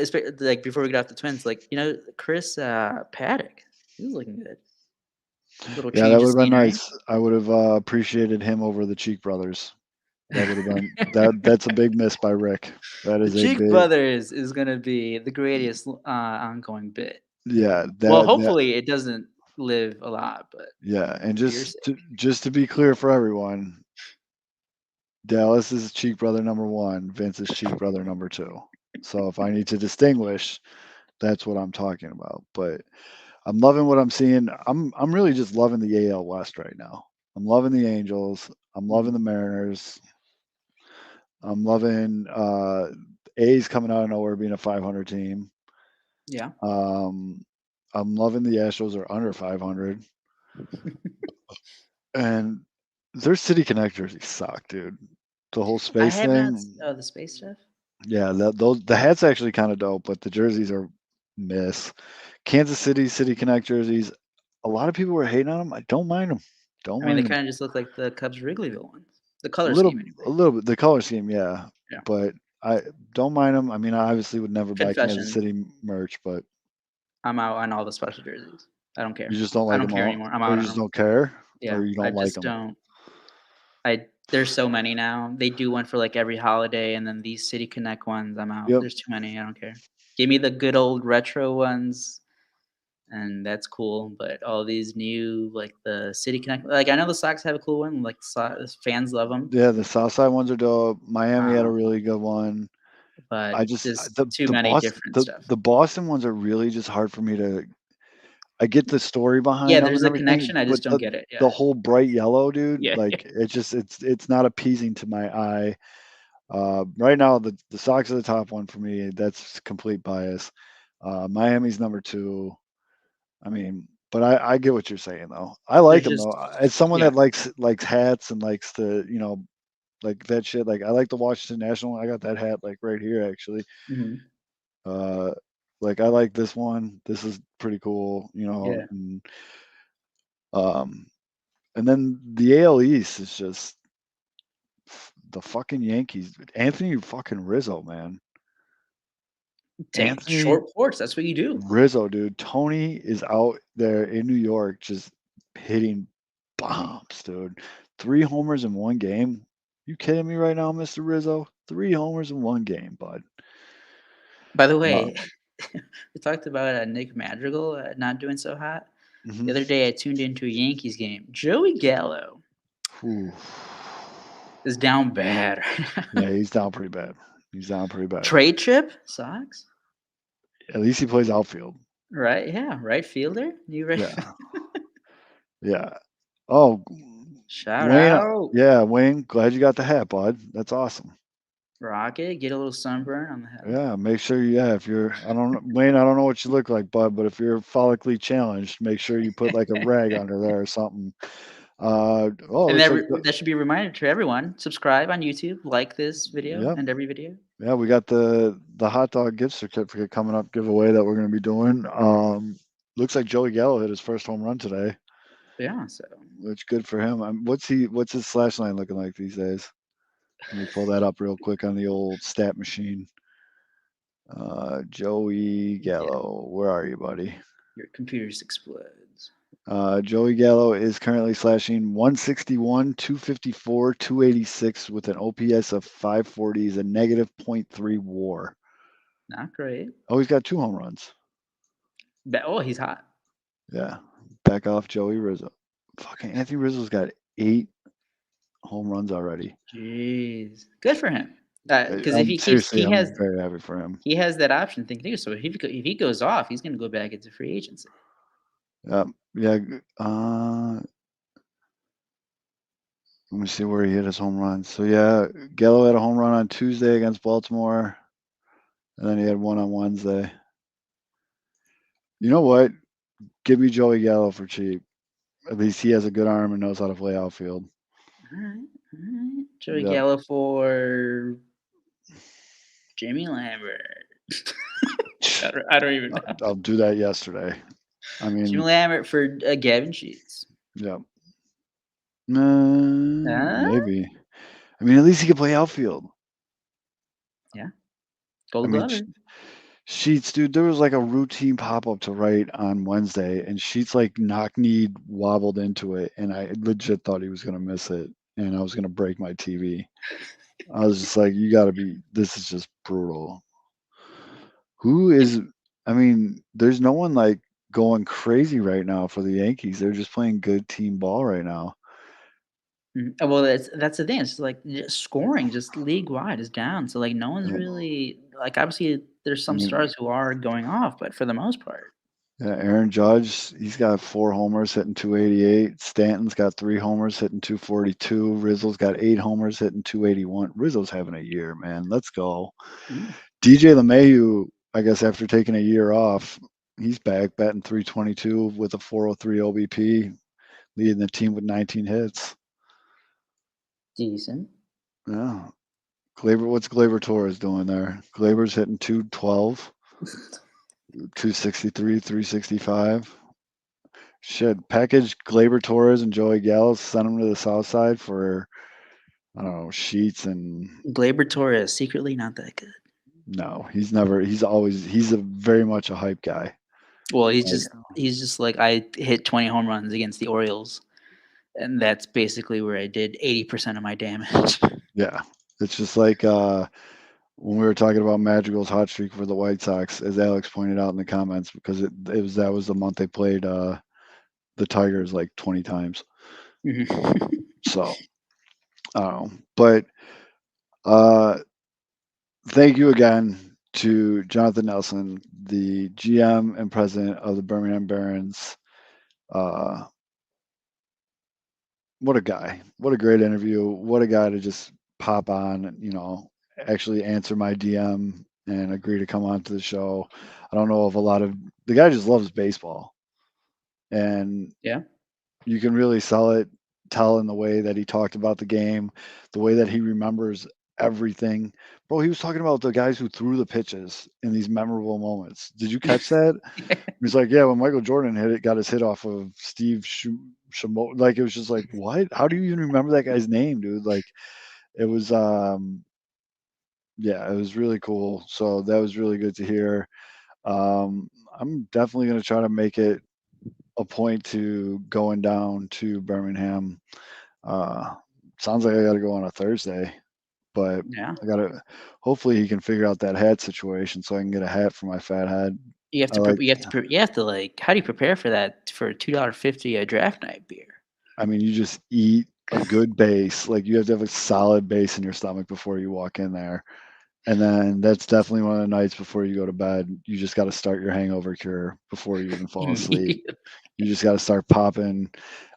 Speaker 3: Before we get off the Twins, Chris Paddock, he was looking good.
Speaker 2: Yeah, that would have been nice. I would have appreciated him over the Cheek brothers. That would have been that's a big miss by Rick. That is
Speaker 3: the Cheek brothers is going to be the greatest ongoing bit.
Speaker 2: Yeah.
Speaker 3: Hopefully it doesn't live a lot, but
Speaker 2: yeah, and just to be clear for everyone, Dallas is Cheek brother number 1. Vince is Cheek brother number 2. So if I need to distinguish, that's what I'm talking about. But I'm loving what I'm seeing. I'm really just loving the AL West right now. I'm loving the Angels. I'm loving the Mariners. I'm loving A's coming out of nowhere being a 500 team.
Speaker 3: Yeah.
Speaker 2: I'm loving the Astros are under 500. And their city connectors suck, dude. The whole space thing.
Speaker 3: The space stuff?
Speaker 2: Yeah, the hat's actually kind of dope, but the jerseys are miss. Kansas City Connect jerseys. A lot of people were hating on them. I don't mind them.
Speaker 3: They kind of just look like the Cubs Wrigleyville ones. The color scheme. Anyway.
Speaker 2: A little bit. The color scheme, yeah. But I don't mind them. I mean, I obviously would never buy Kansas City merch, but
Speaker 3: I'm out on all the special jerseys. I don't care.
Speaker 2: You just don't like them. I don't
Speaker 3: care anymore. I'm out.
Speaker 2: You just don't care.
Speaker 3: Yeah,
Speaker 2: or you don't like them.
Speaker 3: There's so many now. They do one for every holiday, and then these City Connect ones, I'm out. Yep. There's too many. I don't care. Give me the good old retro ones, and that's cool. But all these new, the City Connect, I know the Sox have a cool one. Fans love them.
Speaker 2: Yeah, the Southside ones are dope. Miami had a really good one.
Speaker 3: But I just too many different stuff.
Speaker 2: The Boston ones are really just hard for me to. I get the story behind.
Speaker 3: Yeah, there's a connection. I just don't get it. Yeah.
Speaker 2: The whole bright yellow, dude.
Speaker 3: Yeah.
Speaker 2: It's not appeasing to my eye. Right now, the Sox are the top one for me. That's complete bias. Miami's number 2. I mean, but I get what you're saying though. I like them though. As someone that likes hats and likes to like that shit. I like the Washington National. I got that hat right here actually.
Speaker 3: Mm-hmm.
Speaker 2: Like, I like this one. This is pretty cool,
Speaker 3: Yeah.
Speaker 2: Um, and then the AL East is just the fucking Yankees. Anthony fucking Rizzo, man.
Speaker 3: Take
Speaker 2: Anthony
Speaker 3: short porch. That's what you do.
Speaker 2: Rizzo, dude. Tony is out there in New York just hitting bombs, dude. 3 homers in one game. You kidding me right now, Mr. Rizzo? 3 homers in one game, bud.
Speaker 3: By the way, we talked about Nick Madrigal not doing so hot.
Speaker 2: Mhm.
Speaker 3: The other day, I tuned into a Yankees game. Joey Gallo
Speaker 2: Ooh.
Speaker 3: is down bad.
Speaker 2: Yeah, he's down pretty bad.
Speaker 3: Trade chip Sox,
Speaker 2: At least he plays outfield.
Speaker 3: right? Yeah, right fielder. You right?
Speaker 2: Yeah. Yeah. Oh,
Speaker 3: Shout
Speaker 2: Wayne.
Speaker 3: out,
Speaker 2: Yeah, Wayne. Glad you got the hat, bud. That's awesome.
Speaker 3: Rocket. Get a little sunburn on the head.
Speaker 2: Yeah, make sure if you're, Wayne, I don't know what you look like, bud, but if you're follically challenged, make sure you put like a rag under there or something.
Speaker 3: And
Speaker 2: looks like
Speaker 3: that should be a reminder to everyone: subscribe on YouTube, like this video
Speaker 2: Yep.
Speaker 3: and every video.
Speaker 2: Yeah, we got the hot dog gift certificate coming up giveaway that we're going to be doing. Looks like Joey Gallo hit his first home run today,
Speaker 3: Yeah, so
Speaker 2: which good for him. What's his slash line looking like these days? Let me pull that up real quick on the old stat machine. Joey Gallo, where are you, buddy?
Speaker 3: your computer just explodes.
Speaker 2: Joey Gallo is currently slashing 161, 254, 286 with an OPS of 540. He's a negative .3 WAR.
Speaker 3: Not great.
Speaker 2: Oh, he's got 2 home runs.
Speaker 3: Oh, he's hot.
Speaker 2: Yeah, back off Joey Rizzo. Fucking Anthony Rizzo's got 8 home runs already.
Speaker 3: Jeez, good for him. Because if he keeps,
Speaker 2: I'm very happy for him.
Speaker 3: He has that option thing too. So if he goes off, he's going to go back into free agency.
Speaker 2: Yeah. Let me see where he hit his home run. So yeah, Gallo had a home run on Tuesday against Baltimore, and then he had one on Wednesday. You know what? Give me Joey Gallo for cheap. At least he has a good arm and knows how to play outfield.
Speaker 3: All right. Joey Gallo for Jimmy Lambert. I don't even know.
Speaker 2: I'll do that yesterday. I mean,
Speaker 3: Jimmy Lambert for Gavin Sheets.
Speaker 2: Yeah. Maybe. I mean, at least he can play outfield.
Speaker 3: Yeah. Gold Glover.
Speaker 2: Sheets, dude, there was like a routine pop-up to right on Wednesday, and Sheets like knock-kneed wobbled into it, and I legit thought he was going to miss it, and I was going to break my TV. I was just like, this is just brutal. There's no one like going crazy right now for the Yankees. They're just playing good team ball right now.
Speaker 3: Well, that's the thing. It's like scoring just league wide is down. So like no one's really like, obviously there's some stars who are going off, but for the most part.
Speaker 2: Yeah, Aaron Judge, he's got 4 homers hitting 288. Stanton's got 3 homers hitting 242. Rizzo's got 8 homers hitting 281. Rizzo's having a year, man. Let's go. DJ LeMahieu, I guess after taking a year off, he's back batting 322 with a 403 OBP, leading the team with 19 hits.
Speaker 3: Decent.
Speaker 2: Yeah. What's Gleyber Torres doing there? Gleyber's hitting 212, 263, 365. Shit, package Gleyber Torres and Joey Gallo, send them to the south side for, I don't know, Sheets and...
Speaker 3: Gleyber Torres, secretly not that good.
Speaker 2: No, he's very much a hype guy.
Speaker 3: Well, he's just like, I hit 20 home runs against the Orioles, and that's basically where I did 80% of my damage.
Speaker 2: Yeah, it's just like when we were talking about Madrigal's hot streak for the White Sox, as Alex pointed out in the comments, because that was the month they played the Tigers like 20 times. So I don't know, but thank you again to Jonathan Nelson, the GM and president of the Birmingham Barons. What a guy. What a great interview. What a guy to just pop on, actually answer my DM and agree to come on to the show. I don't know if the guy just loves baseball. And
Speaker 3: yeah,
Speaker 2: you can really tell in the way that he talked about the game, the way that he remembers everything. Bro, he was talking about the guys who threw the pitches in these memorable moments. Did you catch that? He's like, yeah, when Michael Jordan got his hit off of Steve Shimo. Like, it was just like, what? How do you even remember that guy's name, dude? Like, it was, yeah, it was really cool. So that was really good to hear. I'm definitely going to try to make it a point to going down to Birmingham. Sounds like I got to go on a Thursday, but
Speaker 3: Yeah.
Speaker 2: I got to. Hopefully, he can figure out that hat situation so I can get a hat for my fat head.
Speaker 3: You have
Speaker 2: I
Speaker 3: to.
Speaker 2: like.
Speaker 3: You have to like. How do you prepare for that for $2.50 a draft night beer?
Speaker 2: I mean, you just eat a good base. Like, you have to have a solid base in your stomach before you walk in there. And then that's definitely one of the nights before you go to bed. You just got to start your hangover cure before you even fall asleep. You just got to start popping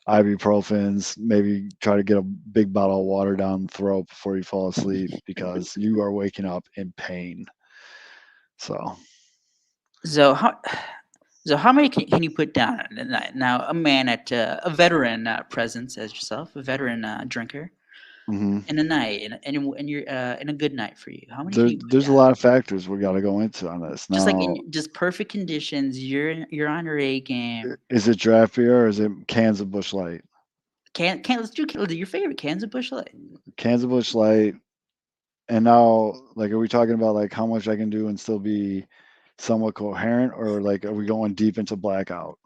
Speaker 2: ibuprofens, maybe try to get a big bottle of water down the throat before you fall asleep because you are waking up in pain. So
Speaker 3: So how many can you put down in a night? Now, a man at a veteran presence as yourself, a veteran drinker,
Speaker 2: mhm.
Speaker 3: in a night, and you're in a good night for you. How many can you put
Speaker 2: There's a
Speaker 3: down?
Speaker 2: lot of factors we got to go into on this.
Speaker 3: Just like
Speaker 2: Now,
Speaker 3: in just perfect conditions, you're on your A game.
Speaker 2: is it draft beer or is it cans of Busch Light?
Speaker 3: Let's do your favorite cans of Busch Light.
Speaker 2: Cans of Busch Light. And now, like, are we talking about like how much I can do and still be somewhat coherent, or like are we going deep into blackout?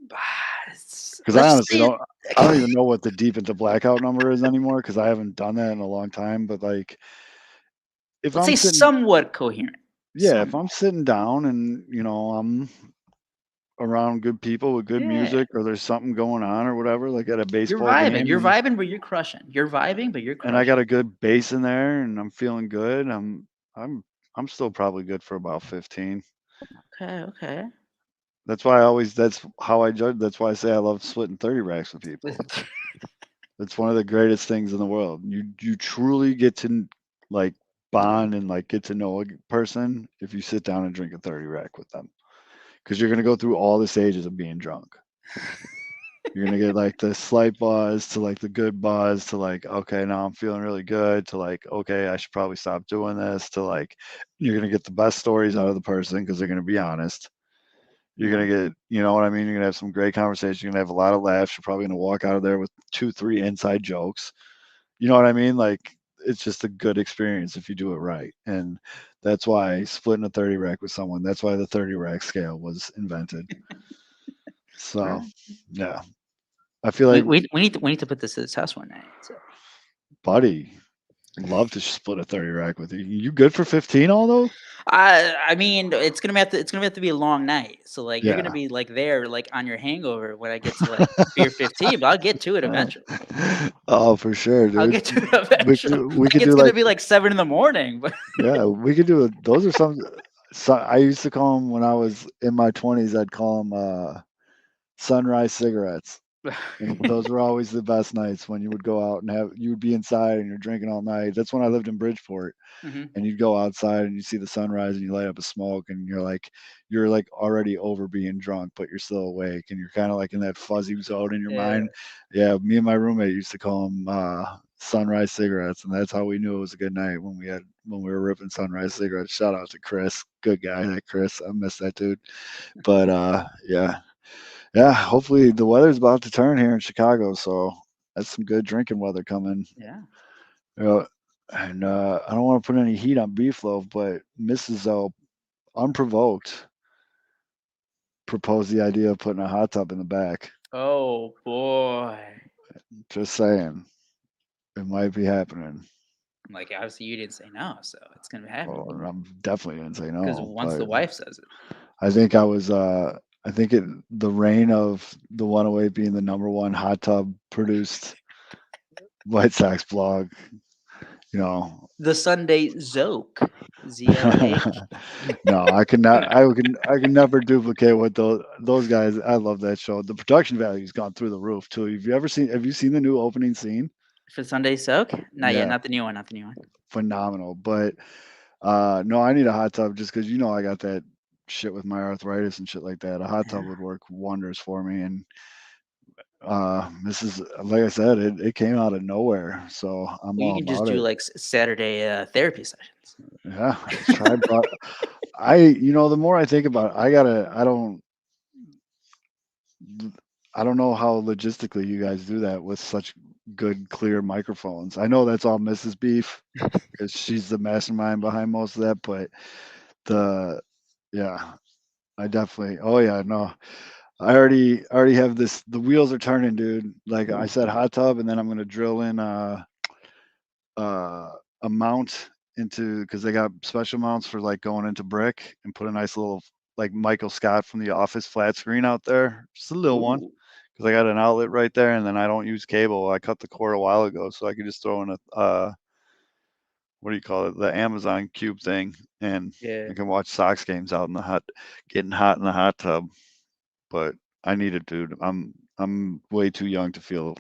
Speaker 2: Because I
Speaker 3: Let's just
Speaker 2: honestly
Speaker 3: say
Speaker 2: don't. I don't even know what the deep into blackout number is anymore because I haven't done that in a long time. But like, if
Speaker 3: let's
Speaker 2: I'm
Speaker 3: say
Speaker 2: sitting,
Speaker 3: somewhat coherent.
Speaker 2: yeah, if
Speaker 3: Somewhat.
Speaker 2: I'm sitting down and I'm around good people with good
Speaker 3: Yeah.
Speaker 2: music, or there's something going on or whatever, like at a
Speaker 3: You're
Speaker 2: baseball
Speaker 3: vibing.
Speaker 2: game,
Speaker 3: You're vibing, but you're crushing. You're vibing, but you're
Speaker 2: and I got
Speaker 3: crushing.
Speaker 2: a good bass in there, and I'm feeling good. I'm I'm still probably good for about 15.
Speaker 3: Okay, okay.
Speaker 2: That's why I always. That's how I judge. That's why I say I love splitting 30 racks with people. It's one of the greatest things in the world. You truly get to like bond and like get to know a person if you sit down and drink a 30 rack with them, because you're gonna go through all the stages of being drunk. You're gonna get like the slight buzz to like the good buzz to like, okay, now I'm feeling really good, to like, okay, I should probably stop doing this, to like, you're gonna get the best stories out of the person because they're gonna be honest. You're
Speaker 3: Yeah.
Speaker 2: gonna get, you know what I mean? You're gonna have some great conversation. You're gonna have a lot of laughs. You're probably gonna walk out of there with 2, 3 inside jokes. You know what I mean? Like, it's just a good experience if you do it right. And that's why splitting a 30 rack with someone, that's why the 30 rack scale was invented. So,
Speaker 3: Right.
Speaker 2: yeah. I feel
Speaker 3: We,
Speaker 2: like,
Speaker 3: we need to put this to the test one night. So.
Speaker 2: buddy, love to split a 30 rack with you. You good for 15 all those?
Speaker 3: I mean, it's gonna have to be a long night. So like you're gonna
Speaker 2: Yeah.
Speaker 3: be like there like on your hangover when I get to like beer 15, but I'll get to it eventually.
Speaker 2: Oh, for sure,
Speaker 3: I'll
Speaker 2: dude.
Speaker 3: get to it eventually.
Speaker 2: We
Speaker 3: Like
Speaker 2: could
Speaker 3: it's
Speaker 2: do
Speaker 3: gonna
Speaker 2: like,
Speaker 3: be like 7 in the morning, but
Speaker 2: yeah, we could do it. Those are so I used to call them when I was in my 20s, I'd call them sunrise cigarettes. And those were always the best nights when you would go out and you would be inside and you're drinking all night. That's when I lived in Bridgeport,
Speaker 3: Mhm.
Speaker 2: and you'd go outside and you see the sunrise and you light up a smoke and you're like already over being drunk, but you're still awake and you're kind of like in that fuzzy zone in your
Speaker 3: Yeah.
Speaker 2: mind. Yeah, me and my roommate used to call them sunrise cigarettes, and that's how we knew it was a good night when we were ripping sunrise cigarettes. Shout out to Chris, good guy, that Chris. I miss that dude. But yeah. Yeah, hopefully the weather's about to turn here in Chicago, so that's some good drinking weather coming.
Speaker 3: Yeah.
Speaker 2: And I don't want to put any heat on Beef Loaf, but Mrs. O, unprovoked, proposed the idea of putting a hot tub in the back.
Speaker 3: Oh boy.
Speaker 2: Just saying, it might be happening.
Speaker 3: Like obviously you didn't say no, so it's gonna happen.
Speaker 2: Well, I'm definitely didn't say
Speaker 3: Because
Speaker 2: no,
Speaker 3: once
Speaker 2: but
Speaker 3: the wife says it.
Speaker 2: I think the reign of the 108 being the number one hot tub produced White Sox blog, you know.
Speaker 3: The Sunday Zoke. ZLEH.
Speaker 2: No, I could not. I can never duplicate what those guys. I love that show. The production value's gone through the roof too. Have you seen the new opening scene?
Speaker 3: For Sunday Soak? Not yet,
Speaker 2: Yeah,
Speaker 3: not the new one, not the new one.
Speaker 2: phenomenal. But no, I need a hot tub just because I got that shit with my arthritis and shit like that. A hot tub
Speaker 3: Yeah.
Speaker 2: would work wonders for me. And This is like I said, it came out of nowhere, so I'm
Speaker 3: Well, you
Speaker 2: all
Speaker 3: can just
Speaker 2: about
Speaker 3: do
Speaker 2: it.
Speaker 3: like Saturday therapy sessions.
Speaker 2: Yeah, try. But the more I think about it, I don't know how logistically you guys do that with such good, clear microphones. I know that's all Mrs. Beef because she's the mastermind behind most of that, but the yeah, I definitely. Oh yeah, no. I already have this. The wheels are turning, dude. Like I said, hot tub, and then I'm gonna drill in a mount into because they got special mounts for like going into brick and put a nice little like Michael Scott from The Office flat screen out there, just a little one
Speaker 3: Ooh.
Speaker 2: because I got an outlet right there, and then I don't use cable. I cut the cord a while ago, so I could just throw in a what do you call it, the Amazon Cube thing, and
Speaker 3: Yeah.
Speaker 2: I can watch Sox games out in the hot, getting hot in the hot tub. But I need it, dude. I'm way too young to feel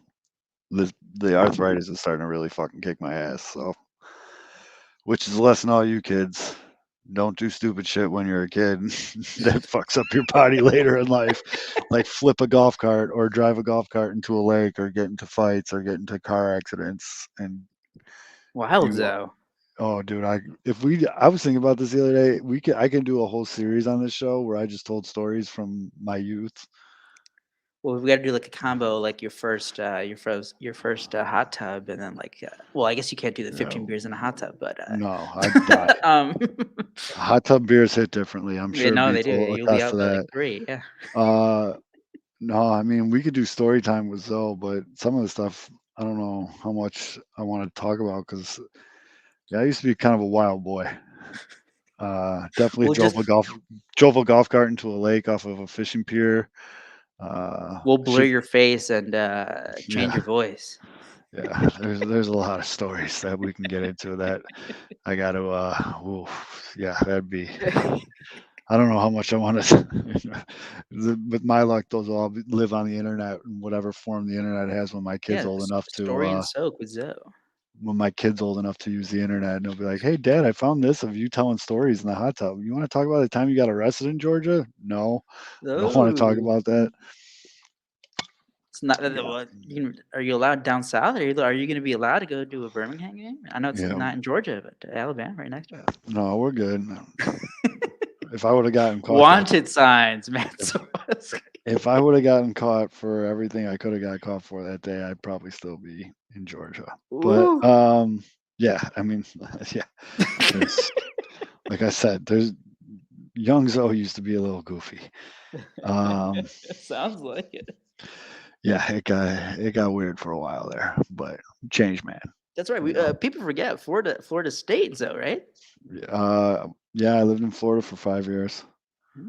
Speaker 2: this. The arthritis is starting to really fucking kick my ass. So, which is a lesson all you kids. Don't do stupid shit when you're a kid that fucks up your body later in life, like flip a golf cart or drive a golf cart into a lake or get into fights or get into car accidents. And
Speaker 3: Wild
Speaker 2: you,
Speaker 3: though.
Speaker 2: oh, dude, I was thinking about this the other day. I can do a whole series on this show where I just told stories from my youth.
Speaker 3: Well, we got to do like a combo, like your first hot tub, and then like, well, I guess you can't do the 15
Speaker 2: No,
Speaker 3: beers in a hot tub, but
Speaker 2: no, I'd die.
Speaker 3: um,
Speaker 2: Hot tub beers hit differently. I'm
Speaker 3: yeah,
Speaker 2: sure
Speaker 3: no, they
Speaker 2: Beef
Speaker 3: do.
Speaker 2: will
Speaker 3: You'll be
Speaker 2: attest to
Speaker 3: out by like
Speaker 2: that.
Speaker 3: 3, yeah.
Speaker 2: No, I mean we could do story time with Zoe, but some of the stuff I don't know how much I want to talk about because I used to be kind of a wild boy. Definitely
Speaker 3: We'll just
Speaker 2: drove a golf cart into a lake off of a fishing pier.
Speaker 3: we'll blur
Speaker 2: Shit,
Speaker 3: your face and change
Speaker 2: yeah,
Speaker 3: your voice.
Speaker 2: yeah. There's a lot of stories that we can get into that I got to. Yeah, that'd be. I don't know how much I want to. With my luck, those will all live on the internet in whatever form the internet has when my kid's
Speaker 3: Yeah,
Speaker 2: old enough
Speaker 3: story and
Speaker 2: to.
Speaker 3: soak with Zoe.
Speaker 2: When my kid's old enough to use the internet, and they'll be like, "Hey, Dad, I found this of you telling stories in the hot tub. You want to talk about the time you got arrested in Georgia? No, I don't want to talk
Speaker 3: Oh,
Speaker 2: about that."
Speaker 3: it's not that.
Speaker 2: Yeah,
Speaker 3: What are you allowed down south? Are you going to be allowed to go to a Birmingham game? I know it's
Speaker 2: yeah,
Speaker 3: not in Georgia, but Alabama, right next to
Speaker 2: no, we're good. If I would have gotten
Speaker 3: it.
Speaker 2: caught that,
Speaker 3: Wanted signs, Matt.
Speaker 2: if I would have gotten caught for everything I could have got caught for that day, I'd probably still be in Georgia. But
Speaker 3: Ooh.
Speaker 2: yeah, I mean, yeah, there's, like I said, there's young Zoe used to be a little goofy.
Speaker 3: Sounds like it.
Speaker 2: Yeah, it got weird for a while there, but change, man.
Speaker 3: That's right.
Speaker 2: You know.
Speaker 3: People forget Florida State, though, right?
Speaker 2: Yeah, I lived in Florida for 5 years.
Speaker 3: Yeah.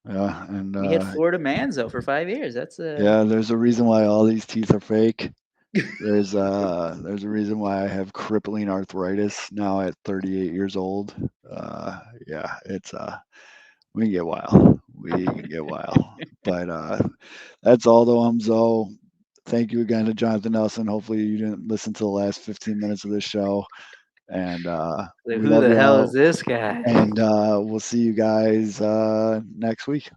Speaker 2: Yeah, and
Speaker 3: We had Florida Manzo for 5 years. That's
Speaker 2: yeah, there's a reason why all these teeth are fake. There's a reason why I have crippling arthritis now at 38 years old. Yeah, it's we can get wild. We can get wild. But that's all though. I'm Zoe. Thank you again to Jonathan Nelson. Hopefully you didn't listen to the last 15 minutes of this show. And we
Speaker 3: who
Speaker 2: love
Speaker 3: the
Speaker 2: you
Speaker 3: hell
Speaker 2: all.
Speaker 3: is this guy?
Speaker 2: And we'll see you guys next week.